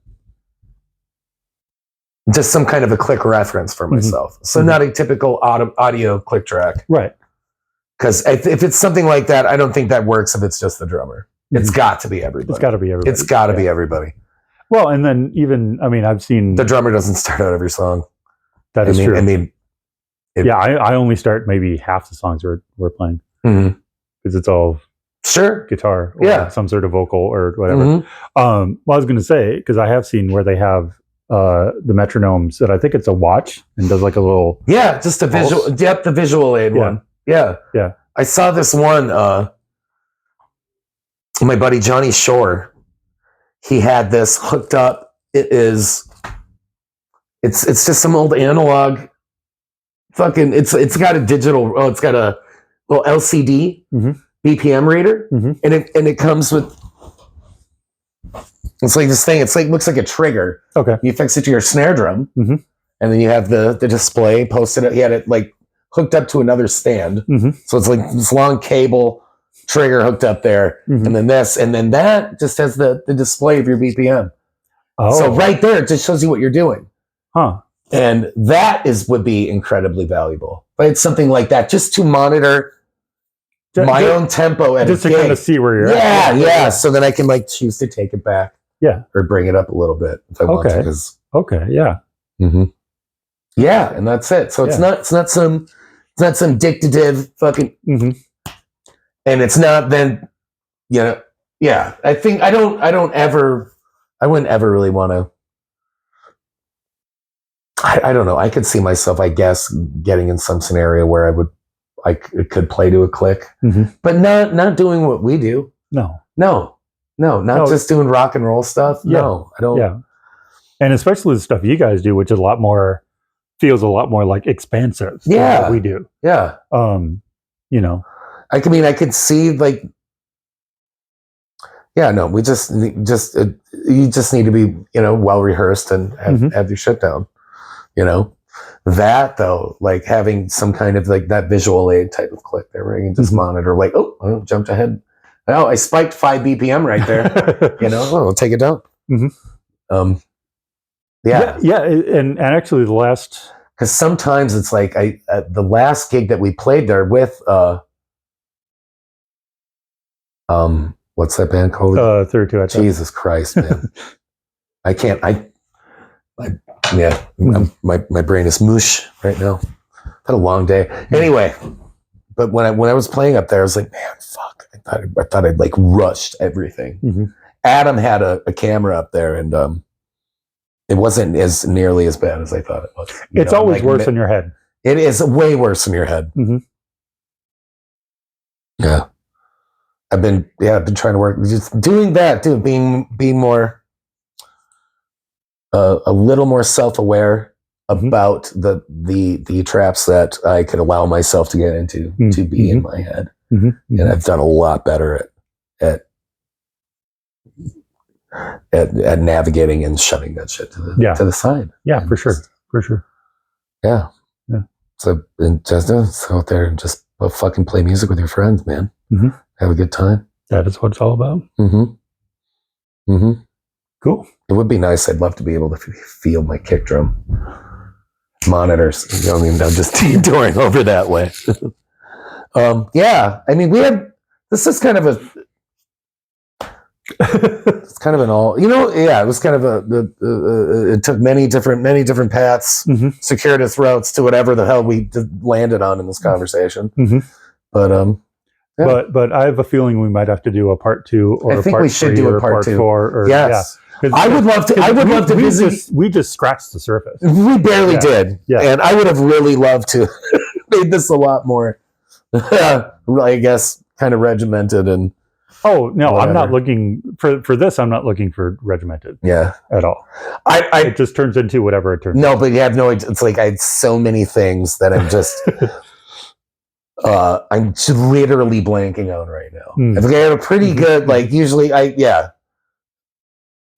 just some kind of a click reference for myself. So not a typical audio click track. Right. Because if it's something like that, I don't think that works if it's just the drummer. It's got to be everybody. It's got to be everybody. It's got to be everybody. Well, and then even, I mean, I've seen... The drummer doesn't start out every song. That is true. I mean... I only start maybe half the songs we're playing. Because it's all guitar or some sort of vocal or whatever. Well, I was going to say, because I have seen where they have the metronomes that I think it's a watch and does like a little... Yeah, just a pulse. visual... Yep, the visual aid one. Yeah. I saw this one... my buddy Johnny Shore, he had this hooked up. It's just some old analog fucking, it's got a digital, it's got a little LCD BPM reader, and it comes with, it's like this thing, looks like a trigger. Okay. You fix it to your snare drum, and then you have the display posted. He had it like hooked up to another stand. So it's like this long cable trigger hooked up there, and then this, and then that just has the display of your BPM. So right there, it just shows you what you're doing. And that would be incredibly valuable. But it's something like that, just to monitor my own tempo at just to kind of see where you're at. Yeah. So then I can like choose to take it back. Or bring it up a little bit if I want to. Yeah, and that's it. So it's not some dictative fucking and it's not then, I think I wouldn't ever really want to. I don't know. I could see myself, I guess, getting in some scenario where I could play to a click, but not doing what we do. No, not just doing rock and roll stuff. No, I don't. Yeah. And especially the stuff you guys do, which is feels a lot more like expansive than what we do. Yeah. I could see like, we just you just need to be, well rehearsed and have your shit down. That though, like having some kind of like that visual aid type of click there where you can just monitor like, I jumped ahead. Oh, I spiked 5 BPM right there. I'll take it down. And actually the last, because sometimes it's like the last gig that we played there with what's that band called? 32. Jesus Christ, man. I can't. My brain is mush right now. Had a long day. Anyway, but when I was playing up there, I was like, man, fuck. I thought I'd like rushed everything. Adam had a camera up there, and it wasn't as nearly as bad as I thought it was. It's always worse in your head. It is way worse in your head. Yeah. I've been trying to work just doing that, being more a little more self-aware about the traps that I could allow myself to get into to be in my head. And I've done a lot better at navigating and shoving that shit to the side. Yeah, for sure. Yeah. So just go out there and just fucking play music with your friends, man. Have a good time. That is what it's all about. Cool. It would be nice. I'd love to be able to feel my kick drum monitors. I'm just detouring over that way. This is kind of it's kind of an all, it was kind of it took many different paths, circuitous routes to whatever the hell we landed on in this conversation. But but I have a feeling we might have to do a part 2 or I think we should do a part 2. 4 or I would love to visit. We just scratched the surface. We barely did. Yeah. And I would have really loved to made this a lot more, I guess, kind of regimented and. Oh no, whatever. I'm not looking for this. I'm not looking for regimented. At all. It just turns into whatever it turns. No, but you have no. It's like I had so many things that I'm just I'm literally blanking on right now. Hmm. I think I have a pretty good, like, usually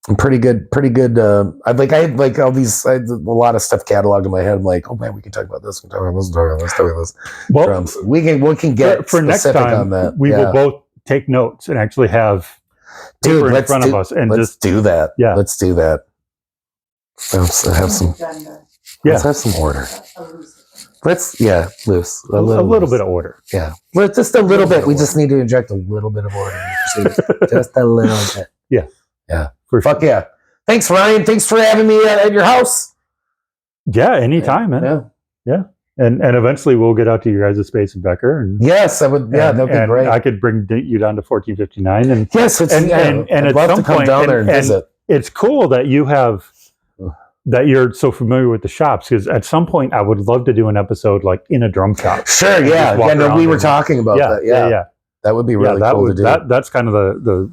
I'm pretty good. I had all these, I had a lot of stuff cataloged in my head. I'm like, oh man, we can talk about this. We can talk about this. Talk about this. Well, Drums. We can get for next specific time, on that. we will both take notes and actually have paper in front of us, and let's just do that. Yeah. Let's do that. Let's have some. Agenda. Let's have some order. A loose Let's loose. a little bit of order. Yeah, well, just a little bit. We just need to inject a little bit of order. Just a little bit. Yeah, for Fuck yeah! Thanks, Ryan. Thanks for having me at your house. Yeah, anytime, man. Yeah. And eventually we'll get out to your guys' space in Becker. And Yes, I would. Yeah, that'd be and great. I could bring you down to 1459. And yes, and I'd at love some to come point, down there and visit. It's cool that you're so familiar with the shops, because at some point I would love to do an episode like in a drum shop. Sure, yeah. walk No, we around were and- talking about that. Yeah, that would be really cool to do. That's kind of the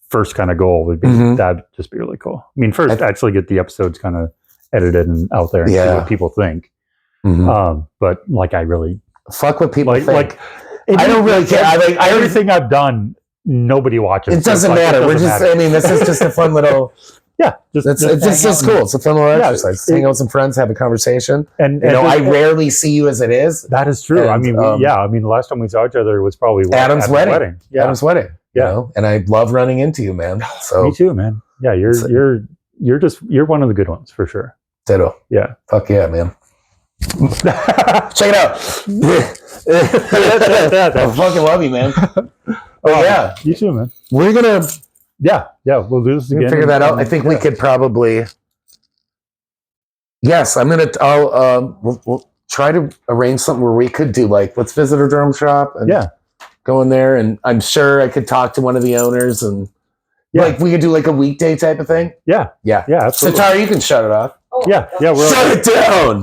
first kind of goal would be. Mhm. That'd just be really cool. I mean, first actually get the episodes kind of edited and out there and see what people think. Mhm. But like, I really Fuck what people think. like. I don't really care. Everything I've done, nobody watches. It doesn't So it's like, matter. it We're doesn't just. matter. I mean, this is just a fun little. It's It's just cool. It's a fun little exercise. Hang out with some friends, have a conversation. And I rarely see you as it is. that is true. I And, mean, the last time we saw each other was probably Adam's at the wedding. Yeah, Adam's wedding. Yeah. You know? And I love running into you, man. So me too, man. Yeah, you're one of the good ones for sure. ditto. Yeah. Fuck yeah, man. Check it out. I fucking love you, man. But yeah, you too, man. we're gonna We'll do this again. figure that out. I think we could probably. Yes, we'll try to arrange something where we could do like, let's visit a drum shop and go in there, and I'm sure I could talk to one of the owners, and like we could do like a weekday type of thing. Yeah, Yeah. absolutely. Sitar, you can shut it off. Oh, Yeah, we're Shut it down.